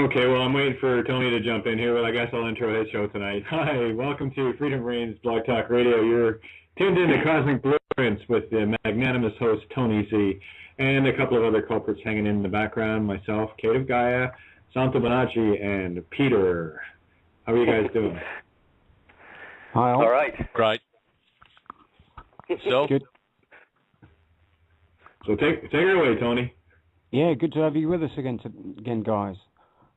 Okay, well, I'm waiting for Tony to jump in here, but I guess I'll intro his show tonight. Hi, welcome to Freedom Reigns Blog Talk Radio. You're tuned in to Cosmic Blueprints with the magnanimous host, Tony Zpe, and a couple of other culprits hanging in the background, myself, Kate of Gaia, Santos Bonacci, and Peter. How are you guys doing? Hi, all right. Great. So? Good. So take it away, Tony. Yeah, good to have you with us again, guys.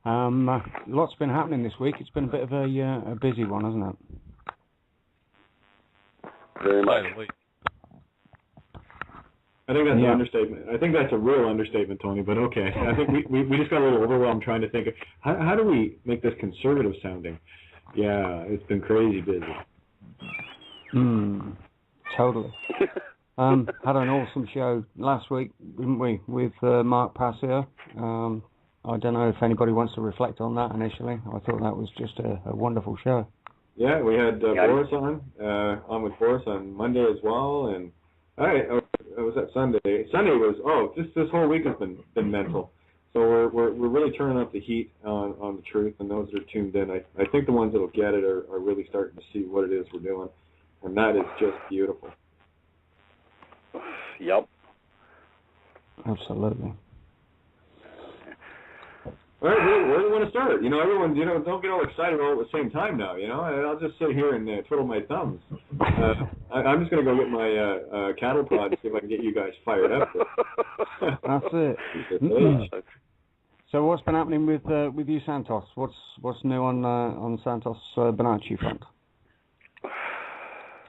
Lots been happening this week. It's been a bit of a busy one, hasn't it? Very much. I think that's an understatement. I think that's a real understatement, Tony, but okay. I think we just got a little overwhelmed trying to think of how do we make this conservative sounding? Yeah, it's been crazy busy. Totally. Had an awesome show last week, didn't we, with Mark Passio. I don't know if anybody wants to reflect on that initially. I thought that was just a wonderful show. Yeah, we had Boris on with Boris on Monday as well, and was that Sunday? Sunday was just this whole week has been mental. So we're really turning up the heat on the truth, and those that are tuned in, I think the ones that'll get it are really starting to see what it is we're doing, and that is just beautiful. Yep. Absolutely. All right, where do you want to start? Everyone, don't get all excited all at the same time now, I'll just sit here and twiddle my thumbs. I'm just going to go get my cattle prod and see if I can get you guys fired up. That's it. So what's been happening with you, Santos? What's new on Santos Bonacci front?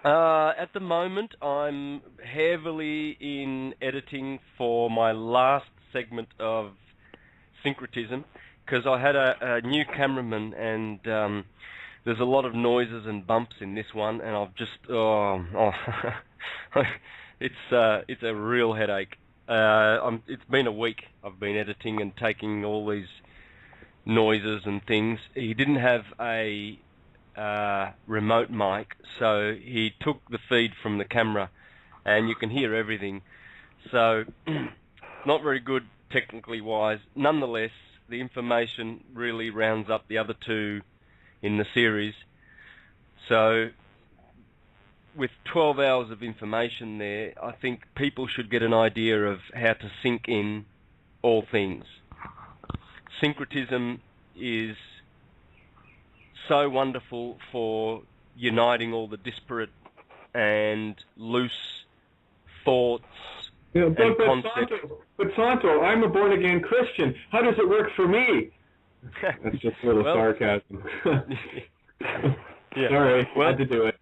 At the moment, I'm heavily in editing for my last segment of Syncretism, because I had a new cameraman, and there's a lot of noises and bumps in this one, and I've just it's a real headache. It's been a week I've been editing and taking all these noises and things. He didn't have a remote mic, so he took the feed from the camera, and you can hear everything. So not very good technically wise. Nonetheless, the information really rounds up the other two in the series. So with 12 hours of information there, I think people should get an idea of how to sync in all things. Syncretism is so wonderful for uniting all the disparate and loose thoughts and concepts. But Santo, I'm a born-again Christian. How does it work for me? That's just a little sarcasm. Yeah. Sorry, I had to do it.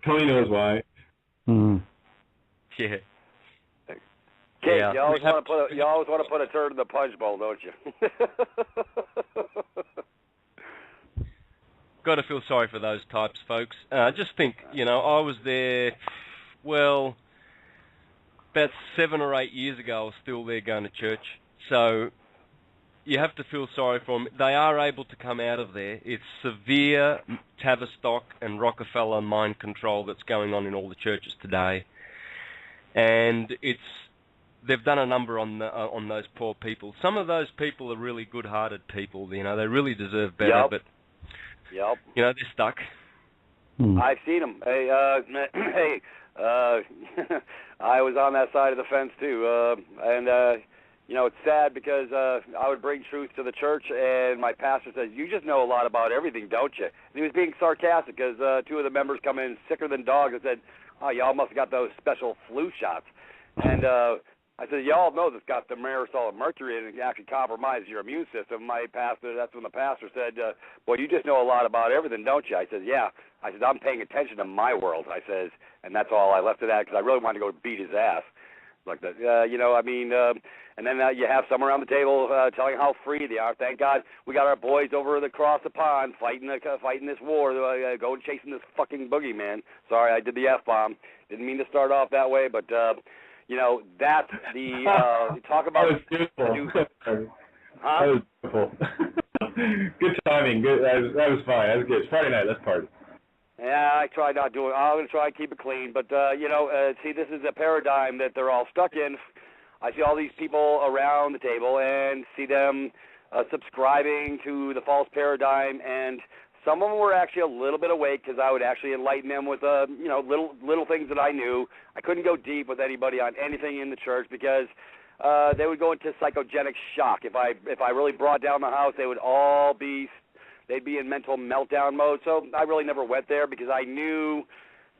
Tony knows why. Yeah. Kate, you always want to put a turd in the punch bowl, don't you? Got to feel sorry for those types, folks. Just think, I was there, about 7 or 8 years ago. I was still there going to church. So you have to feel sorry for them. They are able to come out of there. It's severe Tavistock and Rockefeller mind control that's going on in all the churches today. And they've done a number on those poor people. Some of those people are really good-hearted people. They really deserve better, but they're stuck. I've seen them. Hey, I was on that side of the fence too, and it's sad because I would bring truth to the church, and my pastor says, "You just know a lot about everything, don't you?" And he was being sarcastic because two of the members come in sicker than dogs and said, "Oh, y'all must have got those special flu shots," and I said, y'all know that's got the aerosol of mercury in it and actually compromises your immune system. That's when the pastor said, well, you just know a lot about everything, don't you? I said, yeah. I said, I'm paying attention to my world, I says, and that's all I left it at because I really wanted to go beat his ass. Like that, and then you have some around the table telling how free they are. Thank God we got our boys over across the pond fighting this war, going chasing this fucking boogeyman. Sorry, I did the F-bomb. Didn't mean to start off that way, but... that's the talk about. That was beautiful. That was beautiful. Good timing. Good. That was fine. That was good. It's Friday night. Let's party. Yeah, I try not doing. I'm going to try and keep it clean, but see, this is a paradigm that they're all stuck in. I see all these people around the table and see them subscribing to the false paradigm, and some of them were actually a little bit awake because I would actually enlighten them with little things that I knew. I couldn't go deep with anybody on anything in the church because they would go into psychogenic shock. If I really brought down the house, they'd be in mental meltdown mode. So I really never went there because I knew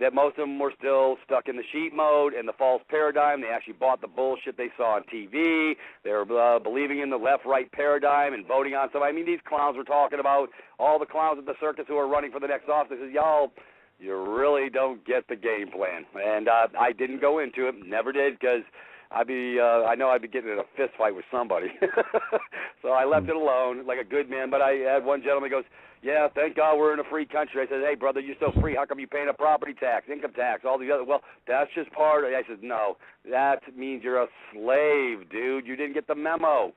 that most of them were still stuck in the sheep mode and the false paradigm. They actually bought the bullshit they saw on TV. They were believing in the left-right paradigm and voting on somebody. I mean, these clowns were talking about all the clowns at the circus who are running for the next office. They said, y'all, you really don't get the game plan. And I didn't go into it, never did, because I know I'd be getting in a fist fight with somebody. So I left it alone like a good man. But I had one gentleman goes, yeah, thank God we're in a free country. I said, hey, brother, you're so free. How come you paying a property tax, income tax, all the other? Well, that's just part of it. I said, no, that means you're a slave, dude. You didn't get the memo.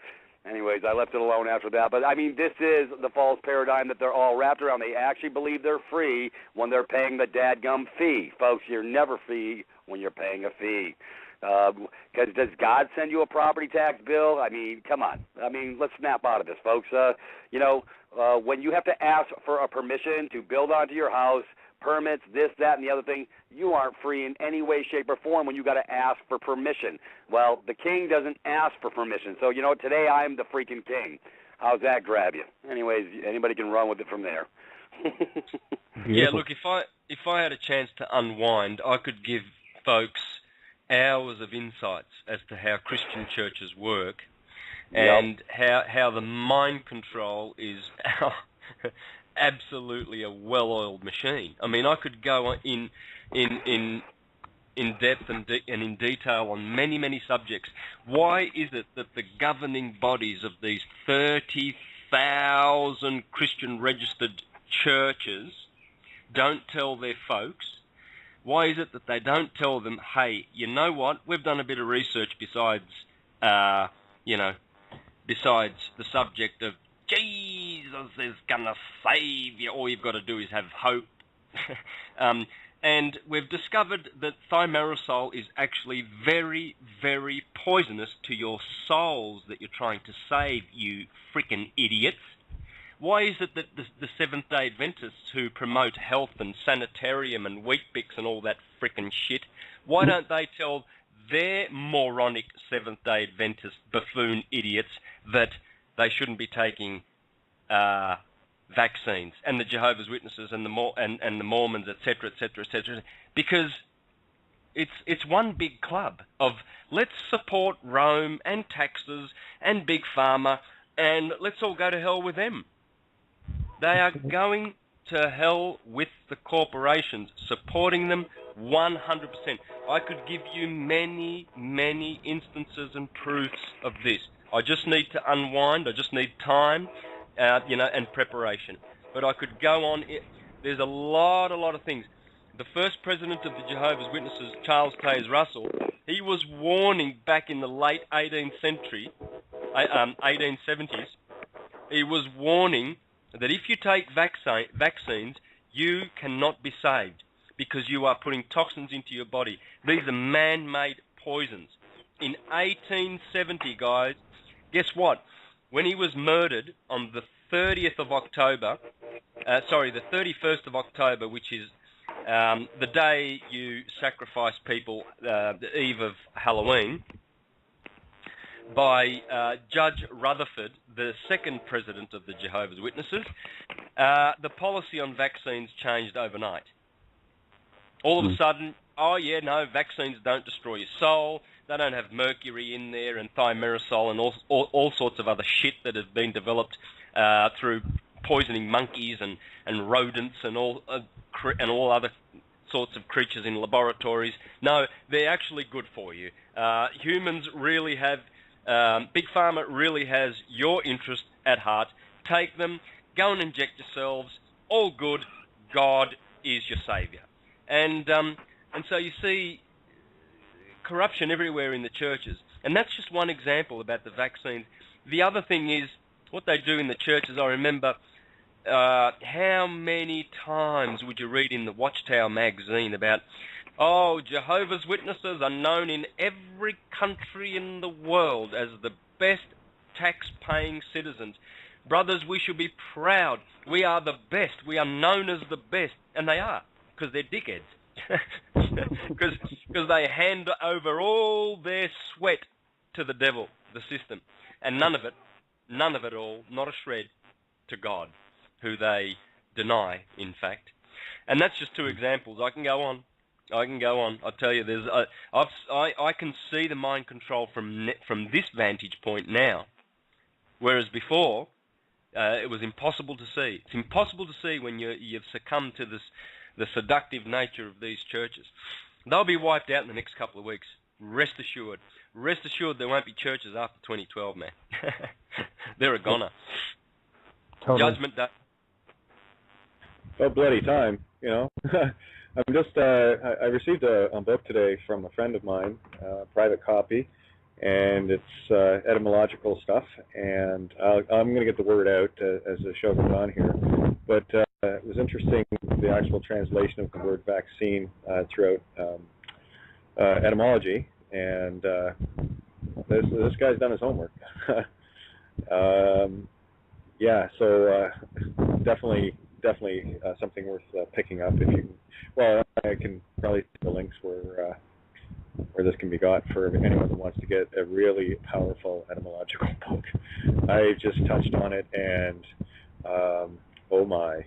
Anyways, I left it alone after that. But, I mean, this is the false paradigm that they're all wrapped around. They actually believe they're free when they're paying the dadgum fee. Folks, you're never free when you're paying a fee. Because does God send you a property tax bill? I mean, come on. I mean, let's snap out of this, folks. When you have to ask for a permission to build onto your house, permits, this, that, and the other thing, you aren't free in any way, shape, or form when you got to ask for permission. Well, the king doesn't ask for permission. So, today I'm the freaking king. How's that grab you? Anyways, anybody can run with it from there. Yeah, look, if I had a chance to unwind, I could give folks hours of insights as to how Christian churches work and how the mind control is absolutely a well-oiled machine. I mean, I could go in depth and in detail on many subjects. Why is it that the governing bodies of these 30,000 Christian registered churches don't tell their folks? Why is it that they don't tell them, hey, you know what, we've done a bit of research besides the subject of Jesus is going to save you, all you've got to do is have hope. And we've discovered that thimerosal is actually very, very poisonous to your souls that you're trying to save, you freaking idiots. Why is it that the Seventh-day Adventists who promote health and sanitarium and Weet-Bix and all that frickin' shit, why don't they tell their moronic Seventh-day Adventist buffoon idiots that they shouldn't be taking vaccines, and the Jehovah's Witnesses and the Mormons, etc., etc., etc.? Because it's one big club of let's support Rome and taxes and Big Pharma and let's all go to hell with them. They are going to hell with the corporations, supporting them 100%. I could give you many instances and proofs of this. I just need to unwind. I just need time, and preparation. But I could go on. There's a lot of things. The first president of the Jehovah's Witnesses, Charles Taze Russell, he was warning back in the late 18th century, 1870s, he was warning that if you take vaccines, you cannot be saved because you are putting toxins into your body. These are man-made poisons. In 1870, guys, guess what? When he was murdered on the 30th of October, the 31st of October, which is the day you sacrifice people, the eve of Halloween, by Judge Rutherford, the second president of the Jehovah's Witnesses, the policy on vaccines changed overnight. All of a sudden, vaccines don't destroy your soul, they don't have mercury in there and thimerosal and all sorts of other shit that has been developed through poisoning monkeys and rodents and all other sorts of creatures in laboratories. No, they're actually good for you. Humans really have... Big Pharma really has your interest at heart. Take them, go and inject yourselves, all good, God is your saviour. And so you see corruption everywhere in the churches. And that's just one example about the vaccines. The other thing is, what they do in the churches, I remember, how many times would you read in the Watchtower magazine about, Jehovah's Witnesses are known in every country in the world as the best tax-paying citizens. Brothers, we should be proud. We are the best. We are known as the best. And they are, because they're dickheads. Because they hand over all their sweat to the devil, the system. And none of it all, not a shred, to God, who they deny, in fact. And that's just 2 examples. I can go on. I tell you, I can see the mind control from this vantage point now, whereas before it was impossible to see. It's impossible to see when you've succumbed to the seductive nature of these churches. They'll be wiped out in the next couple of weeks. Rest assured. Rest assured there won't be churches after 2012, man. They're a goner. Totally. Judgment Day. Oh, bloody time, you know. I'm just, I received a book today from a friend of mine, a private copy, and it's etymological stuff, and I'm going to get the word out as the show goes on here. But it was interesting, the actual translation of the word vaccine throughout etymology, and this guy's done his homework. Yeah, so definitely something worth picking up if you. Well, I can probably see the links where this can be got for anyone who wants to get a really powerful etymological book. I just touched on it, and oh my,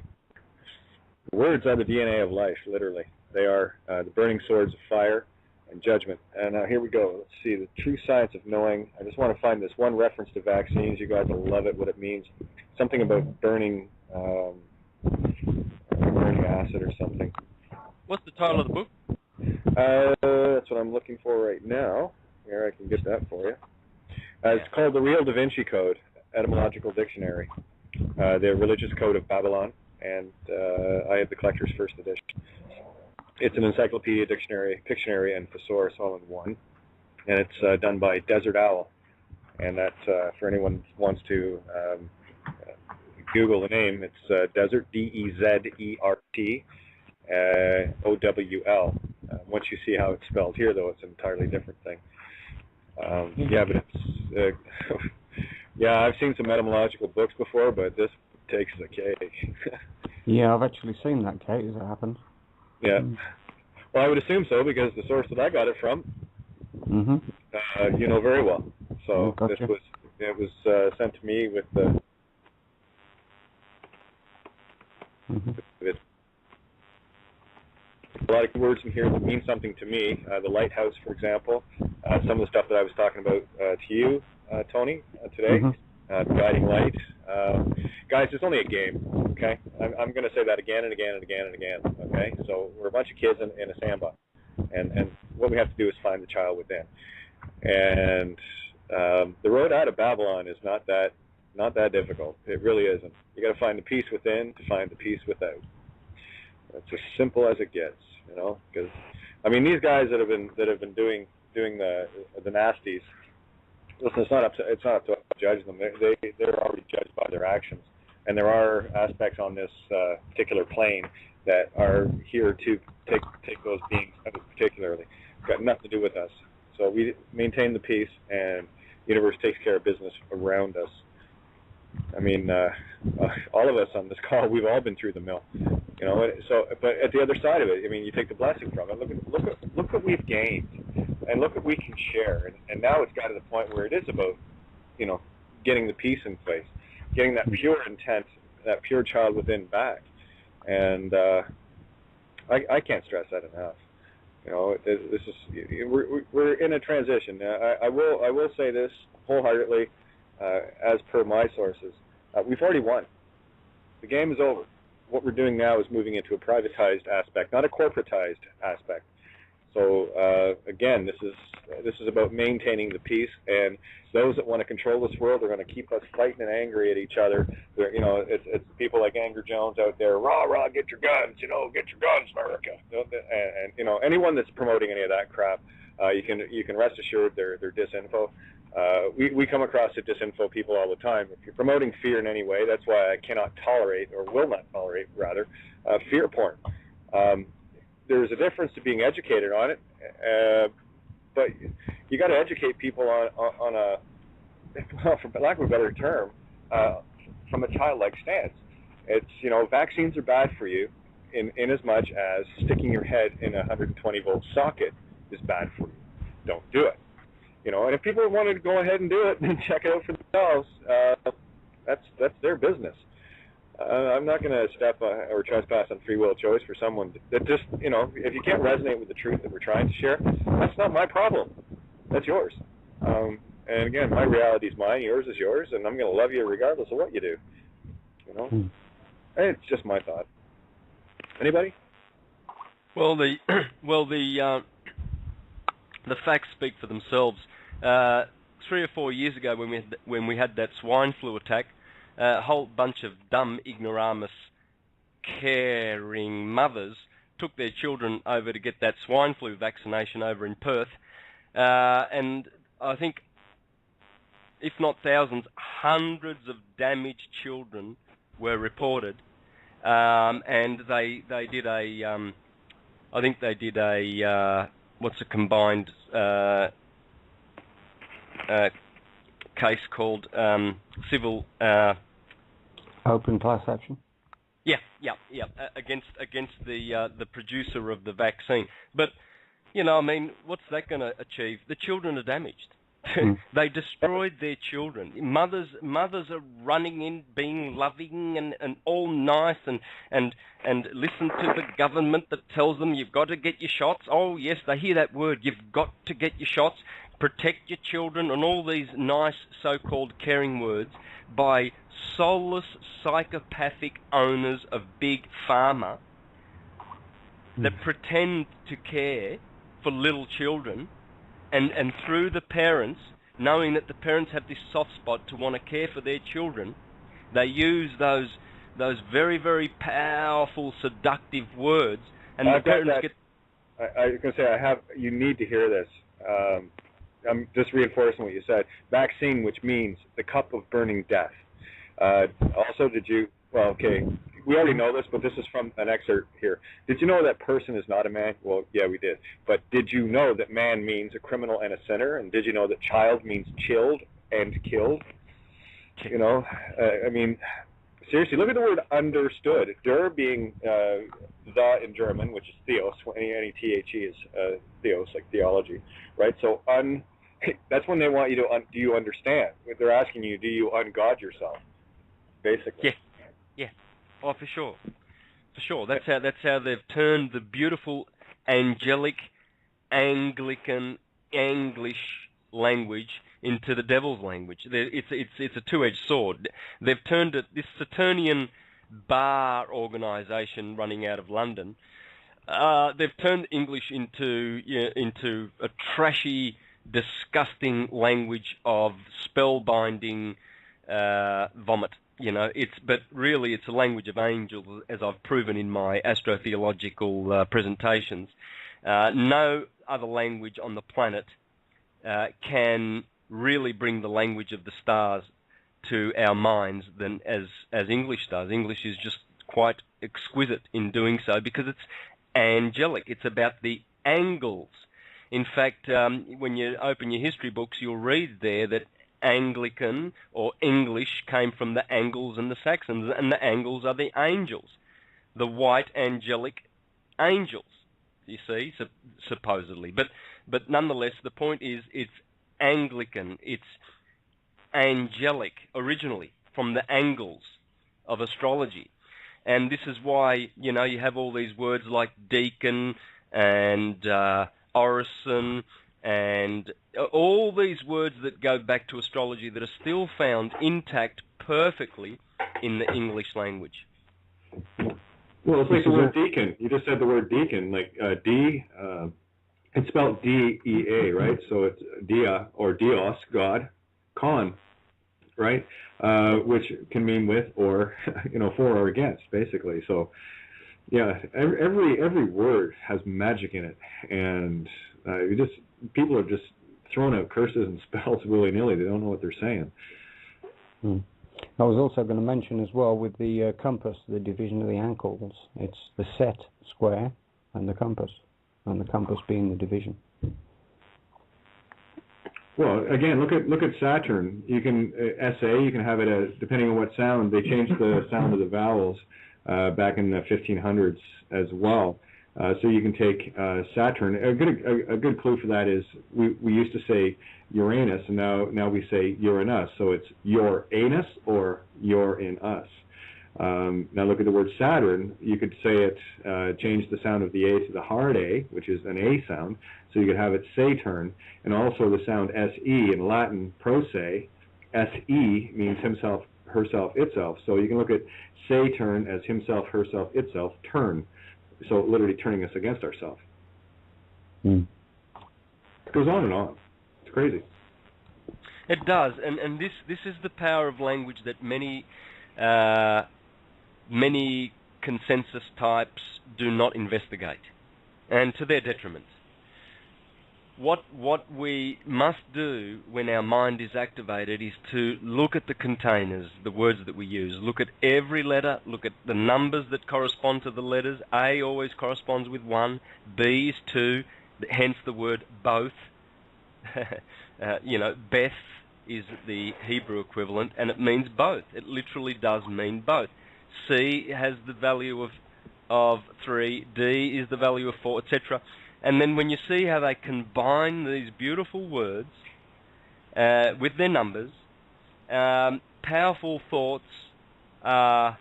words are the DNA of life. Literally, they are the burning swords of fire and judgment. And here we go. Let's see, the true science of knowing. I just want to find this one reference to vaccines. You guys will love it. What it means. Something about burning acid or something. What's the title of the book? That's what I'm looking for right now. Here, I can get that for you. It's called The Real Da Vinci Code, Etymological Dictionary, the Religious Code of Babylon, and I have the collector's first edition. It's an encyclopedia, dictionary, Pictionary, and thesaurus all in one, and it's done by Desert Owl, and that's for anyone who wants to Google the name. It's Desert, D-E-Z-E-R-T, O-W-L. Once you see how it's spelled here, though, it's an entirely different thing. Yeah, but it's yeah, I've seen some etymological books before, but this takes the cake. Yeah, I've actually seen that, Kate, as it happened. Yeah. Well, I would assume so, because the source that I got it from, you know very well. So gotcha. it was sent to me with the. A lot of words in here that mean something to me. The lighthouse, for example. Some of the stuff that I was talking about to you, Tony, today. The guiding light. Guys, it's only a game, okay? I'm going to say that again and again and again and again, okay? So we're a bunch of kids in a sandbox, and what we have to do is find the child within. And the road out of Babylon is not that difficult. It really isn't. You got to find the peace within to find the peace without. It's as simple as it gets, you know. Because I mean, these guys that have been doing the nasties. Listen, it's not up to us to judge them. They're already judged by their actions, and there are aspects on this particular plane that are here to take those beings out particularly. It's got nothing to do with us. So we maintain the peace, and the universe takes care of business around us. I mean, all of us on this call, we've all been through the mill, you know. So, but at the other side of it, I mean, you take the blessing from it. Look what we've gained, and look what we can share. And now it's got to the point where it is about, you know, getting the peace in place, getting that pure intent, that pure child within back. And I can't stress that enough. You know, this is we're in a transition. I will say this wholeheartedly. As per my sources, we've already won. The game is over. What we're doing now is moving into a privatized aspect, not a corporatized aspect. So again, this is about maintaining the peace, and those that want to control this world are going to keep us fighting and angry at each other. You know, it's people like Anger Jones out there, rah rah, get your guns, you know, get your guns, America. And you know, anyone that's promoting any of that crap, you can rest assured they're disinfo. We come across the disinfo people all the time. If you're promoting fear in any way, that's why I cannot tolerate, or will not tolerate, rather, fear porn. There's a difference to being educated on it, but you got to educate people on well, for lack of a better term, from a childlike stance. It's, vaccines are bad for you in as much as sticking your head in a 120-volt socket is bad for you. Don't do it. And if people wanted to go ahead and do it and check it out for themselves, that's their business. I'm not going to step or trespass on free will choice for someone that just, if you can't resonate with the truth that we're trying to share, that's not my problem. That's yours. And again, my reality is mine, yours is yours, and I'm going to love you regardless of what you do. It's just my thought. Anybody? Well, the facts speak for themselves. 3 or 4 years ago, when we had that swine flu attack, a whole bunch of dumb, ignoramus, caring mothers took their children over to get that swine flu vaccination over in Perth, and I think, if not thousands, hundreds of damaged children were reported, and they did a, I think they did a, what's a combined case called civil. Open class action. Yeah, against the producer of the vaccine. But what's that going to achieve? The children are damaged. They destroyed their children. Mothers are running in, being loving and all nice and listen to the government that tells them you've got to get your shots. Oh yes, they hear that word. You've got to get your shots. Protect your children, and all these nice so-called caring words by soulless, psychopathic owners of big pharma that pretend to care for little children, and through the parents, knowing that the parents have this soft spot to want to care for their children, they use those very, very powerful, seductive words, and the parents get... I was going to say, you need to hear this. I'm just reinforcing what you said. Vaccine, which means the cup of burning death. Also, we already know this, but this is from an excerpt here. Did you know that person is not a man? Well, yeah, we did. But did you know that man means a criminal and a sinner? And did you know that child means chilled and killed? Seriously, look at the word understood. Der being the in German, which is theos. Any T-H-E is theos, like theology, right? So that's when they want you to, do you understand? They're asking you, do you ungod yourself? Basically. Yeah. Oh, for sure. That's how they've turned the beautiful, angelic, Anglican, English language into the devil's language. It's a two-edged sword. They've turned it, this Saturnian bar organisation running out of London. They've turned English into a trashy, disgusting language of spellbinding vomit. But really it's a language of angels, as I've proven in my astrotheological presentations. No other language on the planet can really bring the language of the stars to our minds than as English does. English is just quite exquisite in doing so because it's angelic. It's about the angles. In fact, when you open your history books, you'll read there that Anglican or English came from the Angles and the Saxons, and the Angles are the angels, the white angelic angels, you see, supposedly. But nonetheless, the point is it's Anglican, it's angelic originally from the angles of astrology. And this is why, you have all these words like deacon and orison and all these words that go back to astrology that are still found intact perfectly in the English language. Well, it's like the word deacon. You just said the word deacon, like it's spelled D-E-A, right? So it's dia or dios, God, con, right? Which can mean with or, for or against, basically. So, yeah, every word has magic in it, and people are just throwing out curses and spells willy-nilly. They don't know what they're saying. I was also going to mention as well with the compass, the division of the ankles. It's the set square and the compass being the division. Well, again, look at Saturn. You can SA. You can have it as, depending on what sound. They changed the sound of the vowels back in the 1500s as well. So you can take Saturn. A good clue for that is we used to say Uranus, and now we say Uranus. So it's your anus or you're in us. Now look at the word Saturn. You could say it, change the sound of the A to the hard A, which is an A sound, so you could have it Saturn, and also the sound SE in Latin, pro se. SE means himself, herself, itself. So you can look at Saturn as himself, herself, itself, turn. So literally turning us against ourselves. It goes on and on. It's crazy. It does, and this is the power of language that many consensus types do not investigate, and to their detriment. What we must do when our mind is activated is to look at the containers, the words that we use. Look at every letter, look at the numbers that correspond to the letters. A always corresponds with 1, B is 2, hence the word both. Beth is the Hebrew equivalent, and it means both. It literally does mean both. C has the value of 3, D is the value of 4, etc. And then when you see how they combine these beautiful words with their numbers, powerful thoughts are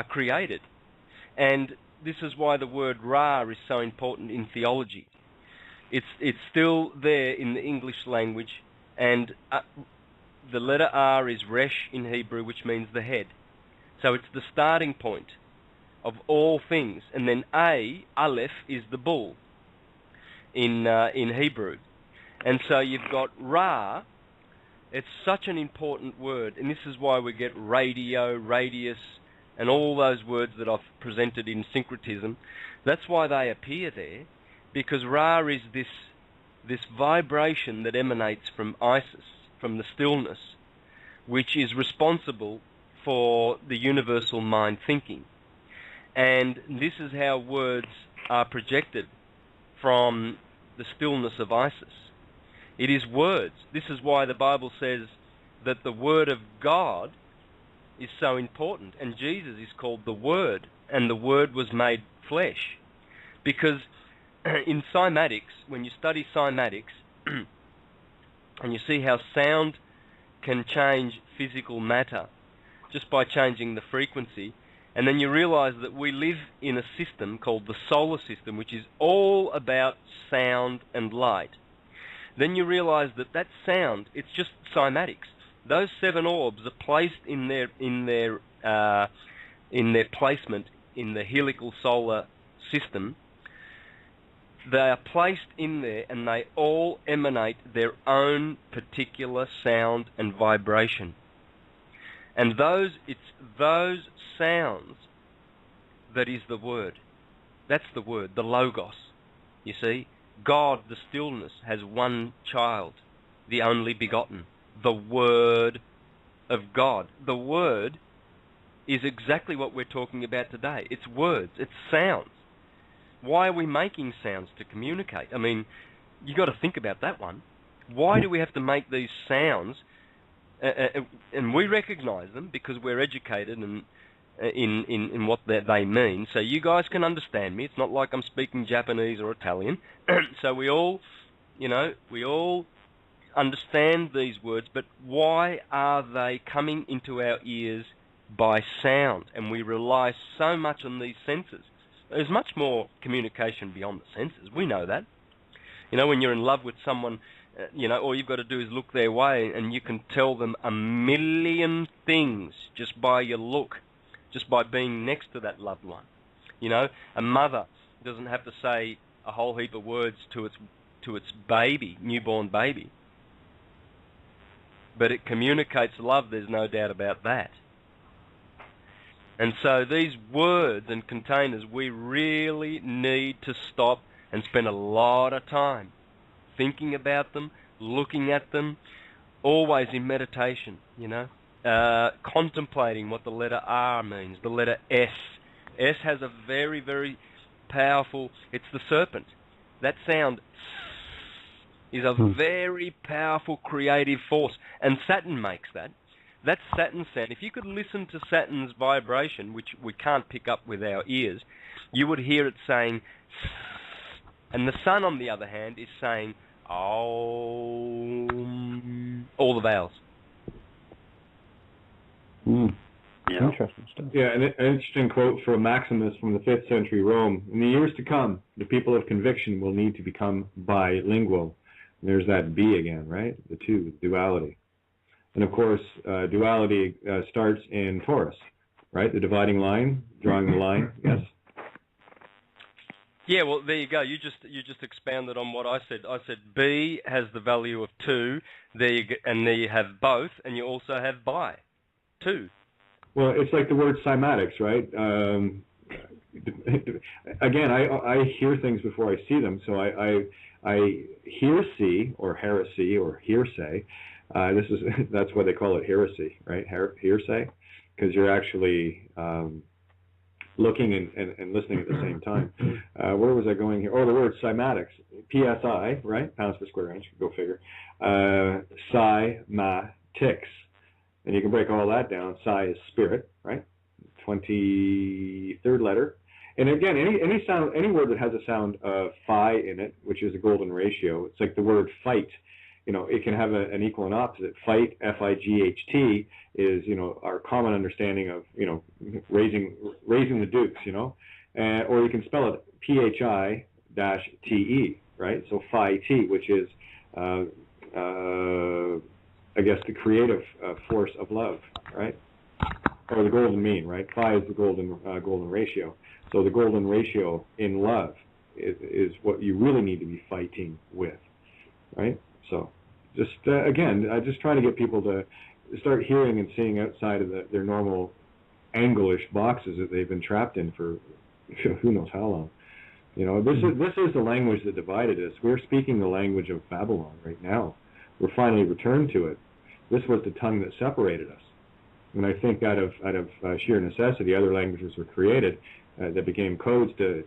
created. And this is why the word Ra is so important in theology. It's still there in the English language, and the letter R is Resh in Hebrew, which means the head. So it's the starting point of all things. And then Aleph, is the bull in Hebrew. And so you've got Ra. It's such an important word, and this is why we get radio, radius, and all those words that I've presented in syncretism. That's why they appear there, because Ra is this vibration that emanates from Isis, from the stillness, which is responsible for the universal mind thinking. And this is how words are projected from the stillness of Isis. It is words. This is why the Bible says that the Word of God is so important, and Jesus is called the Word, and the Word was made flesh. Because in cymatics, when you study cymatics, and you see how sound can change physical matter just by changing the frequency, and then you realize that we live in a system called the solar system, which is all about sound and light. Then you realize that sound, it's just cymatics. Those 7 orbs are placed in their placement in the helical solar system. They are placed in there, and they all emanate their own particular sound and vibration. And it's those sounds that is the Word. That's the Word, the Logos. You see, God, the stillness, has one child, the only begotten, the Word of God. The Word is exactly what we're talking about today. It's words, it's sounds. Why are we making sounds to communicate? I mean, you got to think about that one. Why do we have to make these sounds? And we recognize them because we're educated and in what they mean. So you guys can understand me. It's not like I'm speaking Japanese or Italian. So we all understand these words, but why are they coming into our ears by sound? And we rely so much on these senses. There's much more communication beyond the senses. We know that. When you're in love with someone, all you've got to do is look their way, and you can tell them a million things just by your look, just by being next to that loved one. A mother doesn't have to say a whole heap of words to its baby, newborn baby, but it communicates love. There's no doubt about that. And so these words and containers, we really need to stop and spend a lot of time thinking about them, looking at them, always in meditation, contemplating what the letter R means, the letter S. S has a very, very powerful, it's the serpent. That sound is a very powerful creative force, and Saturn makes that. That's Saturn's sound. If you could listen to Saturn's vibration, which we can't pick up with our ears, you would hear it saying, and the Sun, on the other hand, is saying, all the vowels. Yeah. Interesting stuff. Yeah, an interesting quote from Maximus from the 5th century Rome. In the years to come, the people of conviction will need to become bilingual. And there's that B again, right? The two, duality. And of course, duality starts in Taurus, right? The dividing line, drawing the line, yes? Yeah, well, there you go. You just expounded on what I said. I said B has the value of 2, there you go, and there you have both, and you also have bi, 2. Well, it's like the word cymatics, right? Again, I hear things before I see them, so I hearsay or heresy or hearsay. That's why they call it heresy, right? Hearsay, because you're actually looking and listening at the same time. Where was I going here? Oh, the word cymatics, PSI, right? Pounds per square inch. Go figure. Cymatics. And you can break all that down. Psi is spirit, right? 23rd letter. And again, any sound, any word that has a sound of phi in it, which is a golden ratio, it's like the word fight. You know, it can have an equal and opposite. Fight, F-I-G-H-T, is, you know, our common understanding of, you know, raising the dukes, you know. Or you can spell it P-H-I-T-E, right? So phi-T, which is I guess the creative force of love, right? Or the golden mean, right? Phi is the golden ratio. So the golden ratio in love is what you really need to be fighting with, right? So just, again, I just try to get people to start hearing and seeing outside of their normal English boxes that they've been trapped in for who knows how long. You know, this is the language that divided us. We're speaking the language of Babylon right now. We're finally returned to it. This was the tongue that separated us. And I think out of sheer necessity, other languages were created that became codes to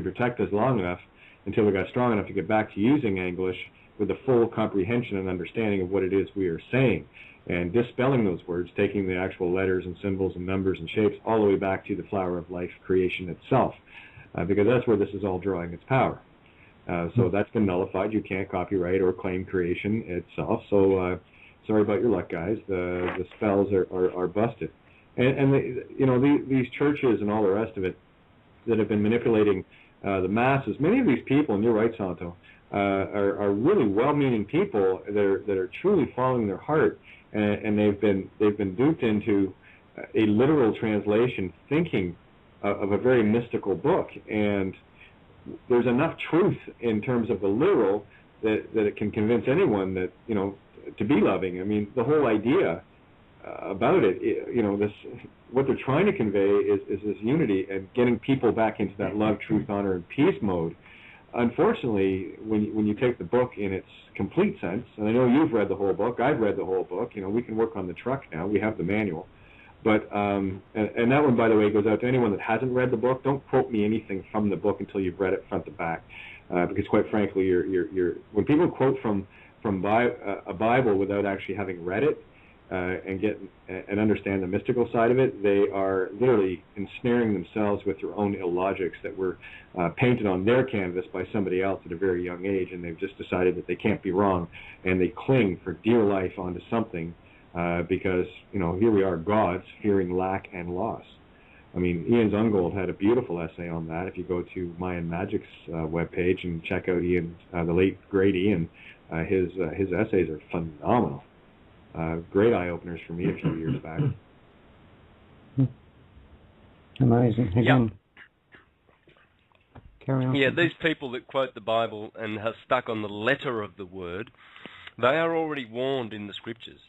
protect us long enough until we got strong enough to get back to using English with a full comprehension and understanding of what it is we are saying, and dispelling those words, taking the actual letters and symbols and numbers and shapes all the way back to the flower of life creation itself, because that's where this is all drawing its power. So that's been nullified. You can't copyright or claim creation itself. So sorry about your luck, guys. The spells are busted. And these churches and all the rest of it that have been manipulating the masses. Many of these people, and you're right, Santo, are really well-meaning people that are truly following their heart, and they've been duped into a literal translation, thinking of a very mystical book. And there's enough truth in terms of the literal that it can convince anyone that, you know, to be loving. I mean, the whole idea about it, you know, this, what they're trying to convey is this unity and getting people back into that love, truth, honor, and peace mode. Unfortunately, when you take the book in its complete sense, and I know you've read the whole book, I've read the whole book, you know, we can work on the truck now, we have the manual. But, and that one, by the way, goes out to anyone that hasn't read the book. Don't quote me anything from the book until you've read it front to back, because quite frankly, you're when people quote from a Bible without actually having read it and understand the mystical side of it, they are literally ensnaring themselves with their own illogics that were painted on their canvas by somebody else at a very young age, and they've just decided that they can't be wrong, and they cling for dear life onto something. Because, you know, here we are, gods fearing lack and loss. I mean, Ian Zungold had a beautiful essay on that. If you go to Mayan Magic's webpage and check out Ian, the late great Ian, his essays are phenomenal. Great eye-openers for me a few years back. Amazing. Again, carry on. Yeah, these people that quote the Bible and have stuck on the letter of the word, they are already warned in the scriptures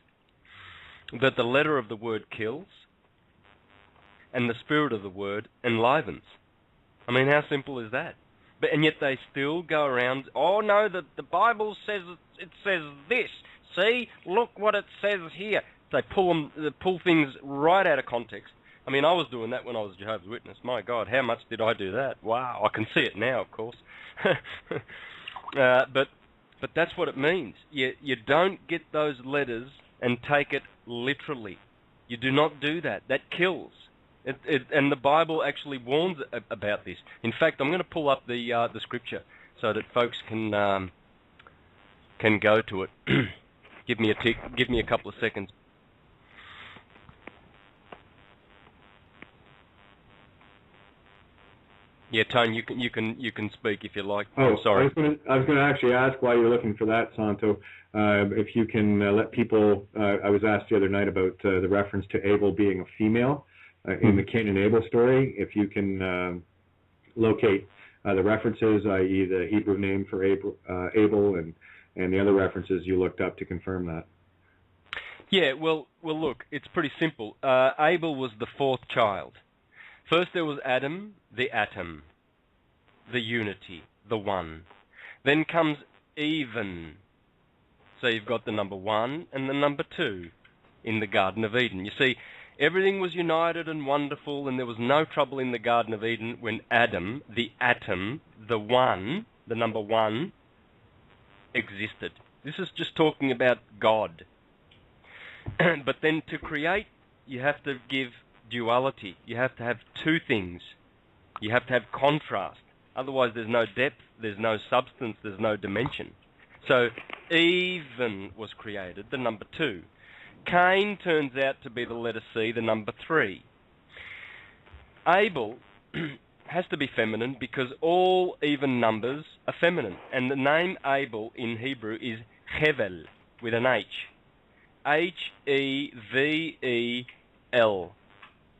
that the letter of the word kills and the spirit of the word enlivens. I mean, how simple is that? And yet they still go around, oh no, the Bible says, it says this. See, look what it says here. They pull things right out of context. I mean, I was doing that when I was a Jehovah's Witness. My God, how much did I do that? Wow, I can see it now, of course. But but that's what it means. You don't get those letters and take it literally. You do not do that. That kills. And the Bible actually warns about this. In fact, I'm going to pull up the scripture so that folks can go to it. Give me a tick. Give me a couple of seconds. Yeah, Tone, you can speak if you like. Oh, sorry. I was going to actually ask why you're looking for that, Santo. If you can let people. I was asked the other night about the reference to Abel being a female in the Cain and Abel story. If you can locate the references, i.e., the Hebrew name for Abel, and the other references you looked up to confirm that. Yeah, well, look, it's pretty simple. Abel was the fourth child. First there was Adam, the atom, the unity, the one. Then comes even. So you've got the number 1 and the number 2 in the Garden of Eden. You see, everything was united and wonderful, and there was no trouble in the Garden of Eden when Adam, the atom, the one, the number 1, existed. This is just talking about God. But then to create, you have to give duality. You have to have two things. You have to have contrast. Otherwise there's no depth, there's no substance, there's no dimension. So even was created, the number 2. Cain turns out to be the letter C, the number 3. Abel has to be feminine because all even numbers are feminine. And the name Abel in Hebrew is Hevel with an H. H-E-V-E-L.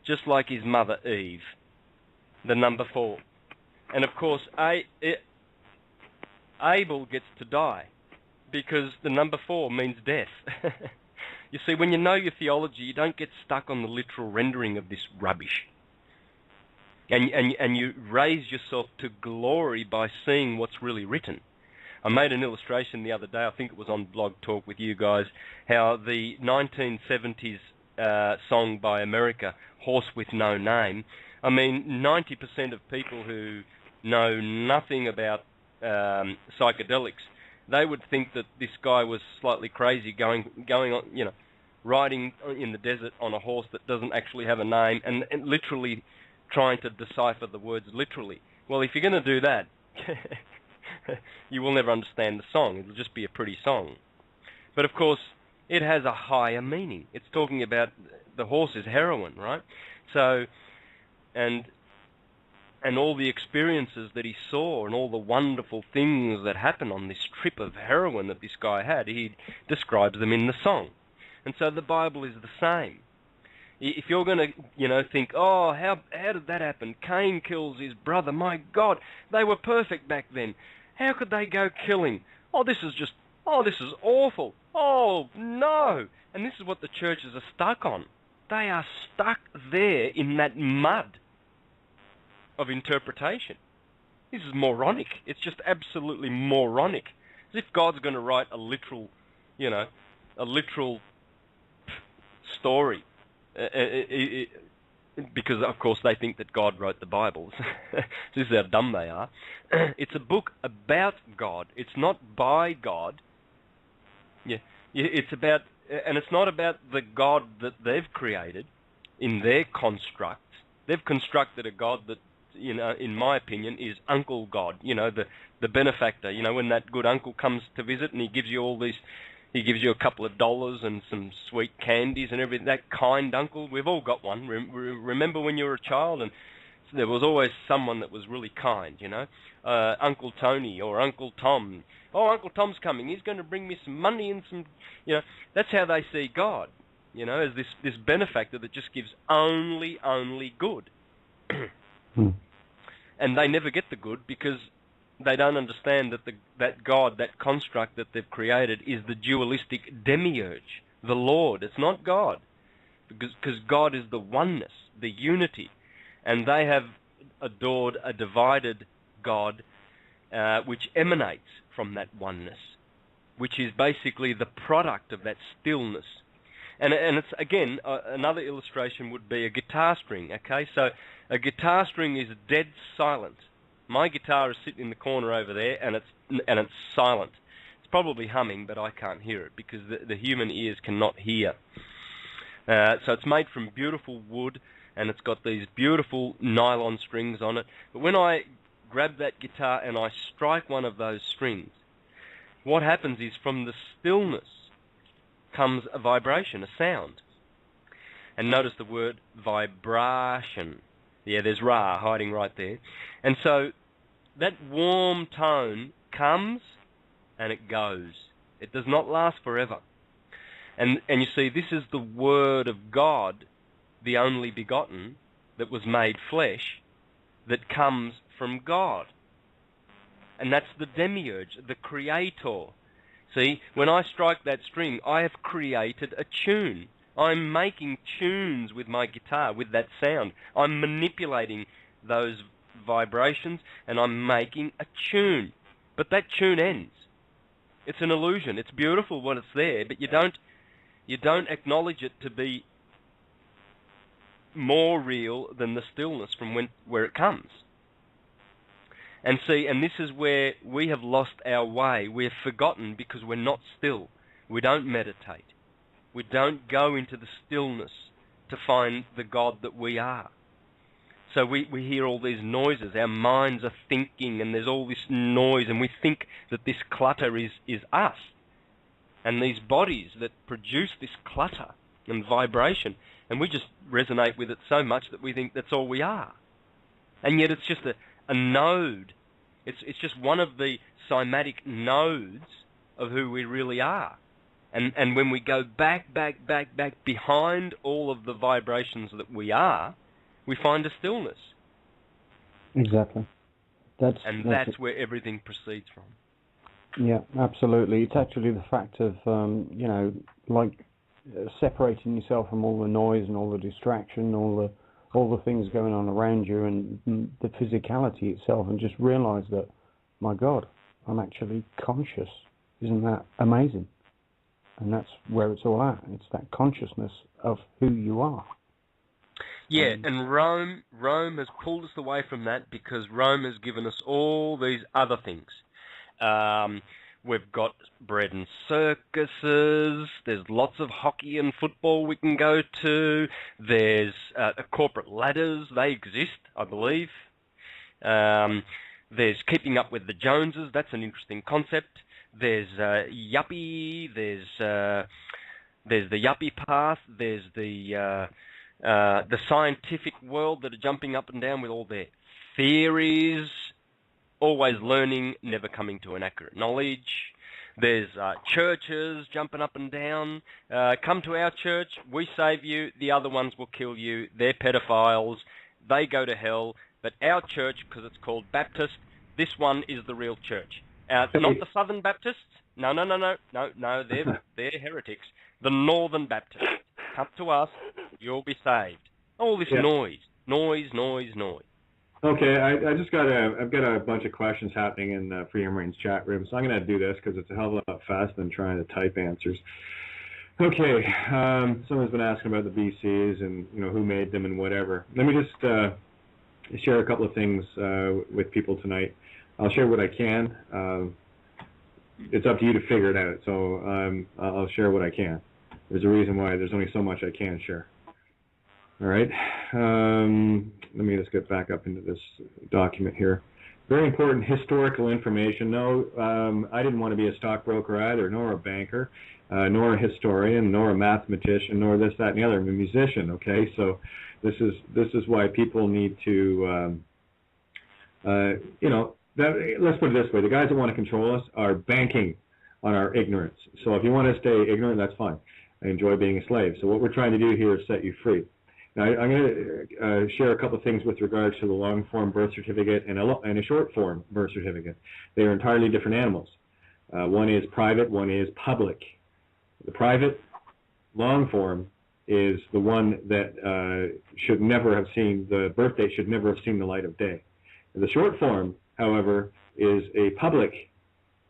Just like his mother Eve. The number 4. And of course, Abel gets to die because the number 4 means death. You see, when you know your theology, you don't get stuck on the literal rendering of this rubbish. And you raise yourself to glory by seeing what's really written. I made an illustration the other day, I think it was on Blog Talk with you guys, how the 1970s song by America, Horse with No Name, I mean, 90% of people who know nothing about psychedelics, they would think that this guy was slightly crazy going on, you know, riding in the desert on a horse that doesn't actually have a name and literally trying to decipher the words literally. Well, if you're going to do that, you will never understand the song. It'll just be a pretty song. But of course, it has a higher meaning. It's talking about the horse is heroin, right? So, and all the experiences that he saw and all the wonderful things that happened on this trip of heroin that this guy had, he describes them in the song. And so the Bible is the same. If you're going to, you know, think, oh, how did that happen? Cain kills his brother. My God, they were perfect back then. How could they go killing? Oh, this is awful. Oh, no. And this is what the churches are stuck on. They are stuck there in that mud of interpretation. This is moronic. It's just absolutely moronic. As if God's going to write a literal story. Because, of course, they think that God wrote the Bible. This is how dumb they are. It's a book about God. It's not by God. It's about, and it's not about the God that they've created in their construct. They've constructed a God that, you know, in my opinion, is Uncle God. You know, the benefactor. You know, when that good uncle comes to visit and he gives you all these. He gives you a couple of dollars and some sweet candies and everything. That kind uncle, we've all got one. Remember when you were a child and there was always someone that was really kind, you know? Uncle Tony or Uncle Tom. Oh, Uncle Tom's coming. He's going to bring me some money and some, you know. That's how they see God, you know, as this benefactor that just gives only good. And they never get the good because they don't understand that God, that construct that they've created, is the dualistic demiurge, the Lord. It's not God, because God is the oneness, the unity, and they have adored a divided God, which emanates from that oneness, which is basically the product of that stillness. And it's, again, another illustration would be a guitar string, okay? So a guitar string is dead silent. My guitar is sitting in the corner over there, and it's silent. It's probably humming, but I can't hear it because the human ears cannot hear. So it's made from beautiful wood, and it's got these beautiful nylon strings on it. But when I grab that guitar and I strike one of those strings, what happens is from the stillness comes a vibration, a sound. And notice the word vibration. Yeah, there's Ra hiding right there. And so that warm tone comes and it goes. It does not last forever. And you see, this is the Word of God, the only begotten, that was made flesh, that comes from God. And that's the demiurge, the creator. See, when I strike that string, I have created a tune. I'm making tunes with my guitar, with that sound. I'm manipulating those vibrations, and I'm making a tune. But that tune ends. It's an illusion. It's beautiful when it's there, but you don't acknowledge it to be more real than the stillness from where it comes. And see, and this is where we have lost our way. We're forgotten because we're not still. We don't meditate. We don't go into the stillness to find the God that we are. So we hear all these noises. Our minds are thinking, and there's all this noise, and we think that this clutter is us. And these bodies that produce this clutter and vibration, and we just resonate with it so much that we think that's all we are. And yet it's just a node. It's just one of the cymatic nodes of who we really are. And when we go back behind all of the vibrations that we are, we find a stillness. Exactly. That's where everything proceeds from. Yeah, absolutely. It's actually the fact of, separating yourself from all the noise and all the distraction, all the things going on around you, and the physicality itself, and just realise that, my God, I'm actually conscious. Isn't that amazing? And that's where it's all at. It's that consciousness of who you are. Yeah, and Rome has pulled us away from that because Rome has given us all these other things. We've got bread and circuses. There's lots of hockey and football we can go to. There's corporate ladders. They exist, I believe. There's keeping up with the Joneses. That's an interesting concept. There's yuppie. There's the yuppie path. There's the scientific world that are jumping up and down with all their theories. Always learning, never coming to an accurate knowledge. There's churches jumping up and down. Come to our church, we save you. The other ones will kill you. They're pedophiles. They go to hell. But our church, because it's called Baptist, this one is the real church. Not the Southern Baptists. No. They're heretics. The Northern Baptists. Come to us, you'll be saved. All this noise. Okay, I've got a bunch of questions happening in Freedom Rain's chat room, so I'm going to do this because it's a hell of a lot faster than trying to type answers. Okay, someone's been asking about the BCs and who made them and whatever. Let me just share a couple of things with people tonight. I'll share what I can. It's up to you to figure it out, so I'll share what I can. There's a reason why there's only so much I can share. All right. Let me just get back up into this document here. Very important historical information. No, I didn't want to be a stockbroker either, nor a banker, nor a historian, nor a mathematician, nor this, that, and the other. I'm a musician. Okay, so this is why people need to, let's put it this way: the guys that want to control us are banking on our ignorance. So if you want to stay ignorant, that's fine. I enjoy being a slave. So what we're trying to do here is set you free. Now, I'm going to share a couple of things with regards to the long-form birth certificate and a short-form birth certificate. They are entirely different animals. One is private, one is public. The private long-form is the one that should never have seen, the birth date should never have seen the light of day. The short-form, however, is a public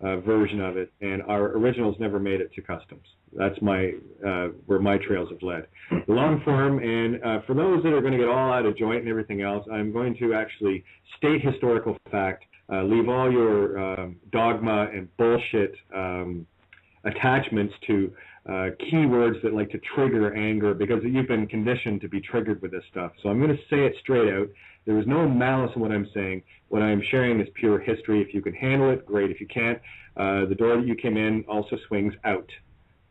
version of it, and our originals never made it to customs. That's where my trails have led. The long form, and for those that are going to get all out of joint and everything else, I'm going to actually state historical fact Leave all your dogma and bullshit attachments to keywords that like to trigger anger, because you've been conditioned to be triggered with this stuff. So I'm going to say it straight out. There is no malice in what I'm saying. What I'm sharing is pure history. If you can handle it, great. If you can't, the door that you came in also swings out.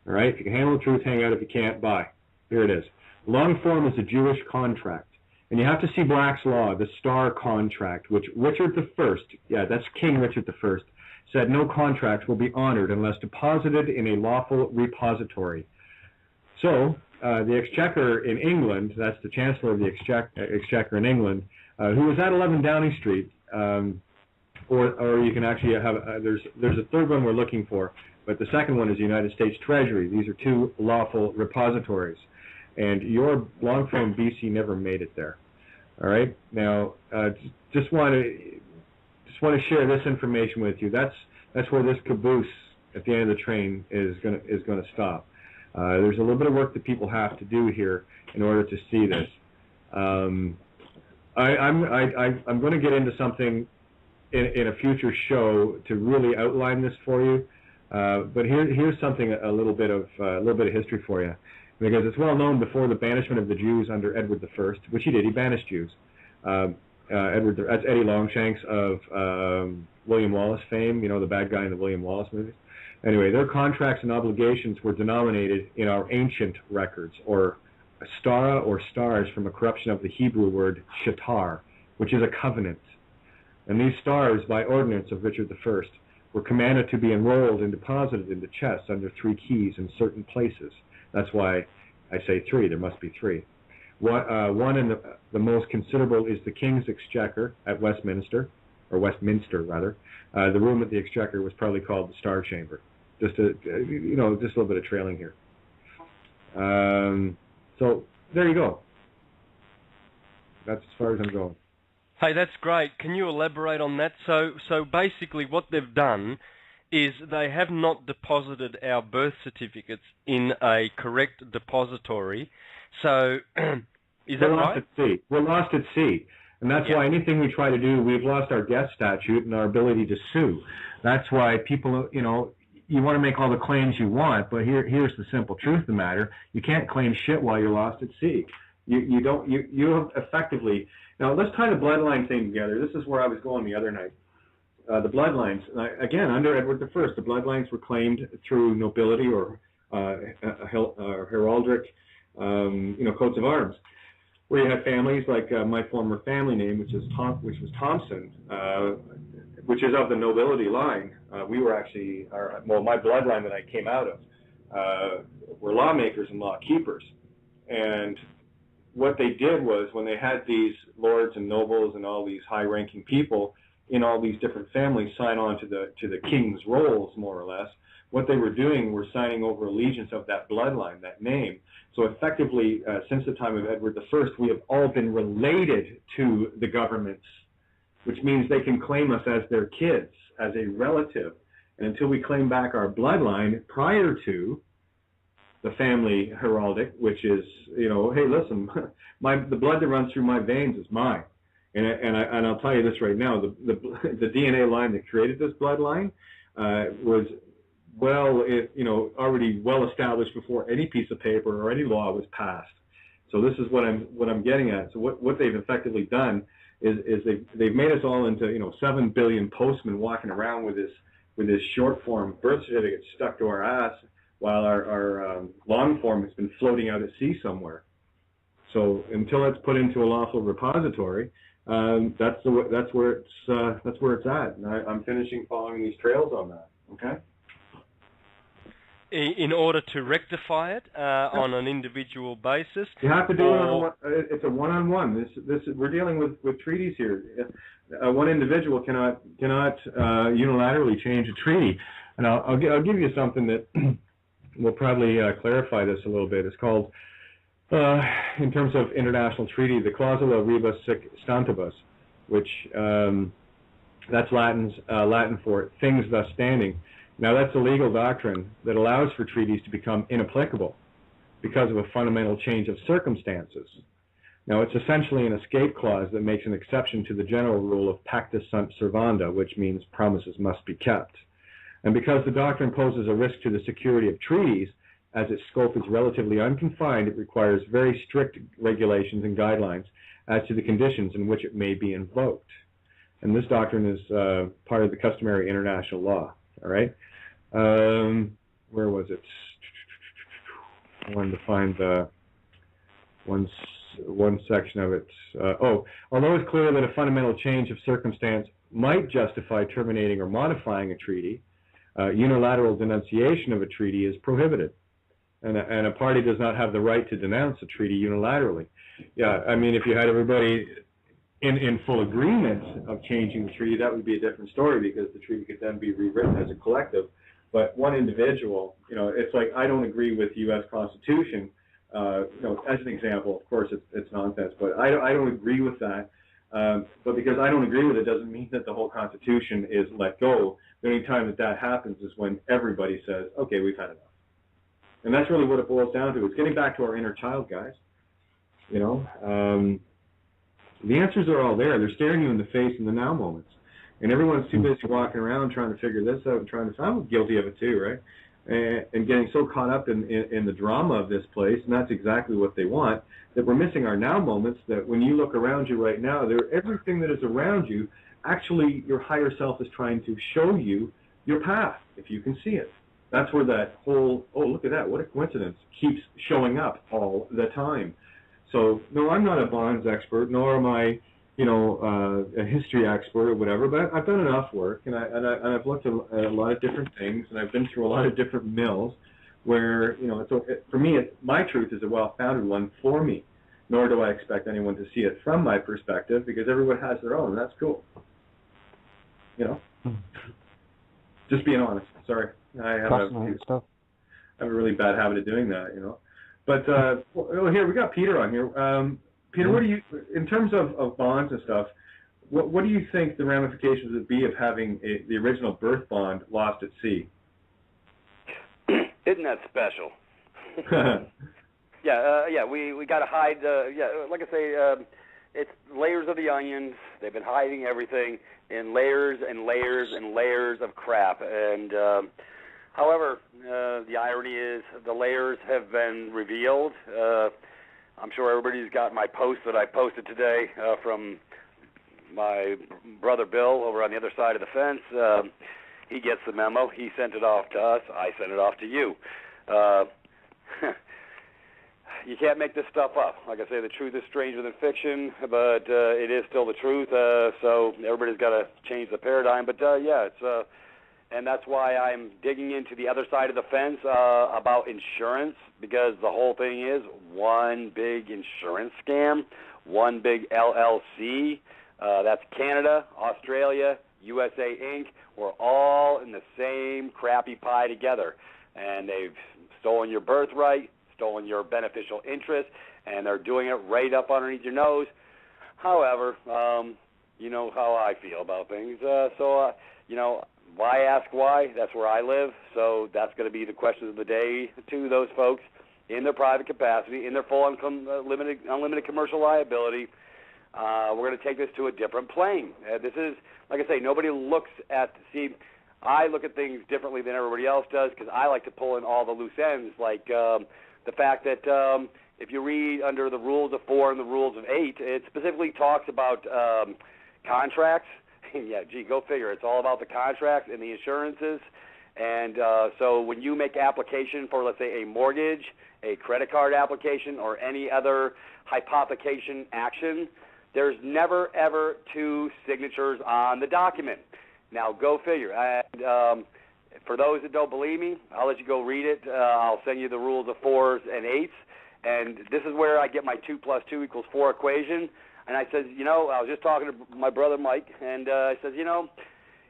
All right? If you can handle the truth, hang out. If you can't, bye. Here it is. Long form is a Jewish contract. And you have to see Black's Law, the Star Contract, which Richard I, yeah, that's King Richard I, said no contract will be honored unless deposited in a lawful repository. So, the Exchequer in England, that's the Chancellor of the Exchequer in England, who was at 11 Downing Street, or you can actually have, there's a third one we're looking for, but the second one is the United States Treasury. These are two lawful repositories. And your long form BC never made it there. All right. Now, just want to share this information with you. That's where this caboose at the end of the train is going to stop. There's a little bit of work that people have to do here in order to see this. I'm going to get into something in a future show to really outline this for you. But here's something, a little bit of history for you. Because it's well known before the banishment of the Jews under Edward I, which he did, he banished Jews. That's Eddie Longshanks of William Wallace fame, you know, the bad guy in the William Wallace movies. Anyway, their contracts and obligations were denominated in our ancient records, or stara or stars, from a corruption of the Hebrew word shatar, which is a covenant. And these stars, by ordinance of Richard I, were commanded to be enrolled and deposited into chests under 3 keys in certain places. That's why I say 3. There must be 3. One and the most considerable is the King's Exchequer at Westminster, or Westminster rather. The room at the Exchequer was probably called the Star Chamber. Just a little bit of trailing here. So there you go. That's as far as I'm going. Hey, that's great. Can you elaborate on that? So basically, what they've done is they have not deposited our birth certificates in a correct depository. So, is that right? We're lost at sea. And that's why anything we try to do, we've lost our death statute and our ability to sue. That's why people, you want to make all the claims you want, but here's the simple truth of the matter. You can't claim shit while you're lost at sea. You have effectively, now let's tie the bloodline thing together. This is where I was going the other night. The bloodlines, again, under Edward I, the bloodlines were claimed through nobility or heraldic, coats of arms, where you had families like my former family name, which was Thompson, which is of the nobility line. We were actually, my bloodline that I came out of were lawmakers and law keepers. And what they did was, when they had these lords and nobles and all these high-ranking people in all these different families sign on to the king's rolls, more or less, what they were doing were signing over allegiance of that bloodline, that name. So effectively, since the time of Edward I, we have all been related to the governments, which means they can claim us as their kids, as a relative. And until we claim back our bloodline prior to the family heraldic, which is, hey, listen, the blood that runs through my veins is mine. And I'll tell you this right now, the DNA line that created this bloodline was already well established before any piece of paper or any law was passed. So this is what I'm getting at. So what they've effectively done is they've made us all into 7 billion postmen walking around with this short form birth certificate stuck to our ass, while our long form has been floating out at sea somewhere. So until it's put into a lawful repository, that's where it's at. And I'm finishing following these trails on that. Okay. In order to rectify it on an individual basis, you have to do it. It's a one-on-one. We're dealing with treaties here. One individual cannot unilaterally change a treaty. And I'll give you something that will probably clarify this a little bit. It's called, in terms of international treaty, the clausula rebus sic stantibus, which that's Latin for things thus standing. Now, that's a legal doctrine that allows for treaties to become inapplicable because of a fundamental change of circumstances. Now, it's essentially an escape clause that makes an exception to the general rule of pacta sunt servanda, which means promises must be kept. And because the doctrine poses a risk to the security of treaties, as its scope is relatively unconfined, it requires very strict regulations and guidelines as to the conditions in which it may be invoked. And this doctrine is part of the customary international law. All right? Where was it? I wanted to find one section of it. Although it's clear that a fundamental change of circumstance might justify terminating or modifying a treaty, unilateral denunciation of a treaty is prohibited. And a party does not have the right to denounce a treaty unilaterally. Yeah, I mean, if you had everybody in full agreement of changing the treaty, that would be a different story, because the treaty could then be rewritten as a collective. But one individual, it's like, I don't agree with the U.S. Constitution. As an example, of course, it's nonsense, but I don't agree with that. But because I don't agree with it doesn't mean that the whole Constitution is let go. The only time that happens is when everybody says, okay, we've had enough. And that's really what it boils down to. It's getting back to our inner child, guys. The answers are all there. They're staring you in the face in the now moments. And everyone's too busy walking around trying to figure this out and trying to... I'm guilty of it too, right? And getting so caught up in the drama of this place, and that's exactly what they want, that we're missing our now moments, that when you look around you right now, everything that is around you, actually your higher self is trying to show you your path, if you can see it. That's where that whole, oh, look at that, what a coincidence, keeps showing up all the time. So, no, I'm not a bonds expert, nor am I, a history expert or whatever, but I've done enough work, and I've looked at a lot of different things, and I've been through a lot of different mills where, for me, my truth is a well-founded one for me, nor do I expect anyone to see it from my perspective, because everyone has their own, and that's cool. Just being honest, sorry. I have a really bad habit of doing that, But here we got Peter on here. Peter, what do you, in terms of bonds and stuff, what do you think the ramifications would be of having the original birth bond lost at sea? Isn't that special? We got to hide. Like I say, it's layers of the onions. They've been hiding everything in layers and layers and layers of crap, and. However, the irony is the layers have been revealed. I'm sure everybody's got my post that I posted today from my brother Bill over on the other side of the fence. He gets the memo. He sent it off to us. I sent it off to you. You can't make this stuff up. Like I say, the truth is stranger than fiction, but it is still the truth. So everybody's got to change the paradigm. But it's... And that's why I'm digging into the other side of the fence about insurance, because the whole thing is one big insurance scam, one big LLC. That's Canada, Australia, USA Inc. We're all in the same crappy pie together. And they've stolen your birthright, stolen your beneficial interest, and they're doing it right up underneath your nose. However, you know how I feel about things. Why ask why? That's where I live, so that's going to be the question of the day to those folks in their private capacity, in their full unlimited commercial liability. We're going to take this to a different plane. This is, like I say, nobody looks at, I look at things differently than everybody else does, because I like to pull in all the loose ends, like the fact that if you read under the rules of 4 and the rules of 8, it specifically talks about contracts. Yeah, go figure. It's all about the contracts and the insurances. And so when you make application for, let's say, a mortgage, a credit card application, or any other hypothecation action, there's never, ever 2 signatures on the document. Now, go figure. And for those that don't believe me, I'll let you go read it. I'll send you the rules of 4s and 8s. And this is where I get my 2 + 2 = 4 equation. And I said, I was just talking to my brother Mike, and I said,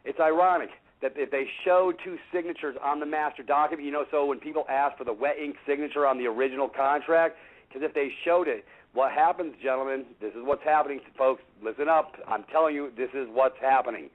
it's ironic that if they showed 2 signatures on the master document, so when people ask for the wet ink signature on the original contract, because if they showed it, what happens, gentlemen, this is what's happening, folks, listen up, I'm telling you, this is what's happening.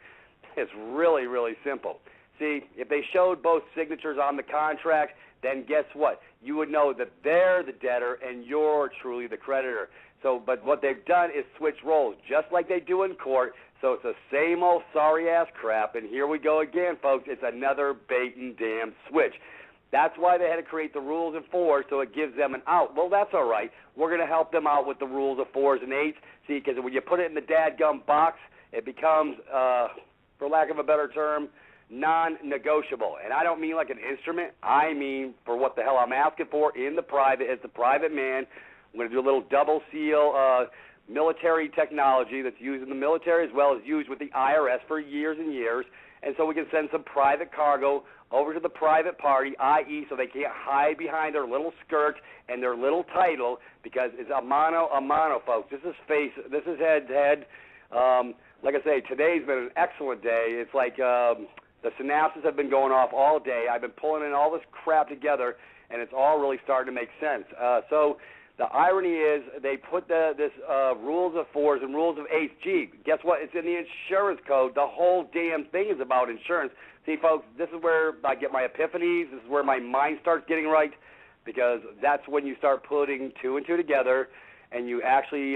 It's really, really simple. See, if they showed both signatures on the contract, then guess what? You would know that they're the debtor and you're truly the creditor. So, but what they've done is switch roles, just like they do in court. So it's the same old sorry-ass crap, and here we go again, folks. It's another bait and damn switch. That's why they had to create the rules of 4, so it gives them an out. Well, that's all right. We're going to help them out with the rules of 4s and 8s. See, because when you put it in the dadgum box, it becomes, for lack of a better term, non-negotiable. And I don't mean like an instrument. I mean for what the hell I'm asking for in the private, as the private man. I'm going to do a little double seal military technology that's used in the military as well as used with the IRS for years and years. And so we can send some private cargo over to the private party, i.e. so they can't hide behind their little skirt and their little title, because it's a mano, folks. This is head to head. Like I say, today's been an excellent day. It's like the synapses have been going off all day. I've been pulling in all this crap together, and it's all really starting to make sense. So the irony is they put this rules of 4s and rules of 8s. Gee, guess what? It's in the insurance code. The whole damn thing is about insurance. See, folks, this is where I get my epiphanies. This is where my mind starts getting right, because that's when you start putting 2 and 2 together, and you actually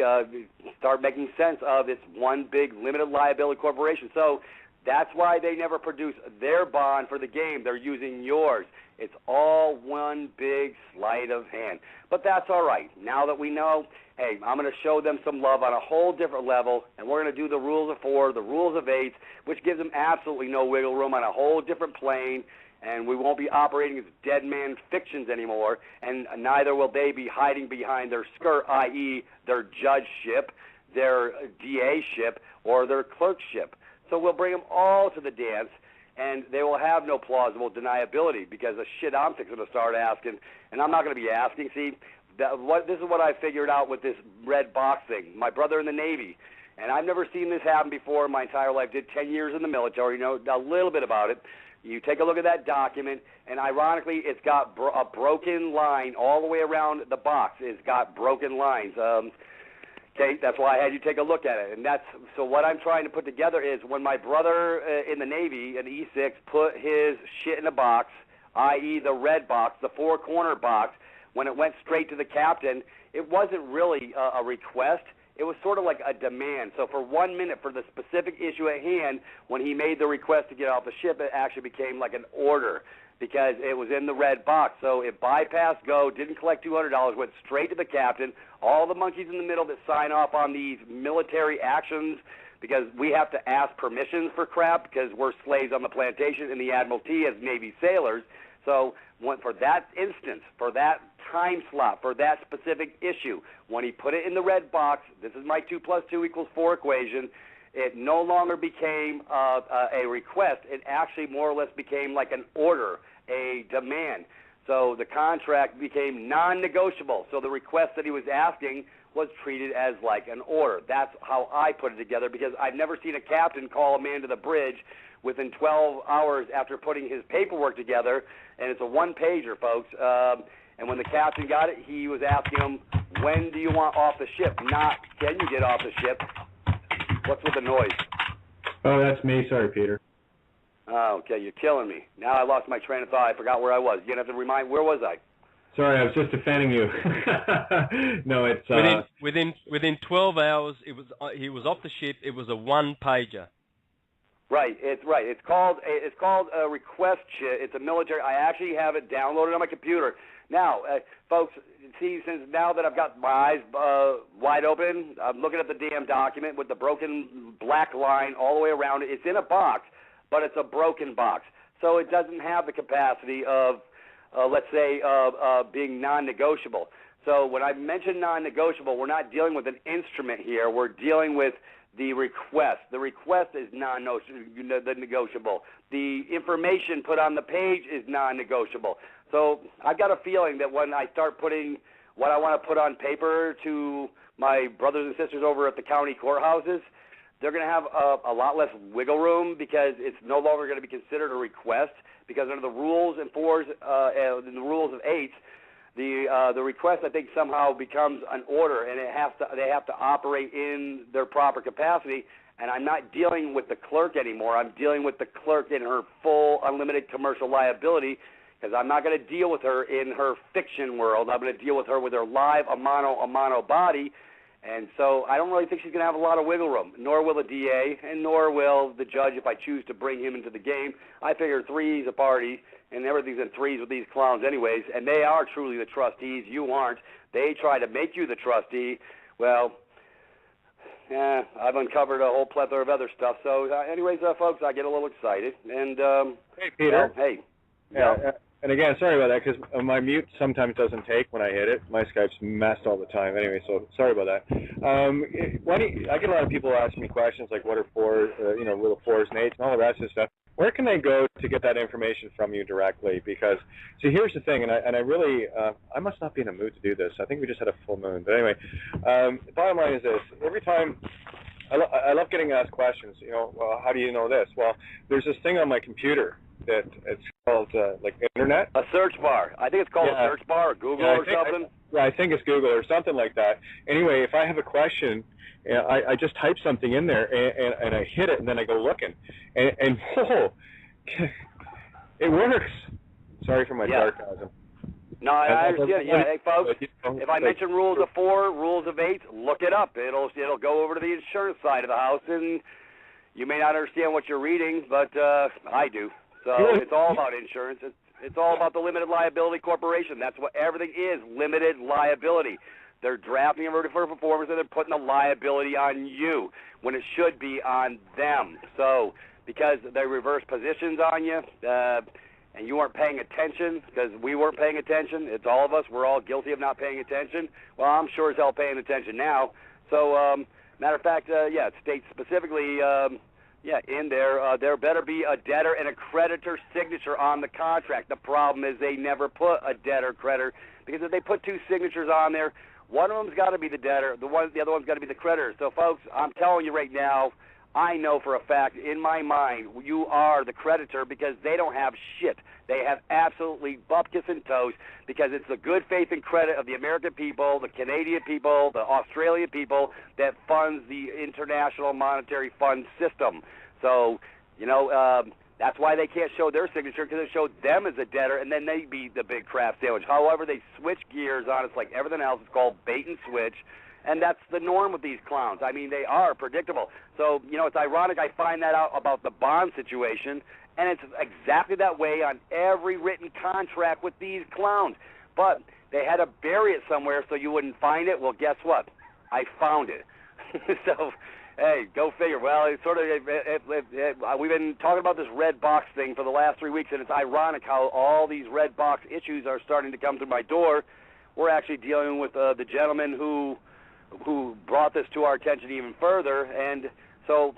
start making sense of this one big limited liability corporation. So that's why they never produce their bond for the game. They're using yours. It's all one big sleight of hand. But that's all right. Now that we know, hey, I'm going to show them some love on a whole different level, and we're going to do the rules of 4, the rules of 8, which gives them absolutely no wiggle room on a whole different plane, and we won't be operating as dead man fictions anymore, and neither will they be hiding behind their skirt, i.e. their judgeship, their DA-ship, or their clerkship. So we'll bring them all to the dance, and they will have no plausible deniability, because the shit I'm fixing to start asking, and I'm not going to be asking. See, this is what I figured out with this red box thing. My brother in the Navy, and I've never seen this happen before in my entire life, did 10 years in the military, know a little bit about it. You take a look at that document, and ironically, it's got a broken line all the way around the box. It's got broken lines. Okay, that's why I had you take a look at it. And so what I'm trying to put together is when my brother in the Navy, in E6, put his shit in a box, i.e. the red box, the 4-corner box, when it went straight to the captain, it wasn't really a request. It was sort of like a demand. So for 1 minute, for the specific issue at hand, when he made the request to get off the ship, it actually became like an order, because it was in the red box. So it bypassed go, didn't collect $200, went straight to the captain. All the monkeys in the middle that sign off on these military actions, because we have to ask permissions for crap, because we're slaves on the plantation in the Admiralty as Navy sailors. So for that instance, for that time slot, for that specific issue, when he put it in the red box, this is my 2 + 2 = 4 equation, it no longer became a request. It actually more or less became like an order, a demand. So the contract became non-negotiable. So the request that he was asking was treated as like an order. That's how I put it together, because I've never seen a captain call a man to the bridge within 12 hours after putting his paperwork together, and it's a one-pager, folks. And when the captain got it, he was asking him, when do you want off the ship? Not, can you get off the ship? What's with the noise? Oh, that's me. Sorry, Peter. Oh, okay, you're killing me. Now I lost my train of thought. I forgot where I was. You're going to have to remind, where was I? Sorry, I was just defending you. No, it's... Within 12 hours, he was off the ship. It was a one-pager. Right, it's right. It's called a request sheet. It's a military. I actually have it downloaded on my computer. Now, folks, see, since now that I've got my eyes wide open, I'm looking at the damn document with the broken black line all the way around it. It's in a box, but it's a broken box. So it doesn't have the capacity of, let's say, being non-negotiable. So when I mention non-negotiable, we're not dealing with an instrument here. We're dealing with the request. The request is non-negotiable. The information put on the page is non-negotiable. So I've got a feeling that when I start putting what I want to put on paper to my brothers and sisters over at the county courthouses, they're going to have a lot less wiggle room, because it's no longer going to be considered a request, because under the rules and 4s and the rules of 8s, the request, I think, somehow becomes an order, and they have to operate in their proper capacity. And I'm not dealing with the clerk anymore. I'm dealing with the clerk in her full unlimited commercial liability, because I'm not going to deal with her in her fiction world. I'm going to deal with her with her live a mono body, And so I don't really think she's going to have a lot of wiggle room, nor will the DA, and nor will the judge if I choose to bring him into the game. I figure three's a party, and everything's in threes with these clowns anyways, and they are truly the trustees. You aren't. They try to make you the trustee. Well, I've uncovered a whole plethora of other stuff. So anyways, folks, I get a little excited. And hey, Peter. Hey. Yeah. And again, sorry about that, because my mute sometimes doesn't take when I hit it. My Skype's messed all the time. Anyway, so sorry about that. I get a lot of people asking me questions like, what are fours, little fours and eights and all the rest of this stuff. Where can they go to get that information from you directly? Because, see, here's the thing, and I really, I must not be in a mood to do this. I think we just had a full moon. But anyway, the bottom line is this. Every time, I love getting asked questions, well, how do you know this? Well, there's this thing on my computer that it's called like internet. A search bar. I think it's called a search bar or Google or something. I think it's Google or something like that. Anyway, if I have a question, I just type something in there and I hit it and then I go looking. And whoa, it works. Sorry for my sarcasm. No, I understand. Yeah, hey, folks, if I mention rules of 4, rules of 8, look it up. It'll go over to the insurance side of the house, and you may not understand what you're reading, but I do. So it's all about insurance. It's all about the limited liability corporation. That's what everything is, limited liability. They're drafting a verdict for performance, and they're putting the liability on you when it should be on them. So because they reverse positions on you, and you weren't paying attention because we weren't paying attention, it's all of us. We're all guilty of not paying attention. Well, I'm sure as hell paying attention now. So matter of fact, it states specifically in there better be a debtor and a creditor signature on the contract. The problem is they never put a debtor-creditor, because if they put 2 signatures on there, one of them's got to be the debtor, the other one's got to be the creditor. So, folks, I'm telling you right now, I know for a fact, in my mind, you are the creditor because they don't have shit. They have absolutely bupkis and toast because it's the good faith and credit of the American people, the Canadian people, the Australian people that funds the International Monetary Fund system. So, that's why they can't show their signature, because it showed them as a debtor, and then they be the big crap sandwich. However, they switch gears on us like everything else. It's called bait and switch. And that's the norm with these clowns. I mean, they are predictable. So, it's ironic I find that out about the bond situation, and it's exactly that way on every written contract with these clowns. But they had to bury it somewhere so you wouldn't find it. Well, guess what? I found it. So, hey, go figure. Well, it's sort of we've been talking about this red box thing for the last 3 weeks, and it's ironic how all these red box issues are starting to come through my door. We're actually dealing with the gentleman who brought this to our attention even further, and so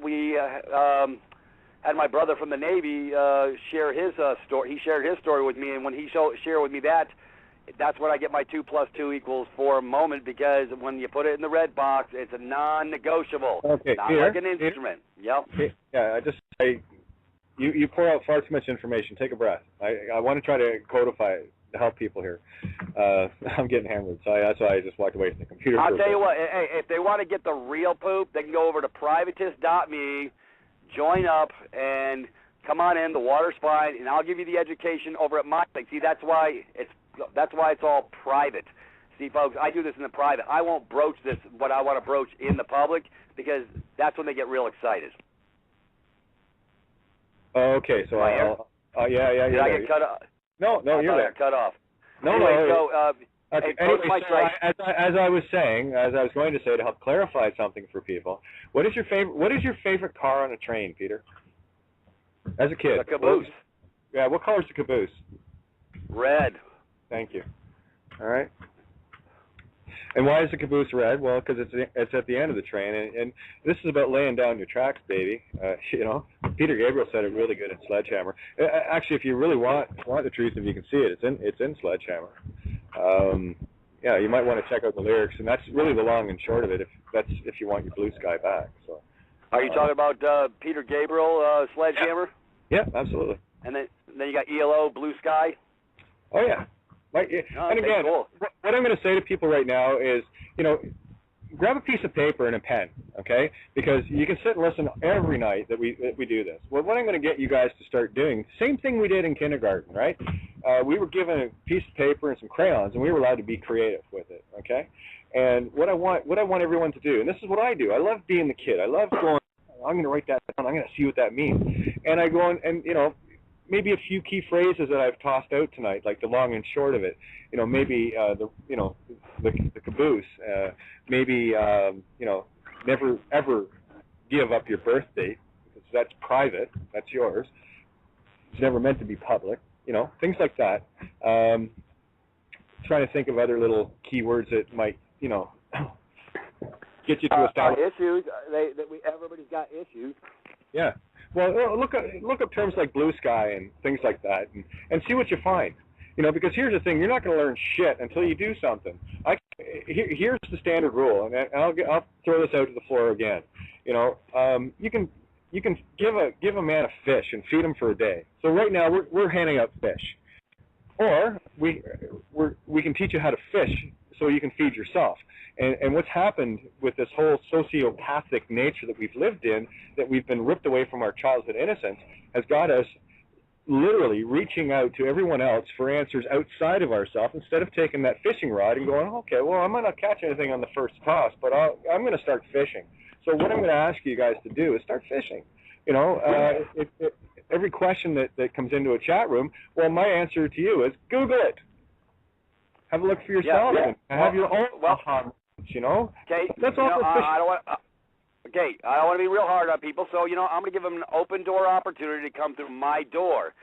we had my brother from the Navy share his story. He shared his story with me, and when he shared with me that's when I get my 2 + 2 = 4 moment, because when you put it in the red box, it's a non-negotiable. Okay, not here, like an instrument. Yep. Yeah, you pour out far too much information. Take a breath. I want to try to codify it to help people here. I'm getting hammered, so that's why I just walked away from the computer. I'll tell you what, hey, if they want to get the real poop, they can go over to privatist.me, join up, and come on in. The water's fine, and I'll give you the education over at my thing. See, that's why it's all private. See, folks, I do this in the private. I won't broach this, what I want to broach in the public, because that's when they get real excited. Okay, so yeah. Did I get cut off? No, you're there. Cut off. No, anyway, no. Hey, anyway, so as I was going to say, to help clarify something for people, what is your favorite car on a train, Peter? As a kid. The caboose. What color is the caboose? Red. Thank you. All right. And why is the caboose red? Well, because it's at the end of the train, and this is about laying down your tracks, baby. Peter Gabriel said it really good in Sledgehammer. Actually, if you really want the truth, if you can see it, it's in Sledgehammer. You might want to check out the lyrics, and that's really the long and short of it. If you want your blue sky back. So. Are you talking about Peter Gabriel, Sledgehammer? Yeah, absolutely. And then you got ELO, Blue Sky. Oh yeah. And again, cool. what I'm going to say to people right now is, grab a piece of paper and a pen, okay? Because you can sit and listen every night that we do this. Well, what I'm going to get you guys to start doing, same thing we did in kindergarten, right? We were given a piece of paper and some crayons, and we were allowed to be creative with it, okay? And what I want everyone to do, and this is what I do. I love being the kid. I love going, I'm going to write that down. I'm going to see what that means. And I go and maybe a few key phrases that I've tossed out tonight, like the long and short of it. Maybe the caboose. Maybe never ever give up your birth date, because that's private. That's yours. It's never meant to be public. Things like that. Trying to think of other little keywords that might, get you to establish issues. Everybody's got issues. Yeah. Well, look up terms like blue sky and things like that, and see what you find. Because here's the thing: you're not going to learn shit until you do something. Here's the standard rule, and I'll throw this out to the floor again. You can give a man a fish and feed him for a day. So right now we're handing out fish, or we can teach you how to fish so you can feed yourself. And what's happened with this whole sociopathic nature that we've lived in, that we've been ripped away from our childhood innocence, has got us literally reaching out to everyone else for answers outside of ourselves, instead of taking that fishing rod and going, okay, well, I might not catch anything on the first toss, but I'm going to start fishing. So what I'm going to ask you guys to do is start fishing. Every question that comes into a chat room, well, my answer to you is Google it. Have a look for yourself and have your own aha moments, Okay. That's all for fishing. I don't want to be real hard on people, so, I'm going to give them an open door opportunity to come through my door.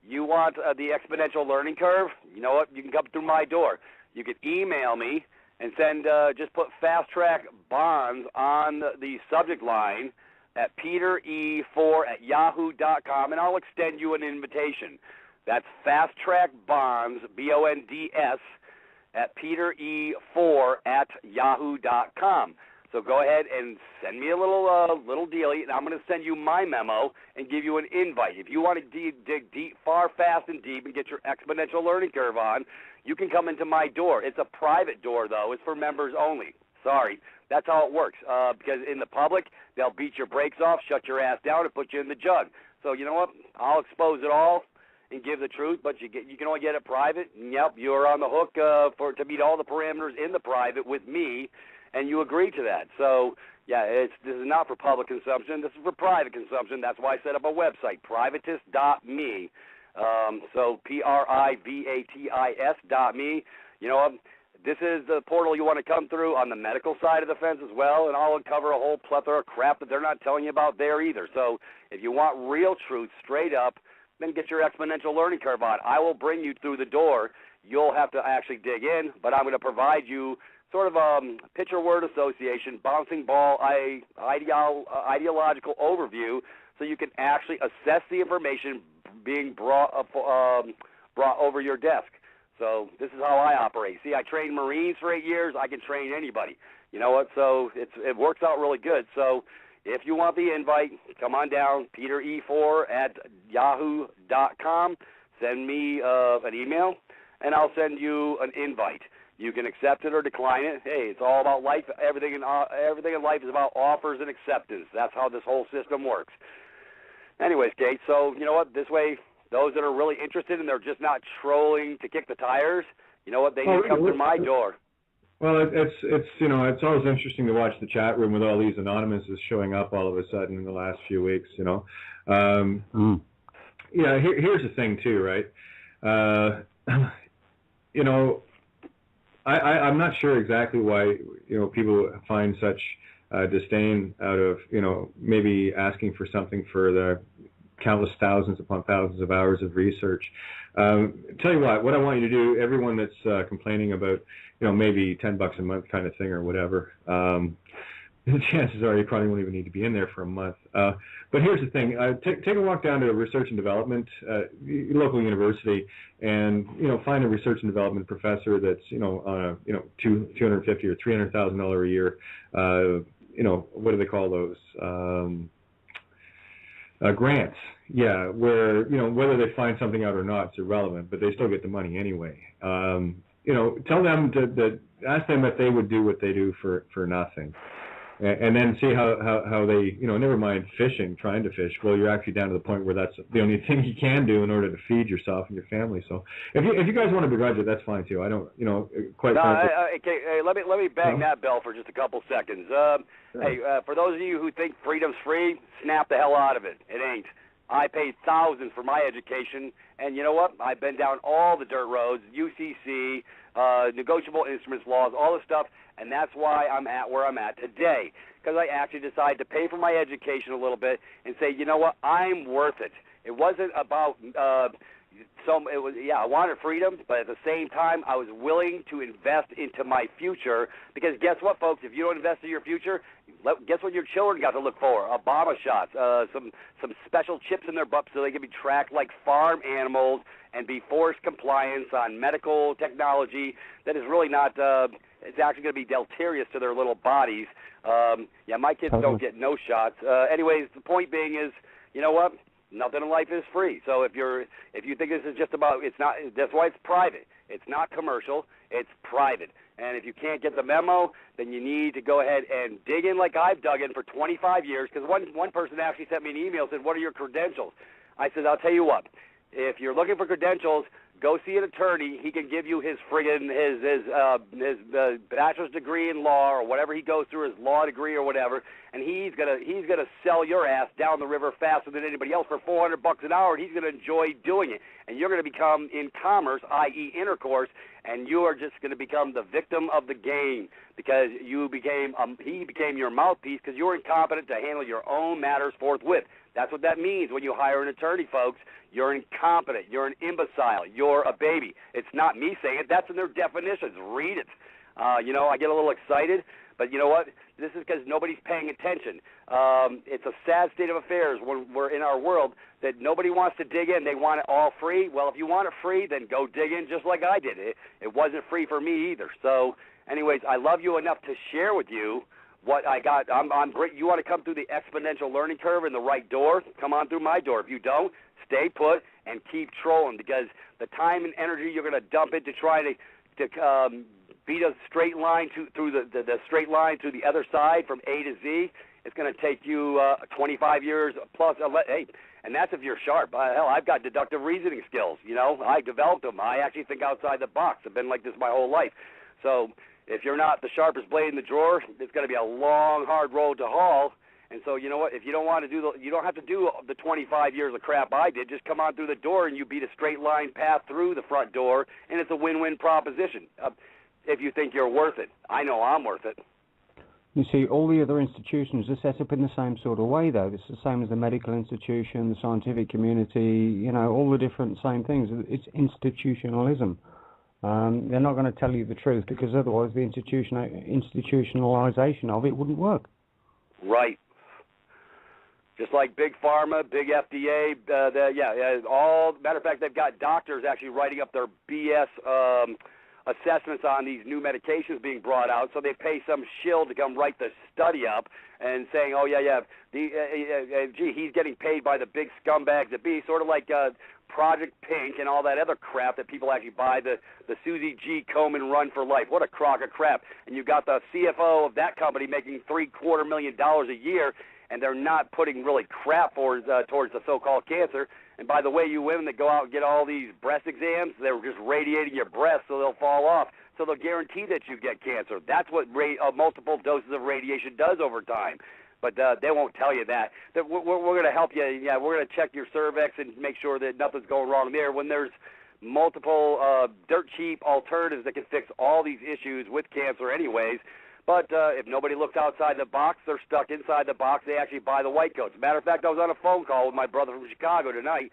You want the exponential learning curve? You know what? You can come through my door. You can email me and send, just put Fast Track Bonds on the subject line at petere4@yahoo.com, and I'll extend you an invitation. That's Fast Track Bonds, BONDS, at petere4@yahoo.com. So go ahead and send me a little dealie, and I'm going to send you my memo and give you an invite. If you want to dig deep, far, fast, and deep and get your exponential learning curve on, you can come into my door. It's a private door, though. It's for members only. Sorry. That's how it works. Because in the public, they'll beat your brakes off, shut your ass down, and put you in the jug. So you know what? I'll expose it all and give the truth, but you can only get it private. And yep, you're on the hook to meet all the parameters in the private with me, and you agree to that. So, yeah, this is not for public consumption. This is for private consumption. That's why I set up a website, privatis.me. So privatis.me. This is the portal you want to come through on the medical side of the fence as well, and I'll uncover a whole plethora of crap that they're not telling you about there either. So if you want real truth straight up, then get your exponential learning curve on. I will bring you through the door. You'll have to actually dig in, but I'm going to provide you sort of a picture-word association, bouncing ball, ideological overview, so you can actually assess the information being brought over your desk. So this is how I operate. See, I trained Marines for 8 years. I can train anybody. You know what? So it works out really good. So if you want the invite, come on down, petere4@yahoo.com. Send me an email, and I'll send you an invite. You can accept it or decline it. Hey, it's all about life. Everything in life is about offers and acceptance. That's how this whole system works. Anyways, Kate, so you know what? This way, those that are really interested and they're just not trolling to kick the tires, you know what? They can come through my door. Well, it's always interesting to watch the chat room with all these anonymouses showing up all of a sudden in the last few weeks. Yeah. Here's the thing too, right? I'm not sure exactly why people find such disdain out of maybe asking for something for the countless thousands upon thousands of hours of research. Tell you what I want you to do, everyone that's complaining about maybe $10 a month kind of thing or whatever, the chances are you probably won't even need to be in there for a month. But here's the thing: take a walk down to a research and development local university, and find a research and development professor that's on a $250,000 or $300,000 a year. What do they call those? Grants. Yeah, where whether they find something out or not, it's irrelevant, but they still get the money anyway. Tell them to ask them if they would do what they do for nothing. and then see how they, never mind fishing, trying to fish. Well, you're actually down to the point where that's the only thing you can do in order to feed yourself and your family. So if you guys want to begrudge it, that's fine too. I don't, quite frankly. Okay, let me bang that bell for just a couple seconds. Hey, for those of you who think freedom's free, snap the hell out of it. It ain't. I paid thousands for my education, and you know what? I've been down all the dirt roads, UCC, negotiable instruments laws, all this stuff, and that's why I'm at where I'm at today, because I actually decided to pay for my education a little bit and say, you know what? I'm worth it. It wasn't about I wanted freedom, but at the same time, I was willing to invest into my future, because guess what, folks? If you don't invest in your future, guess what your children got to look for? Obama shots, some special chips in their butts so they can be tracked like farm animals and be forced compliance on medical technology that is really not, it's actually going to be deleterious to their little bodies. My kids don't get no shots. Anyways, the point being is, you know what? Nothing in life is free. So if you think this is just about, it's not. That's why it's private. It's not commercial. It's private. And if you can't get the memo, then you need to go ahead and dig in like I've dug in for 25 years. Because one person actually sent me an email and said, "What are your credentials?" I said, "I'll tell you what. If you're looking for credentials, go see an attorney. He can give you his friggin' his bachelor's degree in law or whatever he goes through, his law degree or whatever, and he's gonna sell your ass down the river faster than anybody else for $400 an hour, and he's gonna enjoy doing it. And you're gonna become in commerce, i.e. intercourse, and you are just gonna become the victim of the game because he became your mouthpiece because you were incompetent to handle your own matters forthwith." That's what that means when you hire an attorney, folks. You're incompetent. You're an imbecile. You're a baby. It's not me saying it. That's in their definitions. Read it. I get a little excited, but you know what? This is because nobody's paying attention. It's a sad state of affairs when we're in our world that nobody wants to dig in. They want it all free. Well, if you want it free, then go dig in just like I did. It wasn't free for me either. So, anyways, I love you enough to share with you what I got. I'm great. You want to come through the exponential learning curve in the right door? Come on through my door. If you don't, stay put and keep trolling, because the time and energy you're going to dump into trying to beat a straight line through the straight line to the other side from A to Z, it's going to take you 25 years plus. Hey, and that's if you're sharp. Hell, I've got deductive reasoning skills. I developed them. I actually think outside the box. I've been like this my whole life. So if you're not the sharpest blade in the drawer, it's going to be a long, hard road to haul. And so, you know what? If you don't want to you don't have to do the 25 years of crap I did. Just come on through the door, and you beat a straight line path through the front door, and it's a win-win proposition. If you think you're worth it, I know I'm worth it. You see, all the other institutions are set up in the same sort of way, though. It's the same as the medical institution, the scientific community. All the different same things. It's institutionalism. They're not going to tell you the truth, because otherwise the institutionalization of it wouldn't work. Right. Just like Big Pharma, Big FDA, matter of fact, they've got doctors actually writing up their BS assessments on these new medications being brought out, so they pay some shill to come write the study up and saying, he's getting paid by the big scumbags that be, sort of like Project Pink and all that other crap that people actually buy, the Susie G. Komen run for life. What a crock of crap. And you've got the CFO of that company making $750,000 a year, and they're not putting really crap towards the so-called cancer. And by the way, you women that go out and get all these breast exams, they're just radiating your breasts so they'll fall off. So they'll guarantee that you get cancer. That's what multiple doses of radiation does over time. But they won't tell you that. We're going to help you. Yeah, we're going to check your cervix and make sure that nothing's going wrong there, when there's multiple dirt cheap alternatives that can fix all these issues with cancer anyways. But if nobody looks outside the box, they're stuck inside the box. They actually buy the white coats. Matter of fact, I was on a phone call with my brother from Chicago tonight,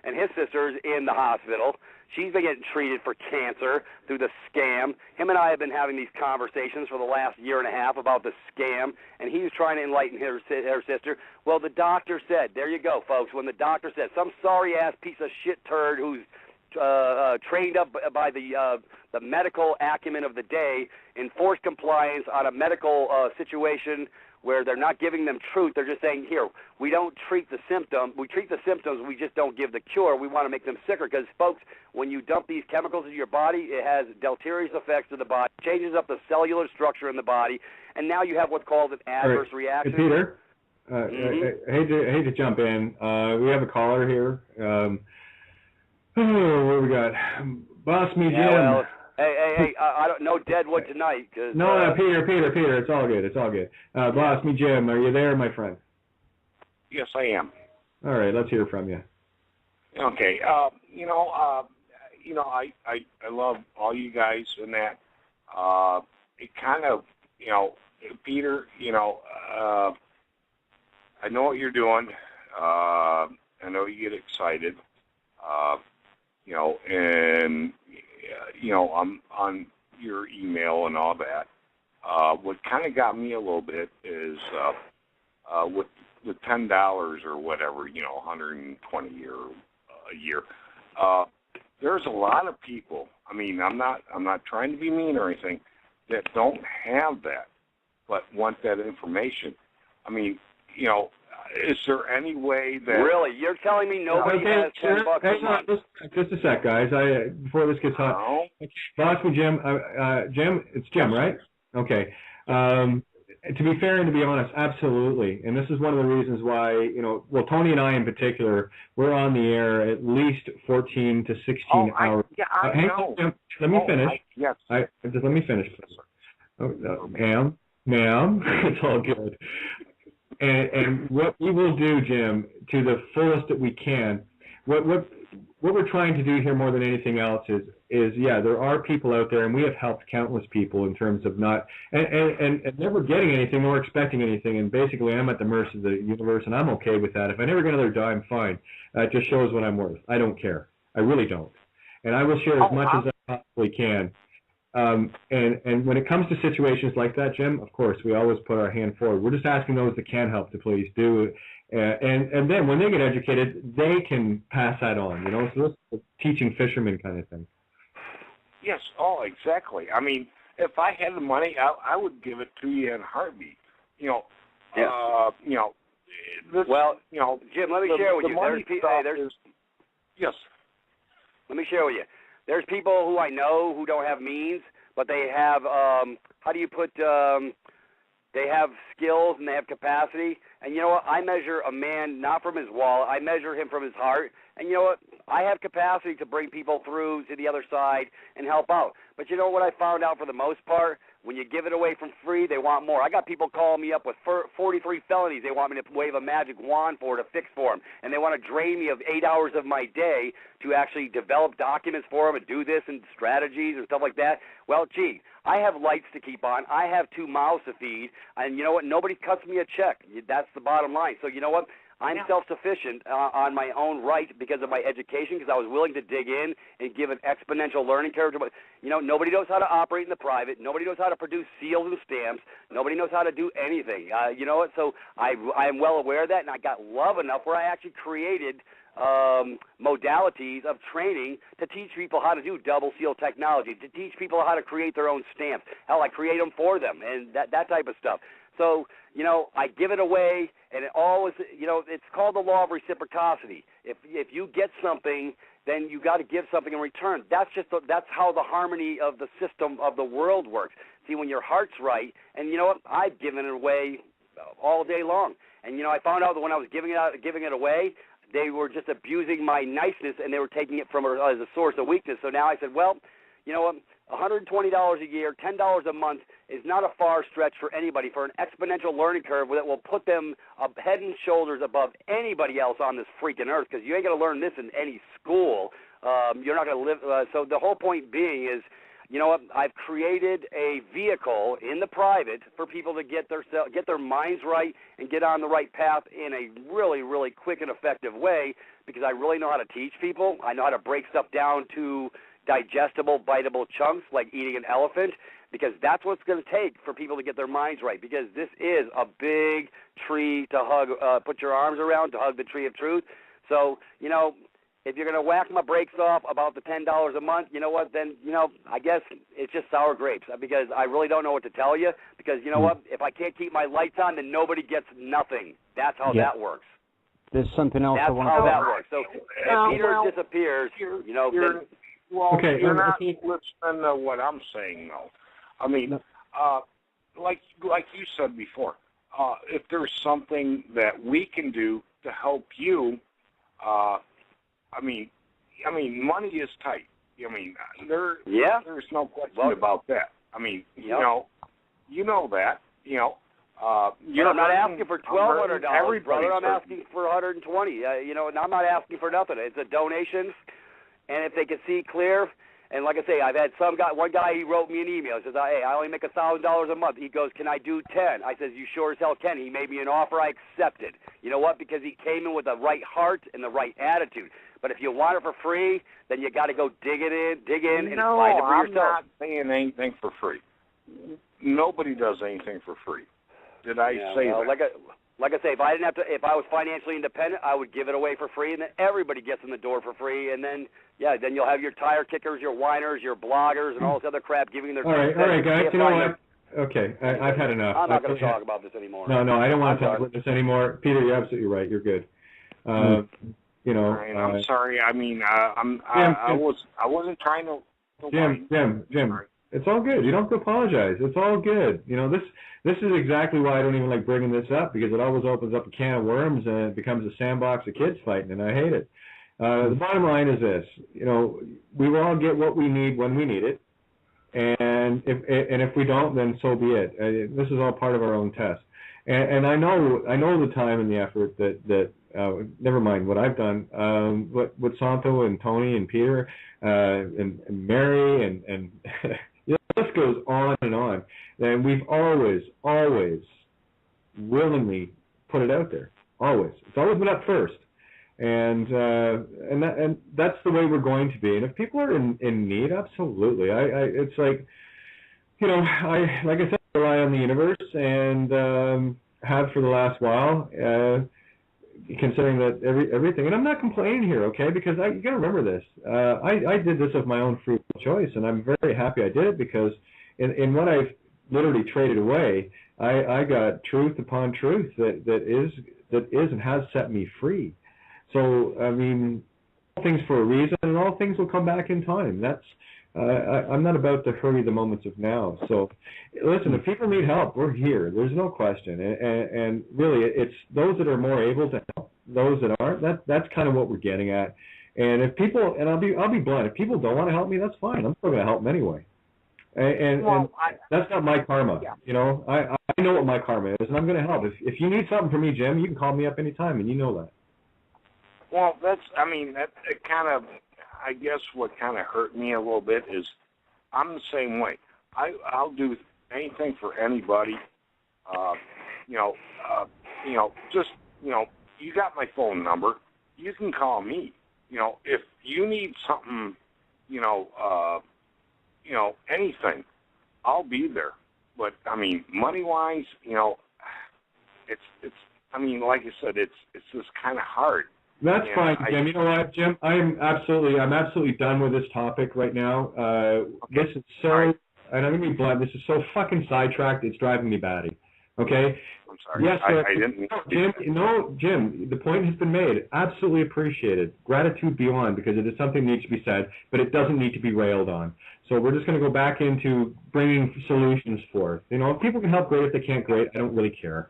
and his sister's in the hospital. She's been getting treated for cancer through the scam. Him and I have been having these conversations for the last year and a half about the scam, and he was trying to enlighten her sister. Well, the doctor said, there you go, folks, when the doctor said, some sorry-ass piece of shit turd who's trained up by the medical acumen of the day, enforced compliance on a medical situation where they're not giving them truth. They're just saying, here, we don't treat the symptom. We treat the symptoms. We just don't give the cure. We want to make them sicker because, folks, when you dump these chemicals into your body, it has deleterious effects to the body, changes up the cellular structure in the body, and now you have what's called an adverse reaction. Hey, Peter, I hate to jump in. We have a caller here. What we got? Boss Me Jim. Well, hey, I don't know Deadwood tonight. No, Peter, it's all good. Boss Me Jim, are you there, my friend? Yes, I am. All right, let's hear from you. Okay, I love all you guys and that. It kind of, Peter, I know what you're doing. I know you get excited. And I'm on your email and all that. What kind of got me a little bit is with the $10 or whatever, 120 a year. There's a lot of people. I mean, I'm not trying to be mean or anything, that don't have that, but want that information. I mean, is there any way that... Really? You're telling me nobody has $10 a month? Just a sec, guys. Before this gets hot. No. Boss Me Jim, Jim, it's Jim, right? Okay. To be fair and to be honest, absolutely. And this is one of the reasons why, Tony and I in particular, we're on the air at least 14 to 16 hours. I know. Jim, let me finish. Yes. Just let me finish. Ma'am, it's all good. And what we will do, Jim, to the fullest that we can, what we're trying to do here more than anything else is there are people out there, and we have helped countless people in terms of not and never getting anything or expecting anything, and basically I'm at the mercy of the universe, and I'm okay with that. If I never get another dime, fine. It just shows what I'm worth. I don't care. I really don't. And I will share as much as I possibly can. And when it comes to situations like that, Jim, of course, we always put our hand forward. We're just asking those that can help to please do. And then when they get educated, they can pass that on, So this is a teaching fishermen kind of thing. Yes, exactly. I mean, if I had the money, I would give it to you in a heartbeat. Yeah. Jim, let me share with you. Yes. Let me share with you. There's people who I know who don't have means, but they have, they have skills and they have capacity. And you know what? I measure a man not from his wallet. I measure him from his heart. And you know what? I have capacity to bring people through to the other side and help out. But you know what I found out for the most part? When you give it away from free, they want more. I got people calling me up with 43 felonies they want me to wave a magic wand for to fix for them. And they want to drain me of 8 hours of my day to actually develop documents for them and do this and strategies and stuff like that. Well, gee, I have lights to keep on. I have 2 mouths to feed. And you know what? Nobody cuts me a check. That's the bottom line. So you know what? I'm self-sufficient on my own right because of my education, because I was willing to dig in and give an exponential learning curve. But, nobody knows how to operate in the private. Nobody knows how to produce seals and stamps. Nobody knows how to do anything. You know what? So I am well aware of that, and I got love enough where I actually created modalities of training to teach people how to do double seal technology, to teach people how to create their own stamps. Hell, I create them for them, and that type of stuff. So, I give it away, and it always, it's called the law of reciprocity. If you get something, then you got to give something in return. That's how the harmony of the system of the world works. See, when your heart's right, and you know what, I've given it away all day long. And I found out that when I was giving it away, they were just abusing my niceness, and they were taking it from as a source of weakness. So now I said, well, you know what, $120 a year, $10 a month is not a far stretch for anybody for an exponential learning curve that will put them head and shoulders above anybody else on this freaking earth, because you ain't going to learn this in any school. You're not going to live. So the whole point being is, you know what, I've created a vehicle in the private for people to get their minds right and get on the right path in a really, really quick and effective way, because I really know how to teach people. I know how to break stuff down to digestible, biteable chunks like eating an elephant, because that's what's going to take for people to get their minds right, because this is a big tree to hug, put your arms around, to hug the tree of truth. So, if you're going to whack my brakes off about the $10 a month, you know what, then, I guess it's just sour grapes, because I really don't know what to tell you, because, you know what, if I can't keep my lights on, then nobody gets nothing. That's how that works. There's something else I want to That's how that works. So if Peter disappears, then... Well, you're not listening to what I'm saying, though. I mean, like you said before, if there's something that we can do to help you, I mean, money is tight. I mean, there's no question about that. I mean, you know that. I'm not asking for $1,200, brother. I'm asking for $120. And I'm not asking for nothing. It's a donation, and if they can see clear. And like I say, I've had one guy, he wrote me an email. He says, hey, I only make $1,000 a month. He goes, can I do 10? I says, you sure as hell can. He made me an offer. I accepted. You know what? Because he came in with the right heart and the right attitude. But if you want it for free, then you got to go dig in and find it for yourself. I'm not saying anything for free. Nobody does anything for free. Did I say that? Like I say, if I was financially independent, I would give it away for free, and then everybody gets in the door for free, and then you'll have your tire kickers, your whiners, your bloggers, and all this other crap giving their. All right, guys. You know what? Okay, I've had enough. I'm not going to talk about this anymore. No, I don't want to talk about this anymore. Peter, you're absolutely right. You're good. I'm sorry. I mean, I wasn't trying to. Jim. It's all good. You don't have to apologize. It's all good. This is exactly why I don't even like bringing this up, because it always opens up a can of worms and it becomes a sandbox of kids fighting, and I hate it. The bottom line is this: we will all get what we need when we need it, and if we don't, then so be it. This is all part of our own test. And I know the time and the effort that never mind what I've done, what Santo and Tony and Peter and Mary and this goes on and on. And we've always willingly put it out there. Always. It's always been up first. And that's the way we're going to be. And if people are in need, absolutely. It's like, like I said, I rely on the universe and have for the last while, considering that everything, and I'm not complaining here, okay, because you got to remember this. I did this of my own free choice, and I'm very happy I did it, because in what I've literally traded away, I got truth upon truth that is and has set me free. So, I mean, all things for a reason, and all things will come back in time. That's I'm not about to hurry the moments of now. So, listen, if people need help, we're here. There's no question. And really, it's those that are more able to help, those that aren't. That's kind of what we're getting at. And if people, and I'll be blunt, if people don't want to help me, that's fine. I'm still going to help them anyway. And that's not my karma. Yeah. I know what my karma is, and I'm going to help. If you need something from me, Jim, you can call me up anytime, and you know that. Well, that kind of, I guess what kind of hurt me a little bit is I'm the same way. I'll do anything for anybody. You got my phone number. You can call me. If you need something, anything, I'll be there. But I mean, money-wise, it's. I mean, like I said, it's just kind of hard. That's fine, Jim. You know what, Jim? I'm absolutely done with this topic right now. This is so, and I'm gonna be blunt. This is so fucking sidetracked. It's driving me batty. Okay. I'm sorry. Yes, sir. I didn't. Jim. The point has been made. Absolutely appreciated. Gratitude beyond, because it is something that needs to be said, but it doesn't need to be railed on. So we're just going to go back into bringing solutions forth. If people can help, great. If they can't, great. I don't really care.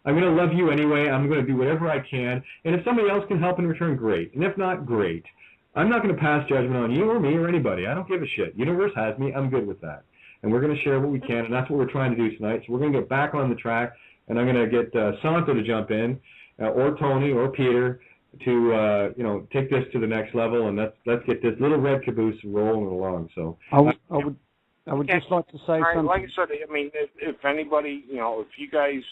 I'm going to love you anyway. I'm going to do whatever I can. And if somebody else can help in return, great. And if not, great. I'm not going to pass judgment on you or me or anybody. I don't give a shit. Universe has me. I'm good with that. And we're going to share what we can, and that's what we're trying to do tonight. So we're going to get back on the track, and I'm going to get Santo to jump in, or Tony, or Peter, to take this to the next level, and let's get this little red caboose rolling along. So I would just like to say something. Like I said, I mean, if anybody, if you guys,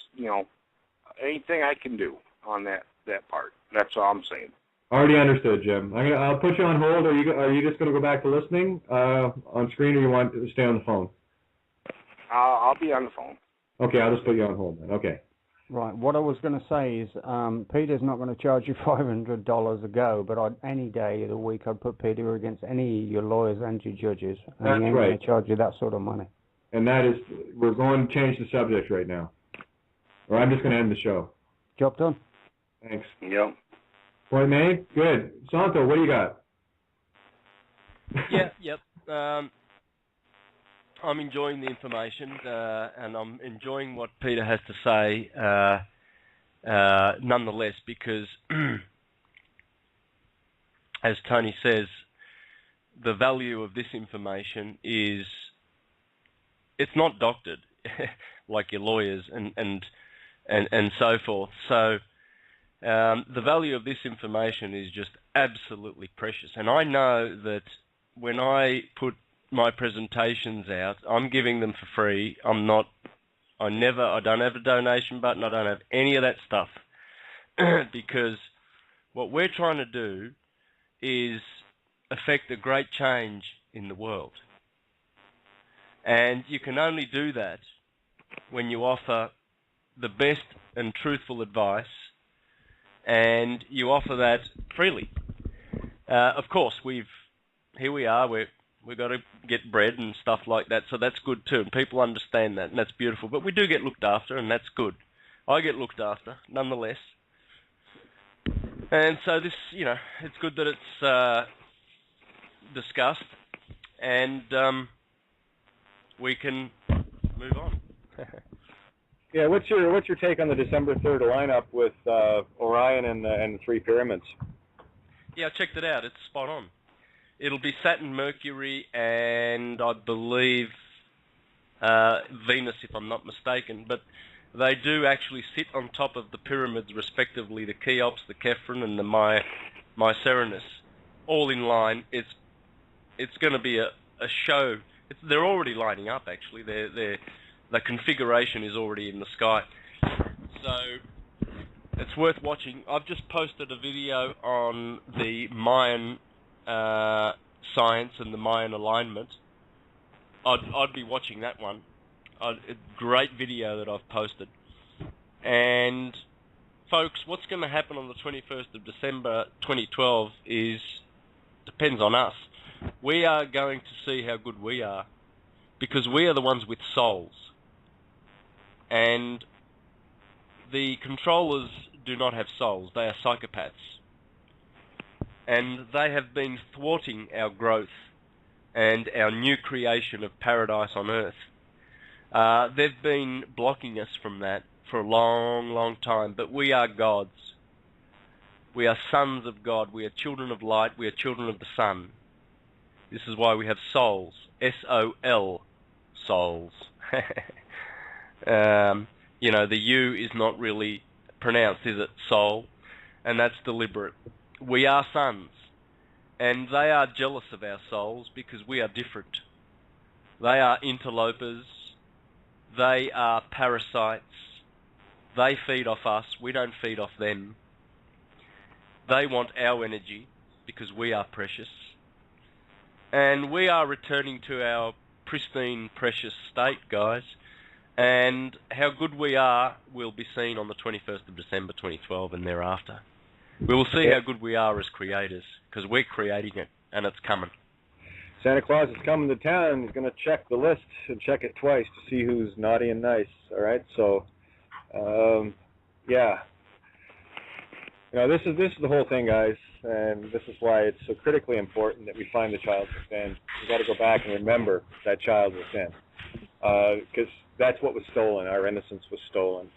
anything I can do on that part, that's all I'm saying. Already understood, Jim. I'll put you on hold. Are you just going to go back to listening on screen, or you want to stay on the phone? I'll be on the phone. Okay, I'll just put you on hold then. Okay. Right. What I was going to say is Peter's not going to charge you $500 a go, but any day of the week I'd put Peter against any of your lawyers and your judges. And That's he ain't right. going to charge you that sort of money. And that is, we're going to change the subject right now. Or I'm just going to end the show. Job done. Thanks. Yep. Point made? Good. Santo, what do you got? Yep. I'm enjoying the information, and I'm enjoying what Peter has to say, nonetheless, because, as Tony says, the value of this information is, it's not doctored, like your lawyers and so forth. So the value of this information is just absolutely precious. And I know that when I put my presentations out, I'm giving them for free. I don't have a donation button. I don't have any of that stuff because what we're trying to do is affect a great change in the world. And you can only do that when you offer the best and truthful advice, and you offer that freely. Of course, here we are. We've got to get bread and stuff like that, so that's good too, and people understand that, and that's beautiful. But we do get looked after, and that's good. I get looked after, nonetheless. And so this, it's good that it's discussed, and we can move on. Yeah, what's your take on the December 3rd lineup with Orion and the three pyramids? Yeah, I checked it out. It's spot on. It'll be Saturn, Mercury, and I believe Venus, if I'm not mistaken. But they do actually sit on top of the pyramids, respectively, the Cheops, the Kephren, and the Mycerinus, all in line. It's going to be a show. They're already lining up, actually. The configuration is already in the sky. So it's worth watching. I've just posted a video on the Mayan science and the Mayan alignment. I'd be watching that one. A great video that I've posted. And folks, what's going to happen on the 21st of December 2012 depends on us. We are going to see how good we are, because we are the ones with souls. And the controllers do not have souls. They are psychopaths. And they have been thwarting our growth and our new creation of paradise on Earth. They've been blocking us from that for a long, long time. But we are gods. We are sons of God. We are children of light. We are children of the sun. This is why we have souls. S-O-L, souls. The U is not really pronounced, is it? Soul. And that's deliberate. We are sons. And they are jealous of our souls because we are different. They are interlopers. They are parasites. They feed off us. We don't feed off them. They want our energy because we are precious. And we are returning to our pristine, precious state, guys. And how good we are will be seen on the 21st of December 2012 and thereafter. We will see how good we are as creators, because we're creating it, and it's coming. Santa Claus is coming to town. He's going to check the list and check it twice to see who's naughty and nice, all right? So, yeah. This is the whole thing, guys, and this is why it's so critically important that we find the child within. We've got to go back and remember that child within, because that's what was stolen. Our innocence was stolen.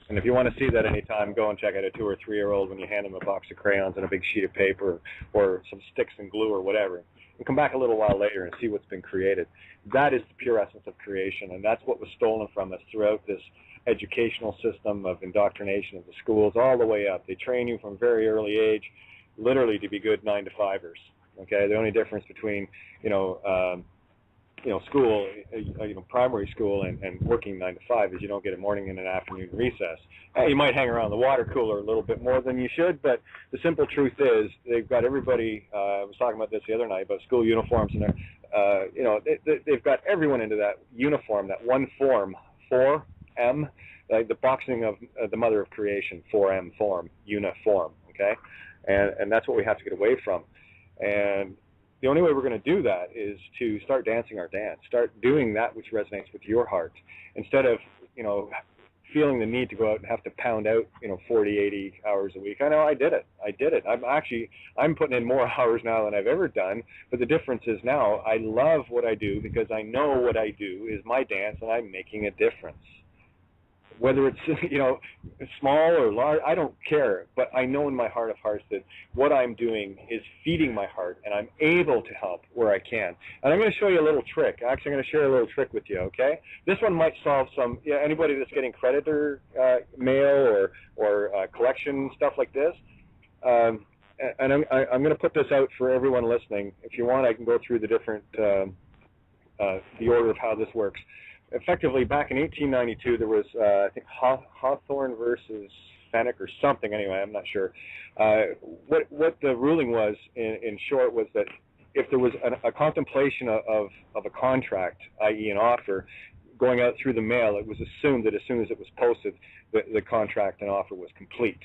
And if you want to see that anytime, go and check out a 2 or 3 year old when you hand them a box of crayons and a big sheet of paper or some sticks and glue or whatever. And come back a little while later and see what's been created. That is the pure essence of creation, and that's what was stolen from us throughout this educational system of indoctrination of the schools all the way up. They train you from a very early age, literally to be good 9-to-5ers. Okay, the only difference between school, primary school and working 9 to 5 is you don't get a morning and an afternoon recess. You might hang around the water cooler a little bit more than you should, but the simple truth is they've got everybody. I was talking about this the other night about school uniforms, and they've got everyone into that uniform, that one form, 4M, like the boxing of the mother of creation, 4M form, uniform, okay? And that's what we have to get away from. And the only way we're going to do that is to start dancing our dance, start doing that which resonates with your heart, instead of, feeling the need to go out and have to pound out, 40, 80 hours a week. I know I did it. I'm putting in more hours now than I've ever done, but the difference is now I love what I do because I know what I do is my dance and I'm making a difference. Whether it's, small or large, I don't care, but I know in my heart of hearts that what I'm doing is feeding my heart, and I'm able to help where I can. And I'm going to show you a little trick. Actually, I'm going to share a little trick with you, okay? This one might solve some, anybody that's getting creditor mail or collection, stuff like this. And I'm going to put this out for everyone listening. If you want, I can go through the different, the order of how this works. Effectively, back in 1892, there was, I think, Hawthorne versus Fenwick or something. Anyway, I'm not sure. What the ruling was, in short, was that if there was a contemplation of a contract, i.e. an offer, going out through the mail, it was assumed that as soon as it was posted, the contract and offer was complete.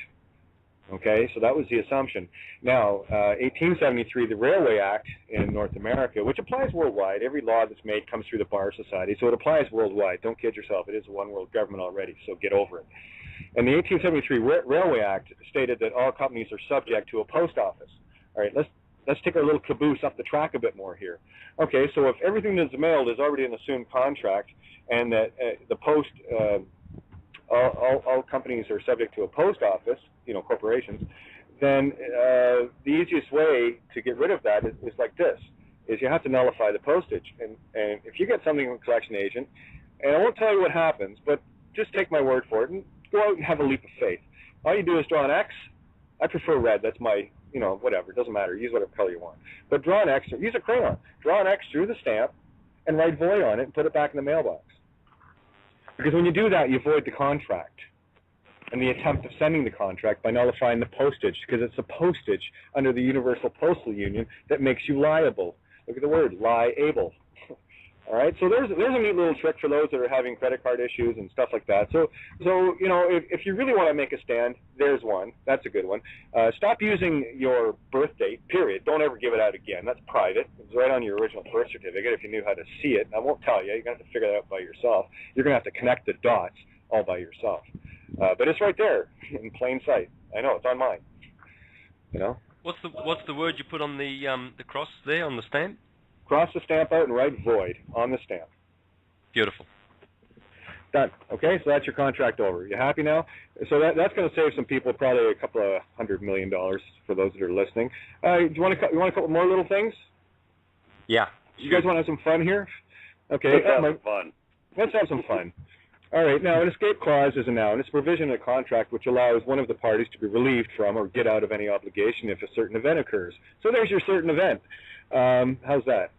Okay, so that was the assumption. Now, 1873, the Railway Act in North America, which applies worldwide. Every law that's made comes through the Bar Society, so it applies worldwide. Don't kid yourself. It is a one-world government already, so get over it. And the 1873 Railway Act stated that all companies are subject to a post office. All right, let's take our little caboose up the track a bit more here. Okay, so if everything that's mailed is already an assumed contract, and that the post, all companies are subject to a post office, corporations, then the easiest way to get rid of that is like this, is you have to nullify the postage. And if you get something from a collection agent, and I won't tell you what happens, but just take my word for it and go out and have a leap of faith. All you do is draw an X. I prefer red. That's my, whatever. It doesn't matter. Use whatever color you want. But draw an X, use a crayon. Draw an X through the stamp and write void on it and put it back in the mailbox. Because when you do that, you void the contract and the attempt of sending the contract by nullifying the postage, because it's the postage under the Universal Postal Union that makes you liable. Look at the word, liable. All right, so there's a neat little trick for those that are having credit card issues and stuff like that. So if you really want to make a stand, there's one. That's a good one. Stop using your birth date, period. Don't ever give it out again. That's private. It's right on your original birth certificate if you knew how to see it. I won't tell you. You're going to have to figure that out by yourself. You're going to have to connect the dots all by yourself. But it's right there in plain sight. I know, it's on mine. What's the word you put on the cross there on the stamp? Cross the stamp out and write void on the stamp. Beautiful. Done. Okay, so that's your contract over. You happy now? So that's going to save some people probably a couple of $100 million for those that are listening. Do you want a couple more little things? Yeah. You guys want to have some fun here? Okay. Let's have some fun. Let's have some fun. All right, now an escape clause is a noun. It's a provision in a contract which allows one of the parties to be relieved from or get out of any obligation if a certain event occurs. So there's your certain event. How's that?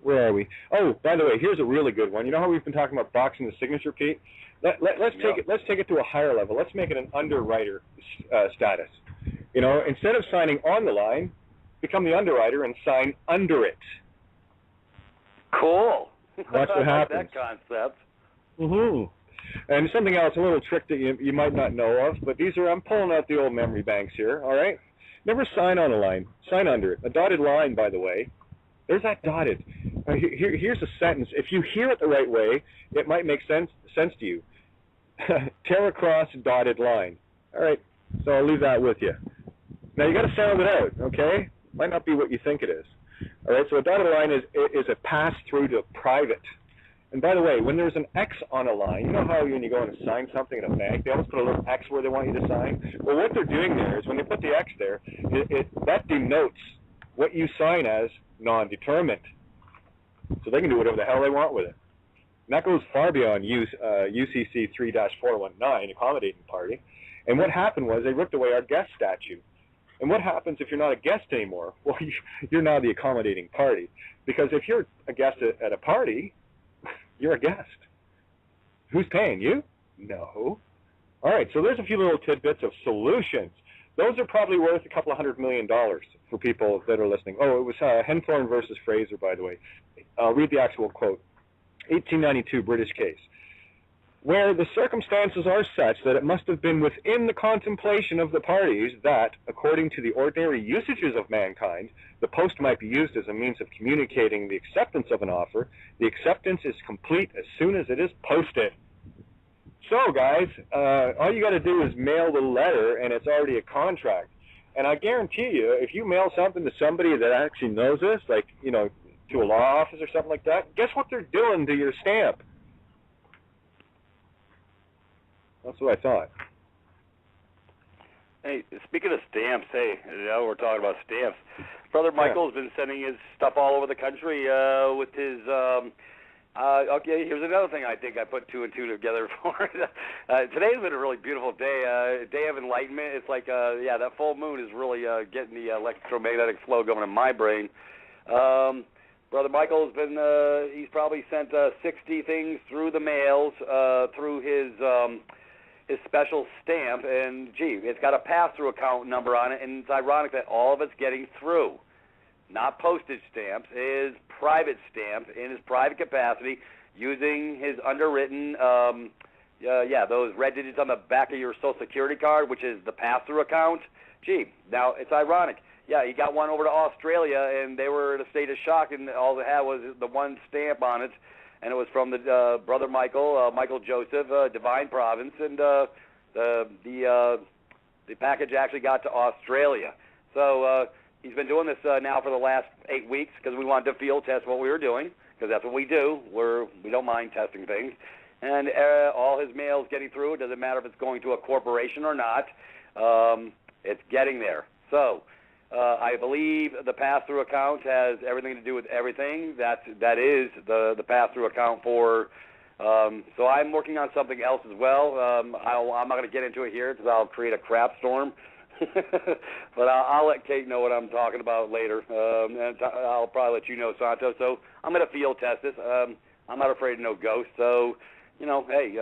Where are we? Oh, by the way, here's a really good one. You know how we've been talking about boxing the signature, Pete? Let's take it to a higher level. Let's make it an underwriter status. Instead of signing on the line, become the underwriter and sign under it. Cool. Watch what happens. That concept. And something else, a little trick that you might not know of, but I'm pulling out the old memory banks here, all right? Never sign on a line. Sign under it. A dotted line, by the way. There's that dotted. Here's a sentence. If you hear it the right way, it might make sense to you. Tear across dotted line. All right, so I'll leave that with you. Now, you got to sound it out, okay? Might not be what you think it is. All right, so a dotted line is a pass-through to private. And by the way, when there's an X on a line, you know how when you go in and sign something at a bank, they always put a little X where they want you to sign? Well, what they're doing there is when they put the X there, that denotes what you sign as non-determined. So they can do whatever the hell they want with it. And that goes far beyond UCC 3-419, accommodating party. And what happened was they ripped away our guest statute. And what happens if you're not a guest anymore? Well, you're now the accommodating party. Because if you're a guest at a party, you're a guest. Who's paying you? No. All right, so there's a few little tidbits of solutions. Those are probably worth a couple of $100 million for people that are listening. Oh, it was Henthorne versus Fraser, by the way. I'll read the actual quote. 1892 British case. where the circumstances are such that it must have been within the contemplation of the parties that, according to the ordinary usages of mankind, the post might be used as a means of communicating the acceptance of an offer. The acceptance is complete as soon as it is posted. So, guys, all you got to do is mail the letter, and it's already a contract. And I guarantee you, if you mail something to somebody that actually knows this, like, you know, to a law office or something like that, guess what they're doing to your stamp? That's what I thought. Hey, speaking of stamps, hey, we're talking about stamps. Brother Michael's been sending his stuff all over the country with his. Okay, here's another thing I think I put two and two together for. Today's been a really beautiful day, day of enlightenment. It's like, yeah, that full moon is really getting the electromagnetic flow going in my brain. Brother Michael's been, he's probably sent 60 things through the mails, through his special stamp, and gee, it's got a pass-through account number on it, and it's ironic that all of it's getting through. Not postage stamps, his private stamp in his private capacity, using his underwritten, those red digits on the back of your Social Security card, which is the pass-through account. Gee, now it's ironic. Yeah, he got one over to Australia, and they were in a state of shock, and all they had was the one stamp on it, and it was from the Brother Michael, Michael Joseph, Divine Province, and the package actually got to Australia. So he's been doing this now for the last 8 weeks because we wanted to field test what we were doing, because that's what we do. We don't mind testing things. And all his mail's getting through. It doesn't matter if it's going to a corporation or not. It's getting there. So I believe the pass-through account has everything to do with everything. That is the pass-through account for. So I'm working on something else as well. I'm not going to get into it here because I'll create a crap storm. But I'll let Kate know what I'm talking about later, and I'll probably let you know, Santos. So I'm going to field test this. I'm not afraid of no ghosts. So, you know, hey,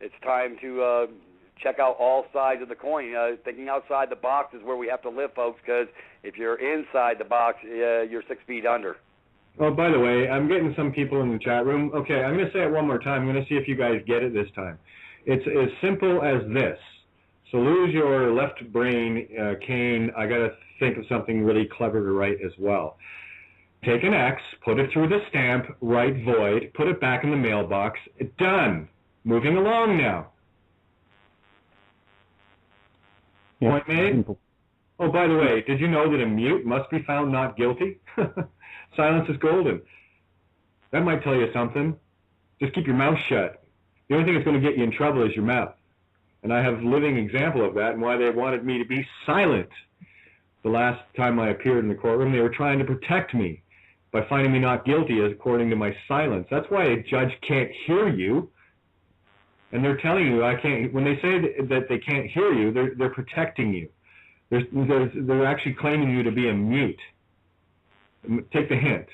it's time to check out all sides of the coin. Thinking outside the box is where we have to live, folks, because if you're inside the box, you're 6 feet under. Oh, by the way, I'm getting some people in the chat room. Okay, I'm going to say it one more time. I'm going to see if you guys get it this time. It's as simple as this. So lose your left brain, Kane. I got to think of something really clever to write as well. Take an X, put it through the stamp, write void, put it back in the mailbox. Done. Moving along now. Yeah, Point made? simple. Oh, by the way, did you know that a mute must be found not guilty? Silence is golden. That might tell you something. Just keep your mouth shut. The only thing that's going to get you in trouble is your mouth. And I have a living example of that and why they wanted me to be silent. The last time I appeared in the courtroom, they were trying to protect me by finding me not guilty as according to my silence. That's why a judge can't hear you. And they're telling you I can't. When they say that they can't hear you, they're protecting you. They're actually claiming you to be a mute. Take the hint.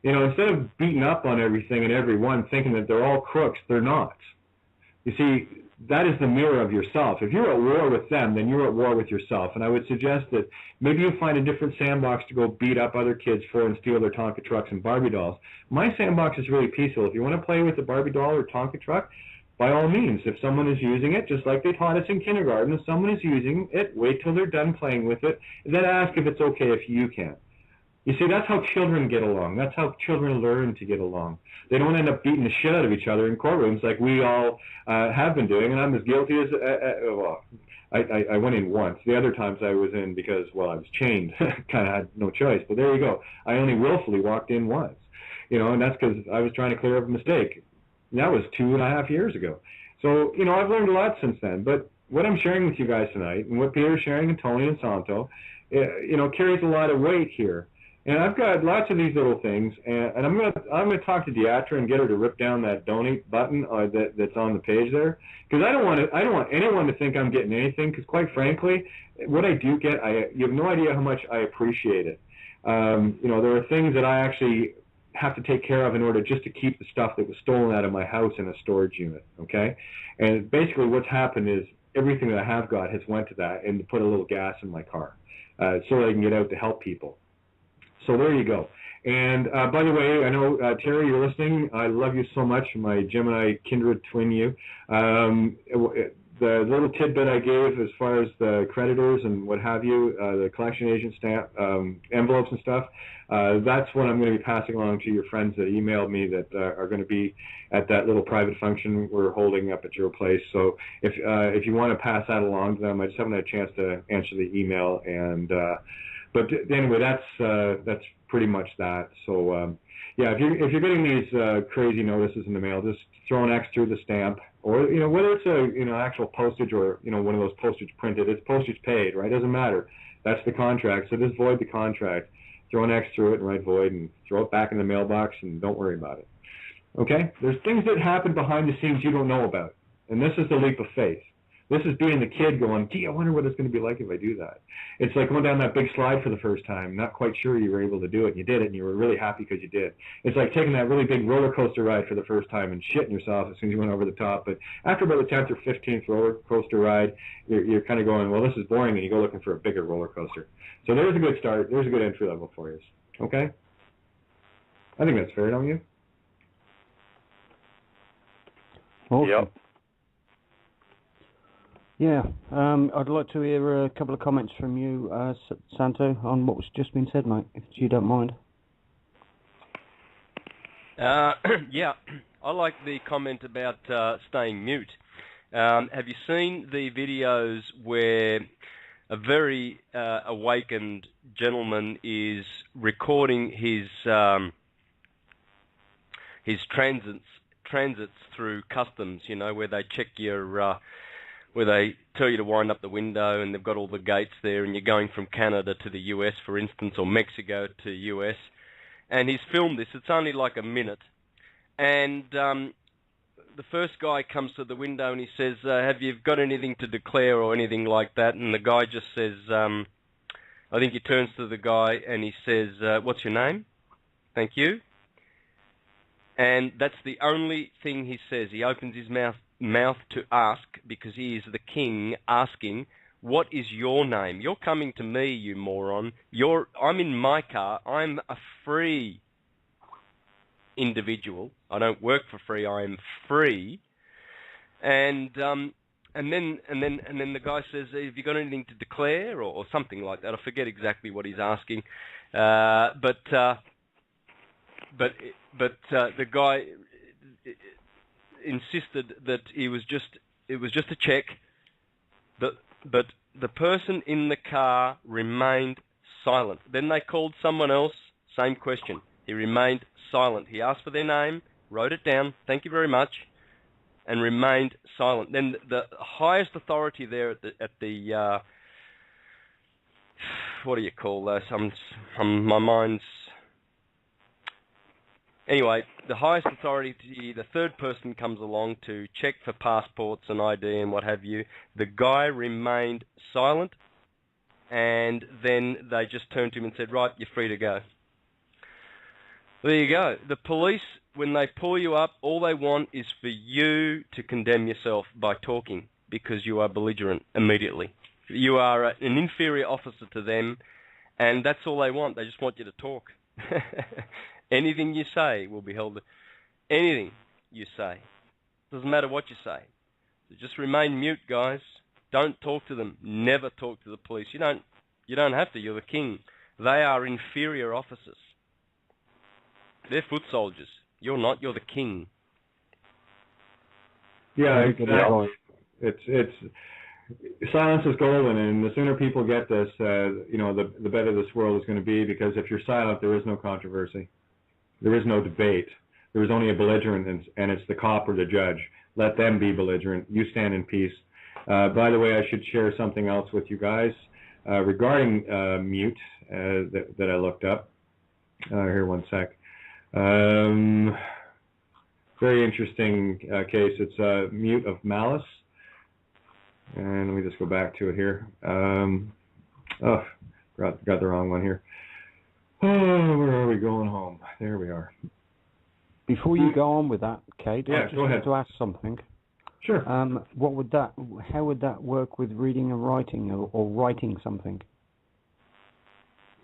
You know, instead of beating up on everything and everyone, thinking that they're all crooks, they're not. You see, that is the mirror of yourself. If you're at war with them, then you're at war with yourself. And I would suggest that maybe you find a different sandbox to go beat up other kids for and steal their Tonka trucks and Barbie dolls. My sandbox is really peaceful. If you want to play with a Barbie doll or Tonka truck, by all means, if someone is using it, just like they taught us in kindergarten, if someone is using it, wait till they're done playing with it, and then ask if it's okay if you can. You see, that's how children get along. That's how children learn to get along. They don't end up beating the shit out of each other in courtrooms like we all have been doing, and I'm as guilty as, well, I went in once. The other times I was in because, well, I was chained. Kind of had no choice. But there you go. I only willfully walked in once. You know, and that's because I was trying to clear up a mistake. That was 2.5 years ago. So, you know, I've learned a lot since then. But what I'm sharing with you guys tonight, and what Peter's sharing, and Tony and Santo, you know, carries a lot of weight here. And I've got lots of these little things, and I'm gonna talk to Deatra and get her to rip down that donate button that's on the page there, because I don't want anyone to think I'm getting anything. Because quite frankly, what I do get, you have no idea how much I appreciate it. You know, there are things that I actually have to take care of in order just to keep the stuff that was stolen out of my house in a storage unit. Okay, and basically what's happened is everything that I have got has went to that and to put a little gas in my car, so that I can get out to help people. So there you go. And by the way, I know, Terry, you're listening. I love you so much, my Gemini kindred twin you. The little tidbit I gave as far as the creditors and what have you, the collection agent stamp, envelopes and stuff, that's what I'm going to be passing along to your friends that emailed me that are going to be at that little private function we're holding up at your place. So if you want to pass that along to them, I just haven't had a chance to answer the email. And but anyway, that's pretty much that. So yeah, if you're getting these crazy notices in the mail, just throw an X through the stamp, or whether it's a actual postage or one of those postage printed, it's postage paid, right? Doesn't matter. That's the contract. So just void the contract, throw an X through it and write void, and throw it back in the mailbox, and don't worry about it. Okay? There's things that happen behind the scenes you don't know about, and this is the leap of faith. This is being the kid going, gee, I wonder what it's going to be like if I do that. It's like going down that big slide for the first time, not quite sure you were able to do it, and you did it, and you were really happy because you did. It's like taking that really big roller coaster ride for the first time and shitting yourself as soon as you went over the top. But after about the 10th or 15th roller coaster ride, you're kind of going, well, this is boring, and you go looking for a bigger roller coaster. So there's a good start. There's a good entry level for you. Okay? I think that's fair, don't you? Awesome. Yep. Yeah, I'd like to hear a couple of comments from you, Santo, on what's just been said, mate, if you don't mind. Yeah, I like the comment about staying mute. Have you seen the videos where a very awakened gentleman is recording his transits through customs? Where they check your where they tell you to wind up the window, and they've got all the gates there, and you're going from Canada to the US, for instance, or Mexico to US. And he's filmed this. It's only like a minute. And the first guy comes to the window and he says, have you got anything to declare or anything like that? And the guy just says, I think he turns to the guy and he says, what's your name? Thank you. And that's the only thing he says. He opens his mouth to ask, because he is the king, asking, what is your name? You're coming to me, you moron. I'm in my car. I'm a free individual. I don't work for free. I am free. And then the guy says, have you got anything to declare, or something like that? I forget exactly what he's asking. But the guy insisted that it was just a check, but the person in the car remained silent. Then they called someone else, same question. He remained silent. He asked for their name, wrote it down, thank you very much, and remained silent. Then the highest authority there at the what do you call this? My mind's... Anyway, the highest authority, the third person comes along to check for passports and ID and what have you. The guy remained silent, and then they just turned to him and said, right, you're free to go. There you go. The police, when they pull you up, all they want is for you to condemn yourself by talking, because you are belligerent immediately. You are an inferior officer to them, and that's all they want. They just want you to talk. Anything you say will be held. Anything you say. Doesn't matter what you say. So just remain mute, guys. Don't talk to them. Never talk to the police. You don't have to. You're the king. They are inferior officers. They're foot soldiers. You're not. You're the king. Yeah, exactly. It's silence is golden, and the sooner people get this, the better this world is going to be. Because if you're silent, there is no controversy. There is no debate. There is only a belligerent, and it's the cop or the judge. Let them be belligerent. You stand in peace. By the way, I should share something else with you guys regarding mute that I looked up. Here, one sec. Very interesting case. It's mute of malice. And let me just go back to it here. Got the wrong one here. Oh, where are we going home? There we are. Before you go on with that, Kate, yeah, I just want to ask something. Sure. How would that work with reading and writing, or writing something?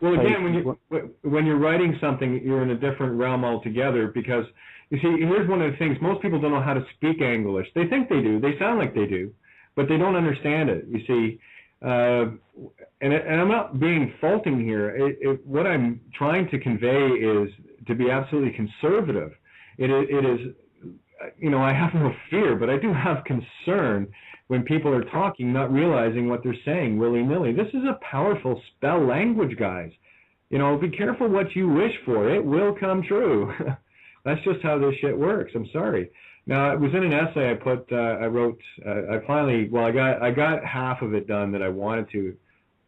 Well, again, when you're writing something, you're in a different realm altogether because, you see, here's one of the things. Most people don't know how to speak English. They think they do. They sound like they do, but they don't understand it, you see. And I'm not being faulting here. What I'm trying to convey is to be absolutely conservative. It is, you know, I have no fear, but I do have concern when people are talking, not realizing what they're saying willy-nilly. This is a powerful spell language, guys. You know, be careful what you wish for. It will come true. That's just how this shit works. I'm sorry. Now, it was in an essay I wrote, I got half of it done that I wanted to,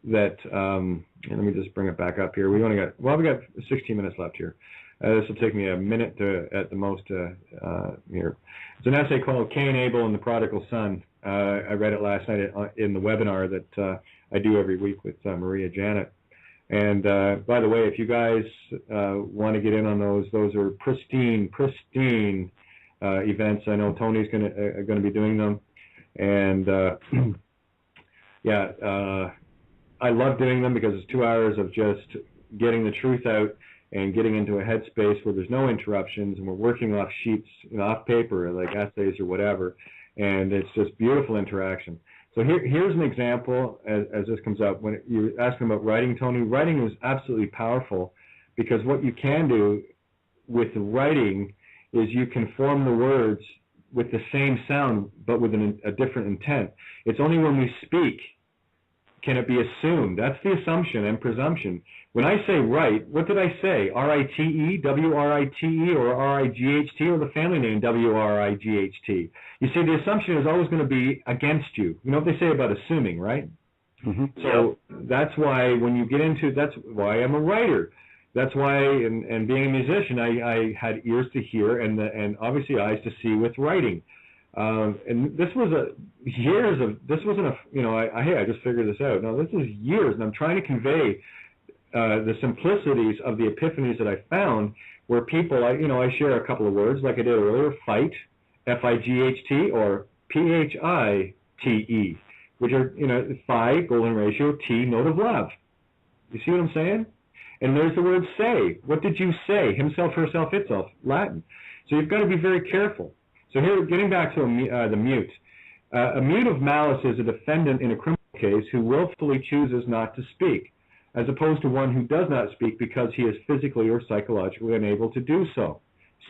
let me just bring it back up here. We got 16 minutes left here. This will take me a minute at the most here. It's an essay called Cain, Abel, and the Prodigal Son. I read it last night in the webinar that I do every week with Maria Janet. And by the way, if you guys want to get in on those are pristine events. I know Tony's going to be doing them, and I love doing them because it's 2 hours of just getting the truth out and getting into a headspace where there's no interruptions, and we're working off sheets, you know, off paper, like essays or whatever, and it's just beautiful interaction. So here's an example as this comes up. When you're asking about writing, Tony, writing is absolutely powerful because what you can do with writing is you can form the words with the same sound but with a different intent. It's only when we speak can it be assumed. That's the assumption and presumption. When I say write, what did I say? R-I-T-E, W-R-I-T-E, or R-I-G-H-T, or the family name W-R-I-G-H-T? You see, the assumption is always going to be against you. You know what they say about assuming, right? Mm-hmm. So that's why when you get into, that's why I'm a writer. That's why, and being a musician, I had ears to hear and obviously eyes to see with writing. And this was this wasn't a, you know, I just figured this out. No, this is years, and I'm trying to convey the simplicities of the epiphanies that I found where people, I share a couple of words like I did earlier, fight, F-I-G-H-T, or P-H-I-T-E, which are, phi, golden ratio, T, note of love. You see what I'm saying? And there's the word say. What did you say? Himself, herself, itself, Latin. So you've got to be very careful. So here, getting back to the mute. A mute of malice is a defendant in a criminal case who willfully chooses not to speak, as opposed to one who does not speak because he is physically or psychologically unable to do so.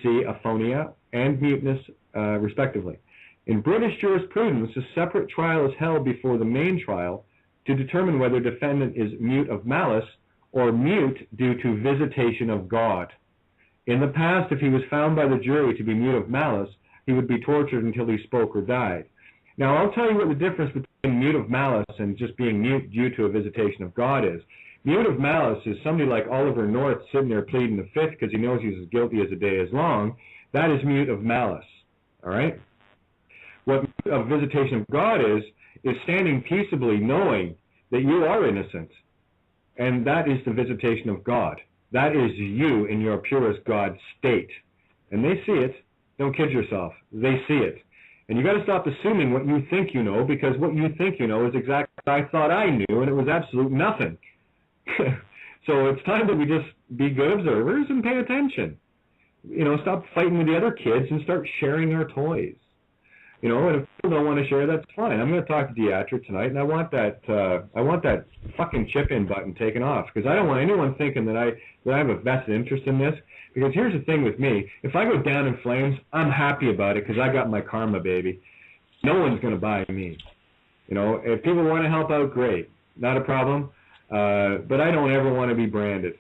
See aphonia and muteness, respectively. In British jurisprudence, a separate trial is held before the main trial to determine whether defendant is mute of malice or mute due to visitation of God. In the past, if he was found by the jury to be mute of malice, he would be tortured until he spoke or died. Now, I'll tell you what the difference between mute of malice and just being mute due to a visitation of God is. Mute of malice is somebody like Oliver North sitting there pleading the fifth because he knows he's as guilty as the day is long. That is mute of malice, all right? What a visitation of God is standing peaceably knowing that you are innocent. And that is the visitation of God. That is you in your purest God state. And they see it. Don't kid yourself. They see it. And you got to stop assuming what you think you know, because what you think you know is exactly what I thought I knew, and it was absolute nothing. So it's time that we just be good observers and pay attention. Stop fighting with the other kids and start sharing our toys. And if people don't want to share, that's fine. I'm going to talk to Deatra tonight, and I want that fucking chip-in button taken off, because I don't want anyone thinking that I have a vested interest in this. Because here's the thing with me: if I go down in flames, I'm happy about it because I got my karma, baby. No one's going to buy me. If people want to help out, great, not a problem. But I don't ever want to be branded.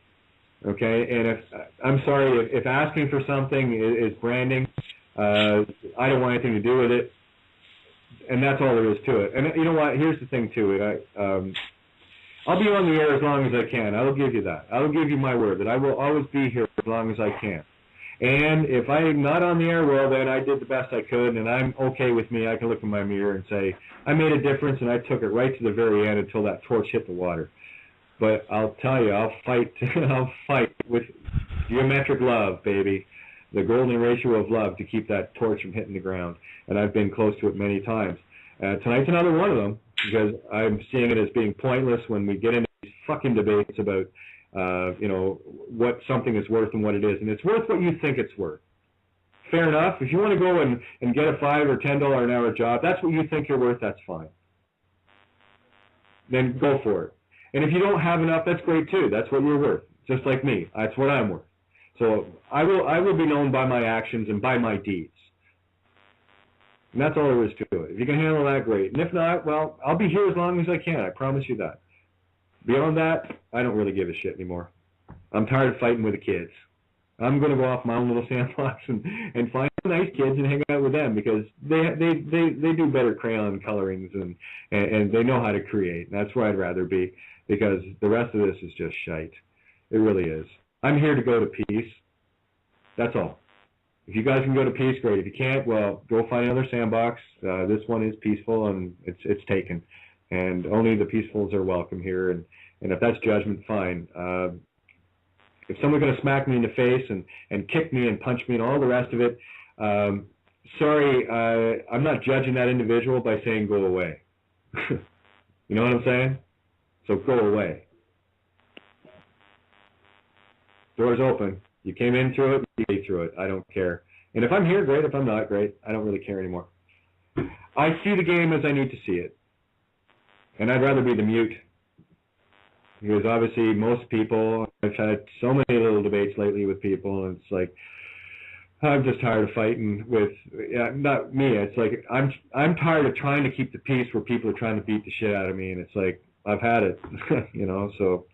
Okay, and I'm sorry if asking for something is branding. I don't want anything to do with it, and that's all there is to it. And you know what? Here's the thing too. I'll be on the air as long as I can. I will give you that. I will give you my word that I will always be here as long as I can. And if I'm not on the air, well, then I did the best I could, and I'm okay with me. I can look in my mirror and say, I made a difference, and I took it right to the very end until that torch hit the water. But I'll tell you, I'll fight with geometric love, baby. The golden ratio of love to keep that torch from hitting the ground. And I've been close to it many times. Tonight's another one of them, because I'm seeing it as being pointless when we get into these fucking debates about what something is worth and what it is. And it's worth what you think it's worth. Fair enough. If you want to go and get a $5 or $10 an hour job, that's what you think you're worth, that's fine. Then go for it. And if you don't have enough, that's great too. That's what you're worth. Just like me. That's what I'm worth. So I will be known by my actions and by my deeds. And that's all there is to it. If you can handle that, great. And if not, well, I'll be here as long as I can. I promise you that. Beyond that, I don't really give a shit anymore. I'm tired of fighting with the kids. I'm going to go off my own little sandbox and find some nice kids and hang out with them because they do better crayon colorings and they know how to create. And that's where I'd rather be because the rest of this is just shite. It really is. I'm here to go to peace. That's all. If you guys can go to peace, great. If you can't, well, go find another sandbox. This one is peaceful and it's taken. And only the peacefuls are welcome here. And if that's judgment, fine. If someone's going to smack me in the face and kick me and punch me and all the rest of it, sorry, I'm not judging that individual by saying go away. You know what I'm saying? So go away. Door's open. You came in through it, you came through it. I don't care. And if I'm here, great. If I'm not, great. I don't really care anymore. I see the game as I need to see it. And I'd rather be the mute. Because obviously most people, I've had so many little debates lately with people, and it's like, I'm just tired of fighting with, not me, it's like, I'm tired of trying to keep the peace where people are trying to beat the shit out of me, and it's like, I've had it, so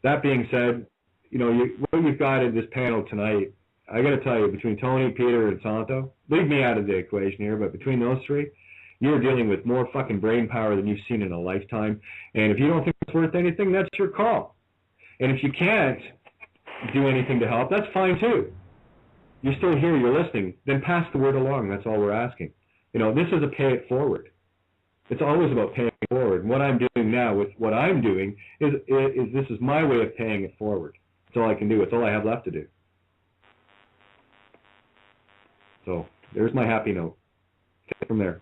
that being said, what you've got in this panel tonight, I got to tell you, between Tony, Peter, and Santo, leave me out of the equation here, but between those three, you're dealing with more fucking brain power than you've seen in a lifetime. And if you don't think it's worth anything, that's your call. And if you can't do anything to help, that's fine too. You're still here, you're listening, then pass the word along. That's all we're asking. This is a pay it forward. It's always about paying it forward. And what I'm doing now with what I'm doing is this is my way of paying it forward. That's all I can do. It's all I have left to do. So there's my happy note. Take it from there.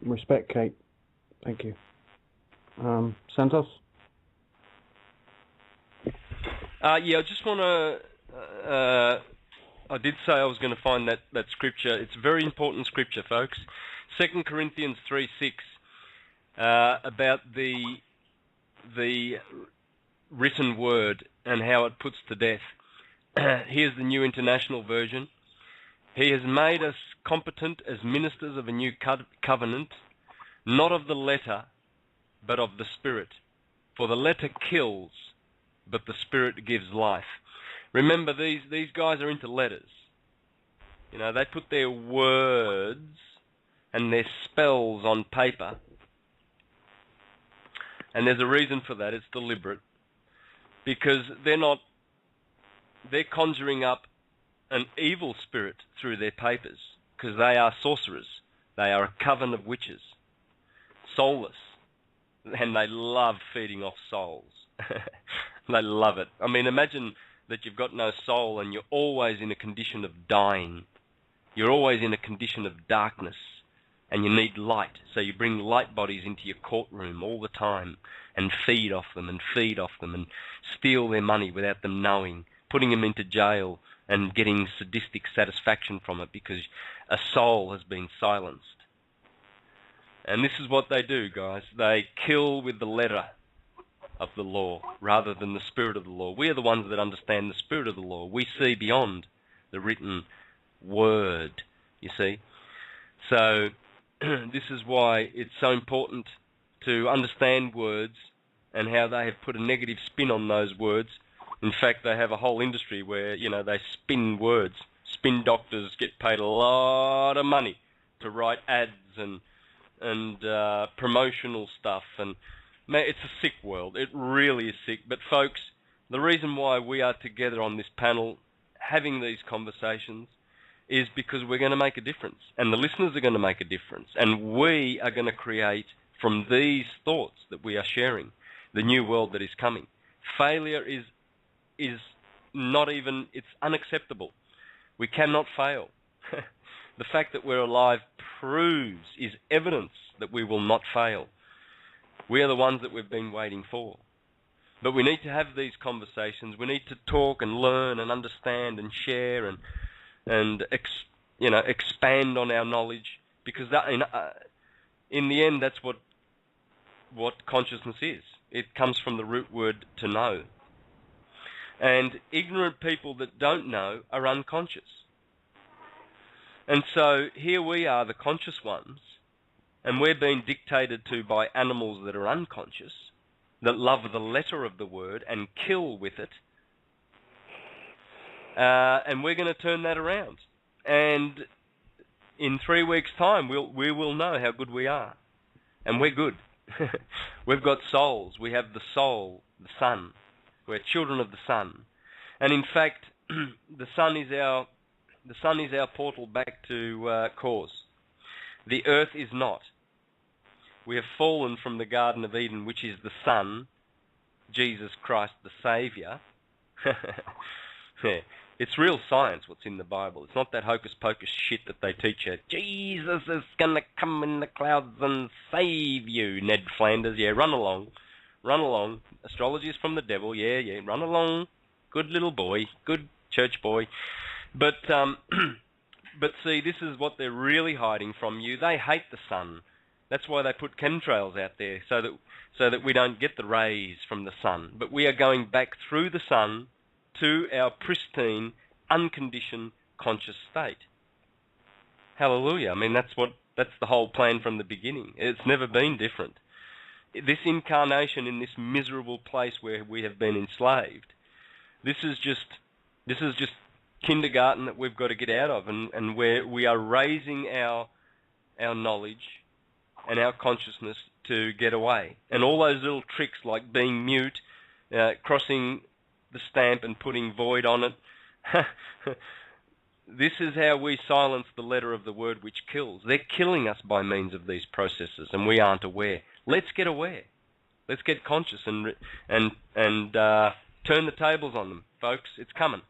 Respect, Kate. Thank you. Santos? I just want to, I did say I was going to find that scripture. It's a very important scripture, folks. 2 Corinthians 3:6, about the written word and how it puts to death. Here's the New International Version. He has made us competent as ministers of a new covenant, not of the letter, but of the Spirit. For the letter kills, but the Spirit gives life. Remember, these guys are into letters. They put their words and their spells on paper. And there's a reason for that. It's deliberate. Because they're conjuring up an evil spirit through their papers, because they are sorcerers. They are a coven of witches, soulless, and they love feeding off souls. They love it. I mean, imagine that you've got no soul and you're always in a condition of dying. You're always in a condition of darkness, and you need light. So you bring light bodies into your courtroom all the time and feed off them and steal their money without them knowing, putting them into jail and getting sadistic satisfaction from it because a soul has been silenced. And this is what they do, guys. They kill with the letter of the law rather than the spirit of the law. We are the ones that understand the spirit of the law. We see beyond the written word, you see. So this is why it's so important to understand words and how they have put a negative spin on those words. In fact, they have a whole industry where, they spin words. Spin doctors get paid a lot of money to write ads and promotional stuff. And man, it's a sick world. It really is sick. But folks, the reason why we are together on this panel having these conversations is because we're going to make a difference. And the listeners are going to make a difference. And we are going to create, from these thoughts that we are sharing, the new world that is coming. Failure is not even, it's unacceptable. We cannot fail. The fact that we're alive is evidence that we will not fail. We are the ones that we've been waiting for. But we need to have these conversations. We need to talk and learn and understand and share and expand on our knowledge, because that, in the end, that's what consciousness is. It comes from the root word to know. And ignorant people that don't know are unconscious. And so here we are, the conscious ones, and we're being dictated to by animals that are unconscious, that love the letter of the word and kill with it. And we're going to turn that around. And in 3 weeks' time, we will know how good we are. And we're good. We've got souls. We have the soul, the sun. We're children of the sun. And in fact, the sun is our portal back to cause. The earth is not. We have fallen from the Garden of Eden, which is the sun, Jesus Christ, the Saviour. It's real science what's in the Bible. It's not that hocus-pocus shit that they teach you. Jesus is going to come in the clouds and save you, Ned Flanders. Yeah, run along. Run along. Astrology is from the devil. Yeah, run along. Good little boy. Good church boy. But see, this is what they're really hiding from you. They hate the sun. That's why they put chemtrails out there, so that we don't get the rays from the sun. But we are going back through the sun to our pristine, unconditioned, conscious state. Hallelujah. I mean, that's the whole plan from the beginning. It's never been different. This incarnation in this miserable place where we have been enslaved, this is just kindergarten that we've got to get out of, and where we are raising our knowledge and our consciousness to get away. And all those little tricks like being mute, crossing the stamp and putting void on it. This is how we silence the letter of the word which kills. They're killing us by means of these processes, and we aren't aware. Let's get aware. Let's get conscious and turn the tables on them, folks. It's coming.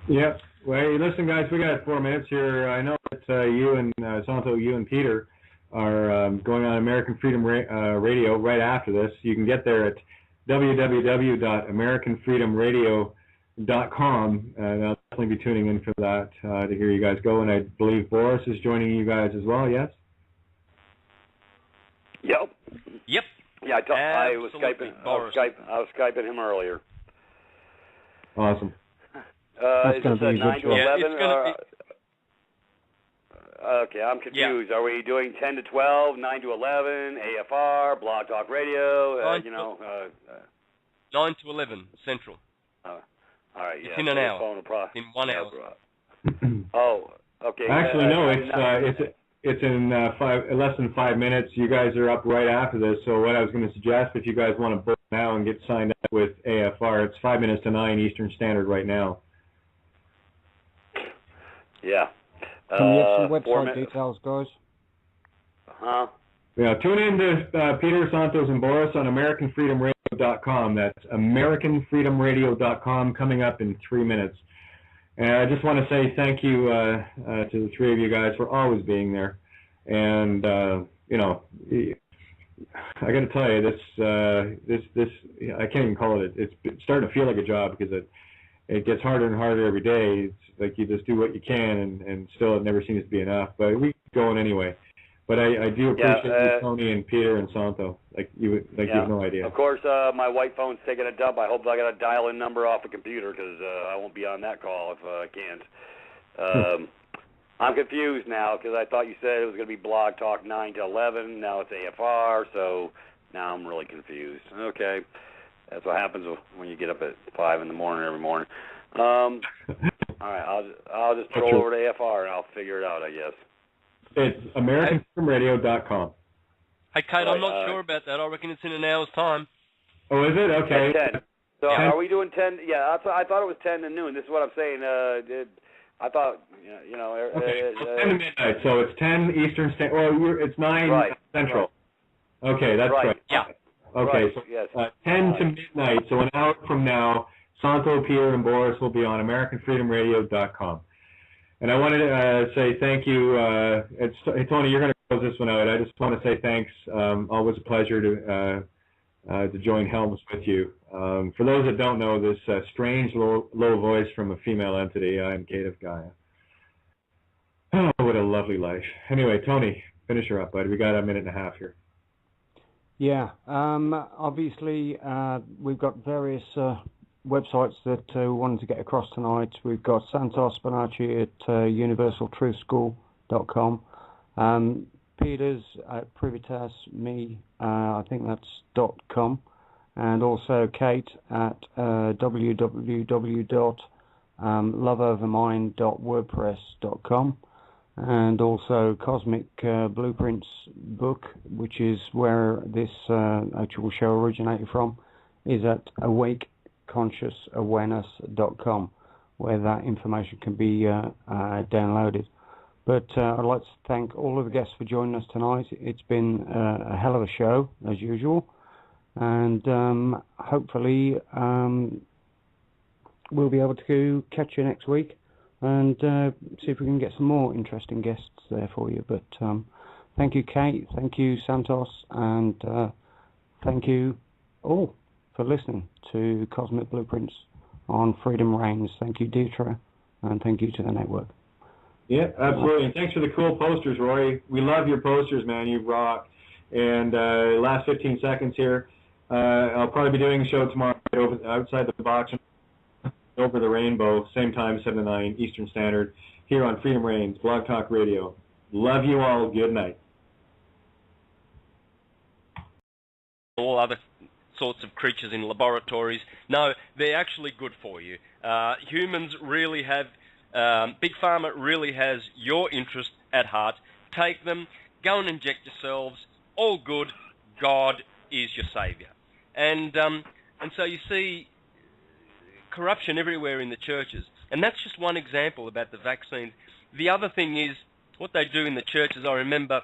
Yep. Well, listen, guys, we got 4 minutes here. I know that you and Santo, you and Peter are going on American Freedom Radio right after this. You can get there at www.americanfreedomradio.com, and I'll definitely be tuning in for that to hear you guys go. And I believe Boris is joining you guys as well. Yes. Yep. Yeah, I was Skyping. Boris. I was Skyping him earlier. Awesome. Is this a 9 to 11? Yeah, Okay, I'm confused. Yeah. Are we doing 10 to 12, 9 to 11, AFR, Blog Talk Radio? 9 to 11 Central. All right. It's in an hour. In 1 hour. Oh, okay. Actually, no. It's in less than 5 minutes. You guys are up right after this. So what I was going to suggest, if you guys want to book now and get signed up with AFR, it's 5 minutes to 9 Eastern Standard right now. Can Yeah. you get some website details, guys? Yeah, tune in to Peter, Santos, and Boris on AmericanFreedomRadio.com. That's AmericanFreedomRadio.com, coming up in 3 minutes. And I just want to say thank you to the three of you guys for always being there. And I got to tell you, this I can't even call it. It's starting to feel like a job, because it gets harder and harder every day. It's like you just do what you can, and still it never seems to be enough. But we keep going anyway. But I do appreciate you, Tony and Peter and Santo. You have no idea. Of course, my white phone's taking a dump. I hope I got a dial-in number off the computer, because I won't be on that call if I can't. I'm confused now, because I thought you said it was going to be Blog Talk 9 to 11. Now it's AFR, so now I'm really confused. Okay. That's what happens when you get up at 5 in the morning every morning. All right, I'll just roll over to AFR and I'll figure it out, I guess. It's AmericanFreedomRadio.com. Hey, Kate, I'm not sure about that. I reckon it's in an hour's time. Oh, is it? Okay. 10. So are we doing 10? Yeah, I thought it was 10 to noon. This is what I'm saying. I thought, Okay, 10 to midnight. So it's 10 Eastern Standard. Well, it's 9 Central. Okay, that's right. Yeah. Okay, right. so yes. 10 to midnight, so an hour from now, Santo, Peter, and Boris will be on AmericanFreedomRadio.com. And I wanted to say thank you. Hey, Tony, you're going to close this one out. I just want to say thanks. Always a pleasure to join helms with you. For those that don't know, this strange low voice from a female entity, I am Kate of Gaia. Oh, what a lovely life. Anyway, Tony, finish her up, bud. We got a minute and a half here. Yeah, obviously we've got various websites that we wanted to get across tonight. We've got Santos Bonacci at universaltruthschool.com, Peters at Privitas, me, I think that's .com, and also Kate at www.loveovermind.wordpress.com, and also Cosmic Blueprints book, which is where this actual show originated from, is at awakeconsciousawareness.com, where that information can be downloaded. But I'd like to thank all of the guests for joining us tonight. It's been a hell of a show, as usual, and hopefully we'll be able to catch you next week and see if we can get some more interesting guests there for you. But thank you, Kate, thank you, Santos, and thank you all for listening to Cosmic Blueprints on Freedom Reigns. Thank you, Deirdre, and thank you to the network. Yeah, absolutely. And thanks for the cool posters, Roy. We love your posters, man. You rock. And last 15 seconds here. I'll probably be doing a show tomorrow outside the box, over the rainbow, same time, 7 to 9 Eastern Standard, here on Freedom Reigns, Blog Talk Radio. Love you all. Good night. All other sorts of creatures in laboratories. No, they're actually good for you. Humans really have, Big Pharma really has your interest at heart. Take them, go and inject yourselves. All good. God is your savior. And so you see corruption everywhere in the churches. And that's just one example about the vaccines. The other thing is what they do in the churches. I remember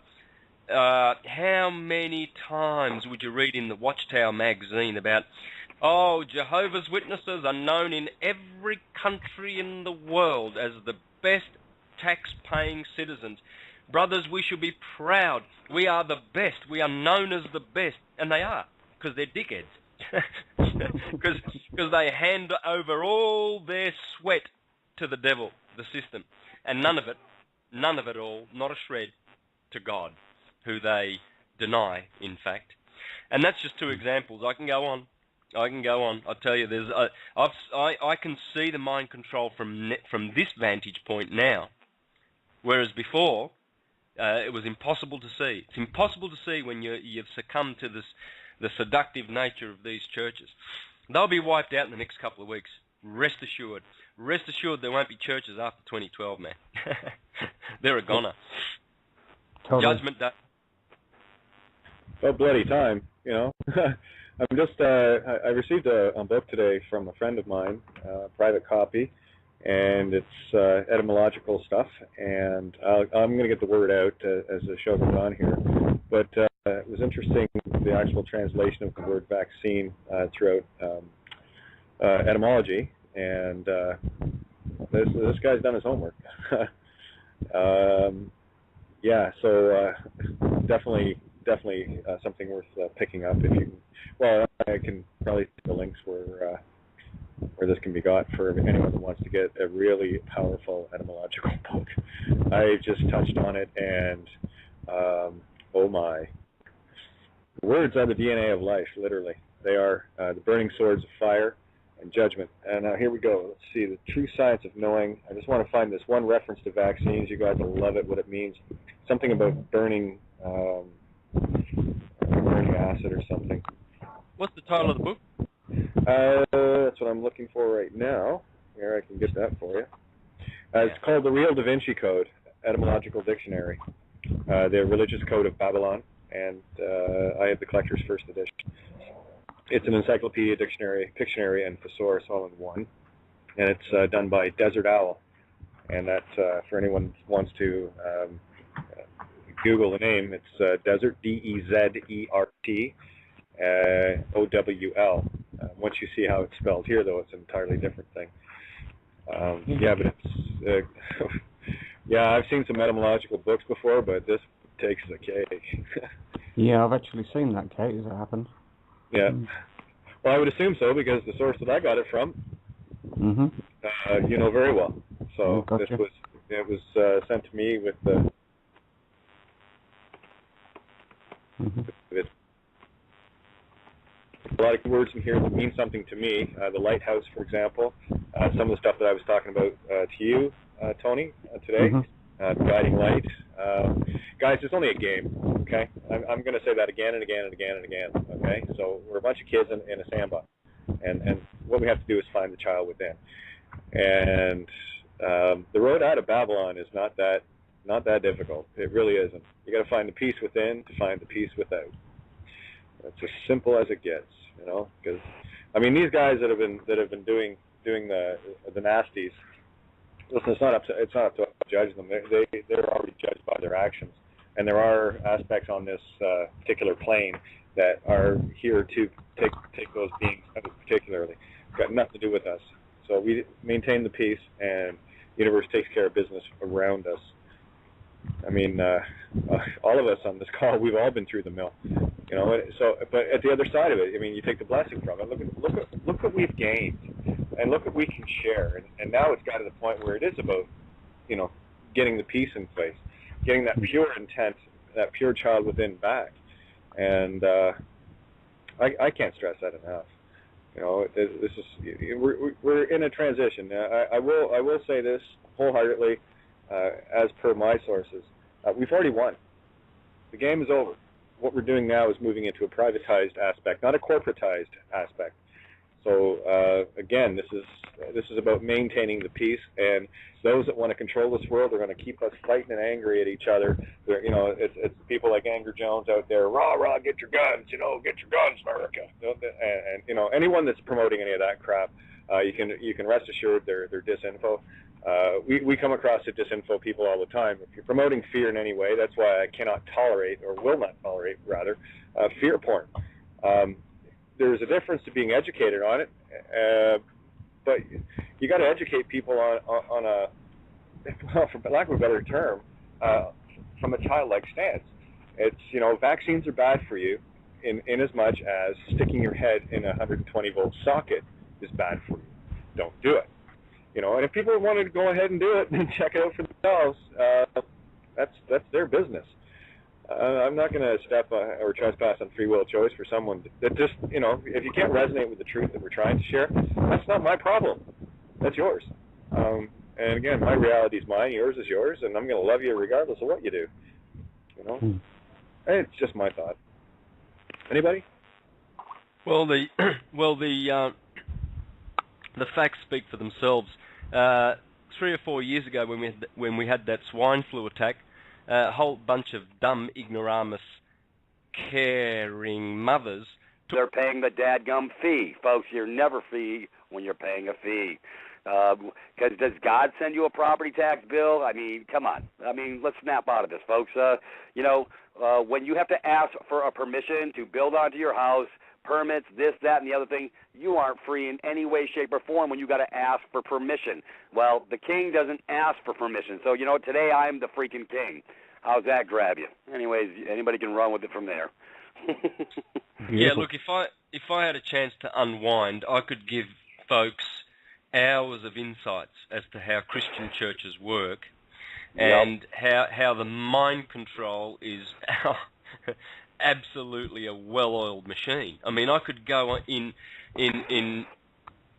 how many times would you read in the Watchtower magazine about, oh, Jehovah's Witnesses are known in every country in the world as the best tax-paying citizens. Brothers, we should be proud. We are the best. We are known as the best. And they are, because they're dickheads. Because they hand over all their sweat to the devil, the system. And none of it all, not a shred, to God, who they deny, in fact. And that's just two examples. I can go on. I tell you, I can see the mind control from this vantage point now, whereas before it was impossible to see. It's impossible to see when you've succumbed to the seductive nature of these churches. They'll be wiped out in the next couple of weeks. Rest assured. Rest assured there won't be churches after 2012, man. They're a goner. Totally. Judgment Day. Oh, bloody time, you know. I'm just, I received a book today from a friend of mine, a private copy, and it's etymological stuff, and I'm going to get the word out as the show goes on here. But it was interesting, the actual translation of the word vaccine throughout etymology, and this guy's done his homework. Yeah, so definitely something worth picking up if you. Well, I can probably put the links where this can be got for anyone who wants to get a really powerful etymological book. I just touched on it, and oh my, words are the DNA of life. Literally, they are the burning swords of fire and judgment. And here we go. Let's see, the true science of knowing. I just want to find this one reference to vaccines. You guys will love it. What it means. Something about burning acid or something. What's the title of the book? That's what I'm looking for right now. Here, I can get that for you. It's called The Real Da Vinci Code, Etymological Dictionary. The Religious Code of Babylon, and I have the collector's first edition. It's an encyclopedia, Pictionary, and thesaurus all in one. And it's done by Desert Owl. And that's, for anyone who wants to Google the name, it's Desert, D-E-Z-E-R-T, O-W-L. Once you see how it's spelled here, though, it's an entirely different thing. Yeah, but it's Yeah, I've seen some etymological books before, but this takes the cake. Yeah, I've actually seen that, Kate, as it happens. Yeah. Well, I would assume so, because the source that I got it from, you know very well. So gotcha. it was sent to me with the. With a lot of words in here that mean something to me. The lighthouse, for example. Some of the stuff that I was talking about to you, Tony, today. The guiding light. Guys, it's only a game, okay? I'm going to say that again and again and again and again, okay? So we're a bunch of kids in a sandbox, and what we have to do is find the child within. And the road out of Babylon is not that difficult. It really isn't. You got to find the peace within to find the peace without. It's as simple as it gets, you know. Because I mean, these guys that have been doing the nasties. Listen, it's not up to us to judge them. They're already judged by their actions, and there are aspects on this particular plane that are here to take those beings out particularly. It's got nothing to do with us. So we maintain the peace, and the universe takes care of business around us. I mean, all of us on this call, we've all been through the mill, you know. So, but at the other side of it, I mean, you take the blessing from it. Look what we've gained, and look what we can share. And now it's got to the point where it is about, you know, getting the peace in place, getting that pure intent, that pure child within back. And I can't stress that enough. You know, this is we're in a transition. I will say this wholeheartedly. As per my sources, we've already won. The game is over. What we're doing now is moving into a privatized aspect, not a corporatized aspect. So again, this is about maintaining the peace, and those that want to control this world are going to keep us fighting and angry at each other. You know, it's people like Anger Jones out there, rah rah, get your guns, you know, get your guns, America. And you know, anyone that's promoting any of that crap, you can rest assured they're disinfo. We come across the disinfo people all the time. If you're promoting fear in any way, that's why I cannot tolerate, or will not tolerate, rather, fear porn. There's a difference to being educated on it, but you got to educate people on a, well, for lack of a better term, from a childlike stance. It's, you know, vaccines are bad for you in as much as sticking your head in a 120-volt socket is bad for you. Don't do it. You know, and if people want to go ahead and do it and check it out for themselves, that's their business. I'm not going to step or trespass on free will choice for someone that just, you know, if you can't resonate with the truth that we're trying to share, that's not my problem. That's yours. And again, my reality is mine, yours is yours, and I'm going to love you regardless of what you do. You know, it's just my thought. Anybody? Well, the facts speak for themselves. 3 or 4 years ago, when we had that swine flu attack, a whole bunch of dumb, ignoramus, caring mothers. They're paying the dadgum fee, folks. You're never free when you're paying a fee. Because does God send you a property tax bill? I mean, come on. I mean, let's snap out of this, folks. You know, when you have to ask for a permission to build onto your house, permits, this, that, and the other thing, you aren't free in any way, shape, or form when you got to ask for permission. Well, the king doesn't ask for permission. So, you know, today I'm the freaking king. How's that grab you? Anyways, anybody can run with it from there. Yeah, look, if I had a chance to unwind, I could give folks hours of insights as to how Christian churches work and how the mind control is absolutely a well-oiled machine. I mean, I could go in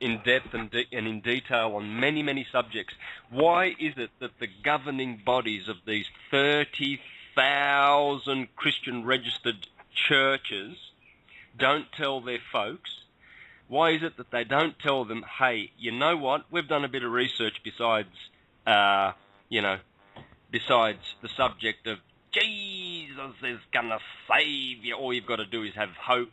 depth and in detail on many subjects. Why is it that the governing bodies of these 30,000 Christian registered churches don't tell their folks? Why is it that they don't tell them, hey, you know what, we've done a bit of research besides the subject of Jesus is going to save you. All you've got to do is have hope.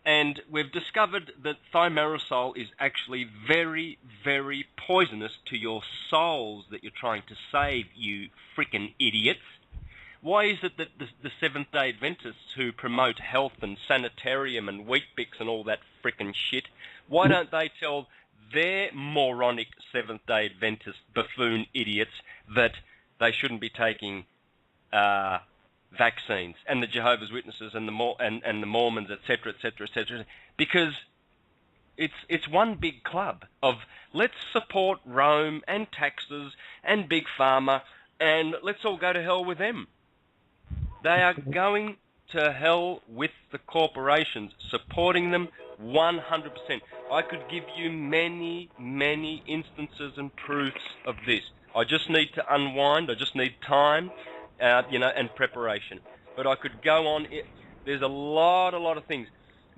And we've discovered that thimerosal is actually very, very poisonous to your souls that you're trying to save, you frickin' idiots. Why is it that the Seventh-day Adventists who promote health and sanitarium and Weet-Bix and all that frickin' shit, why don't they tell they're moronic Seventh-day Adventist buffoon idiots that they shouldn't be taking vaccines, and the Jehovah's Witnesses and the Mormons, etc., etc., etc., because it's one big club of let's support Rome and taxes and Big Pharma, and let's all go to hell with them. They are going to hell with the corporations, supporting them 100%. I could give you many, many instances and proofs of this. I just need to unwind. I just need time, and preparation. But I could go on. There's a lot of things.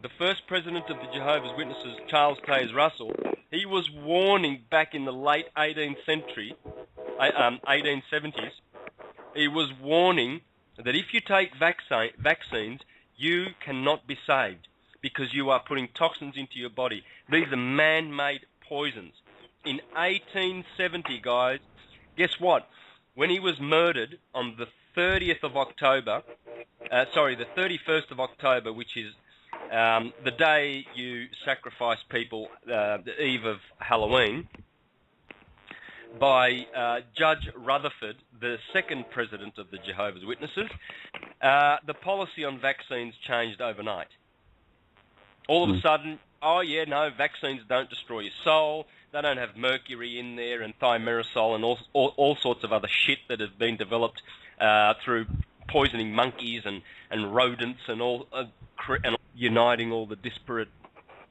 The first president of the Jehovah's Witnesses, Charles Taze Russell, he was warning back in the late 18th century, 1870s, he was warning that if you take vaccines, you cannot be saved because you are putting toxins into your body. These are man-made poisons. In 1870, guys, guess what? When he was murdered on the 30th of October, the 31st of October, which is the day you sacrifice people, the eve of Halloween, by Judge Rutherford, the second president of the Jehovah's Witnesses, the policy on vaccines changed overnight. All of a sudden, vaccines don't destroy your soul. They don't have mercury in there and thimerosal and all sorts of other shit that has been developed through poisoning monkeys and rodents and and uniting all the disparate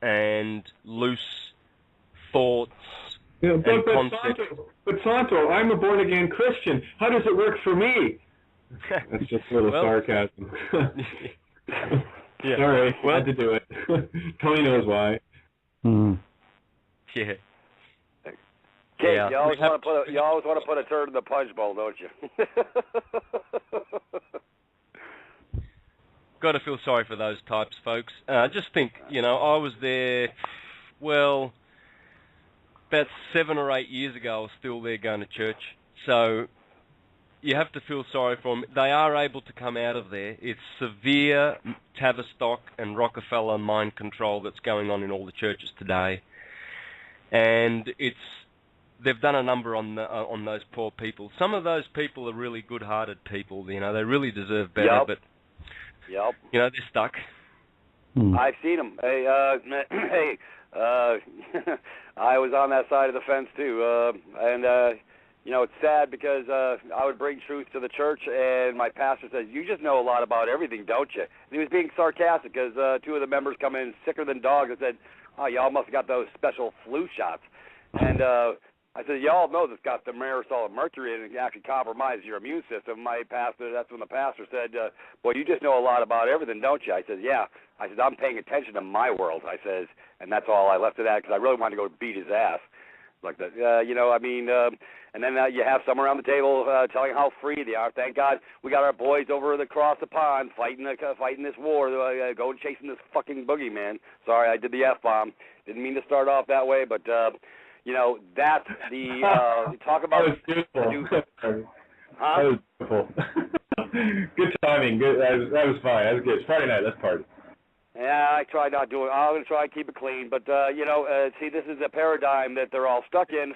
and loose thoughts and concepts. But Santo, I'm a born-again Christian. How does it work for me? That's just a little sarcasm. Yeah. Sorry, I had to do it. Tony knows why. Yeah. Kate, you always want to put a turd in the punch bowl, don't you? Got to feel sorry for those types, folks. Just think, I was there, about 7 or 8 years ago. I was still there going to church. So you have to feel sorry for them. They are able to come out of there. It's severe Tavistock and Rockefeller mind control that's going on in all the churches today. And they've done a number on those poor people. Some of those people are really good-hearted people. They really deserve better, but they're stuck. I've seen them. Hey, I was on that side of the fence too, and it's sad because I would bring truth to the church, and my pastor says, "You just know a lot about everything, don't you?" And he was being sarcastic because 2 of the members come in sicker than dogs and said, "Oh, y'all must have got those special flu shots," and I said, y'all know this got the thimerosal and mercury in it and actually compromises your immune system. That's when the pastor said, well, you just know a lot about everything, don't you? I said, yeah. I said, I'm paying attention to my world. I says, and that's all I left it at because I really wanted to go beat his ass. Like that, and then you have some around the table telling how free they are. Thank God we got our boys over across the pond fighting this war, going chasing this fucking boogeyman. Sorry, I did the F-bomb. Didn't mean to start off that way, but... that's the talk about. That was beautiful. That was beautiful. Good timing. Good. That was fine. That was good. It's Friday night. Let's party. Yeah, I try not doing. I'm gonna try to keep it clean, but see, this is a paradigm that they're all stuck in.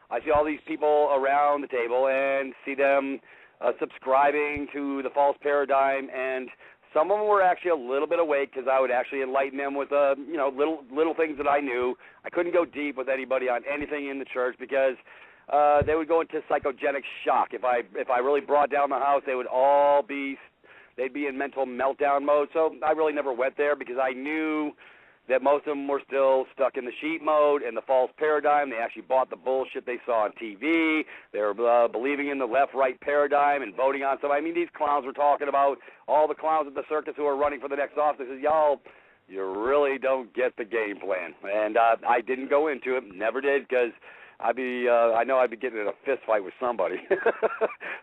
I see all these people around the table and see them subscribing to the false paradigm, and some of them were actually a little bit awake because I would actually enlighten them with little things that I knew. I couldn't go deep with anybody on anything in the church because they would go into psychogenic shock. If I really brought down the house, they'd be in mental meltdown mode. So I really never went there because I knew that most of them were still stuck in the sheep mode and the false paradigm. They actually bought the bullshit they saw on TV. They were believing in the left-right paradigm and voting on somebody. I mean, these clowns we're talking about, all the clowns at the circus who are running for the next office, y'all, you really don't get the game plan. And I didn't go into it, never did, because I know I'd be getting in a fist fight with somebody.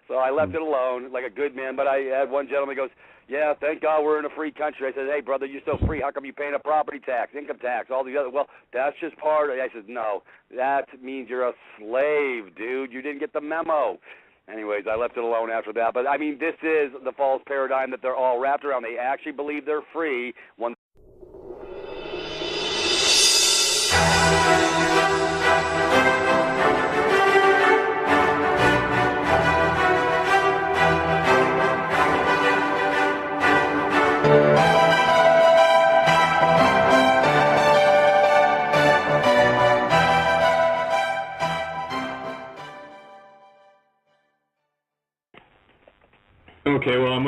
So I left it alone like a good man. But I had one gentleman goes, yeah, thank God we're in a free country. I said, hey, brother, you're so free. How come you paying a property tax, income tax, all the other? Well, that's just part of it. I said, no, that means you're a slave, dude. You didn't get the memo. Anyways, I left it alone after that. But, I mean, this is the false paradigm that they're all wrapped around. They actually believe they're free.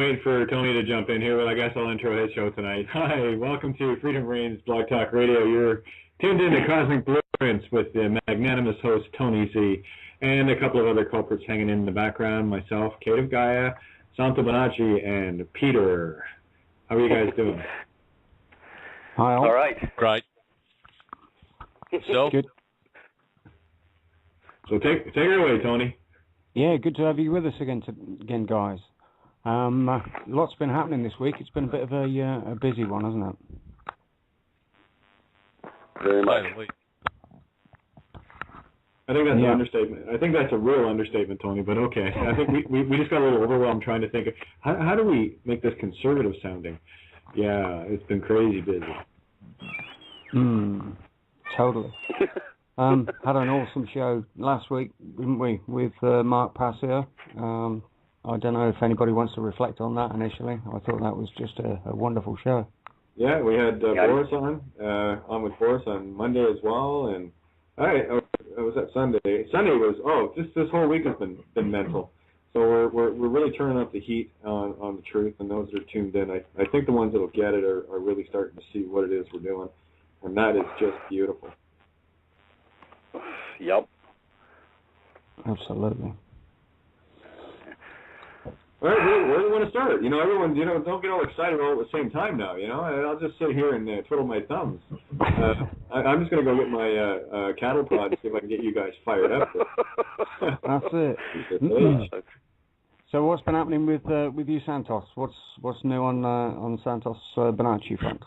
waiting for Tony to jump in here, but I guess I'll intro his show tonight. Hi, welcome to Freedom Reigns Blog Talk Radio. You're tuned in to Cosmic Blueprints with the magnanimous host Tony Zpe and a couple of other culprits hanging in the background, myself, Kate of Gaia, Santos Bonacci, and Peter. How are you guys doing? Hi, All right. Great. So? Good. So take it away, Tony. Yeah, good to have you with us again, guys. Lots been happening this week. It's been a bit of a busy one, hasn't it? Very much. I think that's an understatement. I think that's a real understatement, Tony, but okay. I think we just got a little overwhelmed trying to think of how do we make this conservative sounding? Yeah, it's been crazy busy. Totally. Had an awesome show last week, didn't we, with Mark Passio. I don't know if anybody wants to reflect on that initially. I thought that was just a wonderful show. Yeah, we had Boris on with Boris on Monday as well, and it was that Sunday. Sunday was just this whole week has been mental. So we're really turning up the heat on the truth, and those that are tuned in, I think the ones that'll get it are really starting to see what it is we're doing, and that is just beautiful. Yep. Absolutely. All right, where do you want to start? Everyone, don't get all excited all at the same time now. I'll just sit here and twiddle my thumbs. I'm just going to go get my cattle prod and see if I can get you guys fired up. That's it. So what's been happening with you, Santos? What's new on Santos Bonacci front?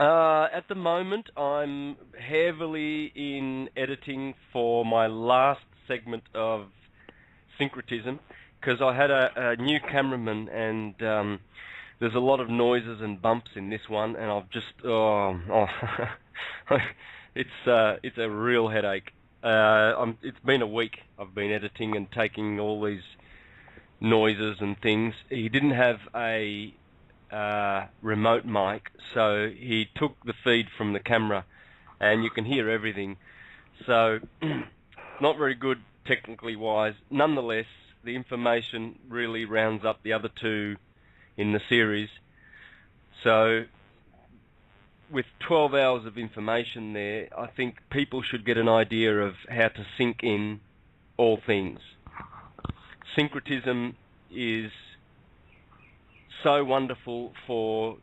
At the moment, I'm heavily in editing for my last segment of Syncretism, because I had a new cameraman, and there's a lot of noises and bumps in this one, and I've just it's a real headache. It's been a week. I've been editing and taking all these noises and things. He didn't have a remote mic, so he took the feed from the camera, and you can hear everything. So not very good technically wise. Nonetheless, the information really rounds up the other two in the series. So with 12 hours of information there, I think people should get an idea of how to sync in all things. Syncretism is so wonderful for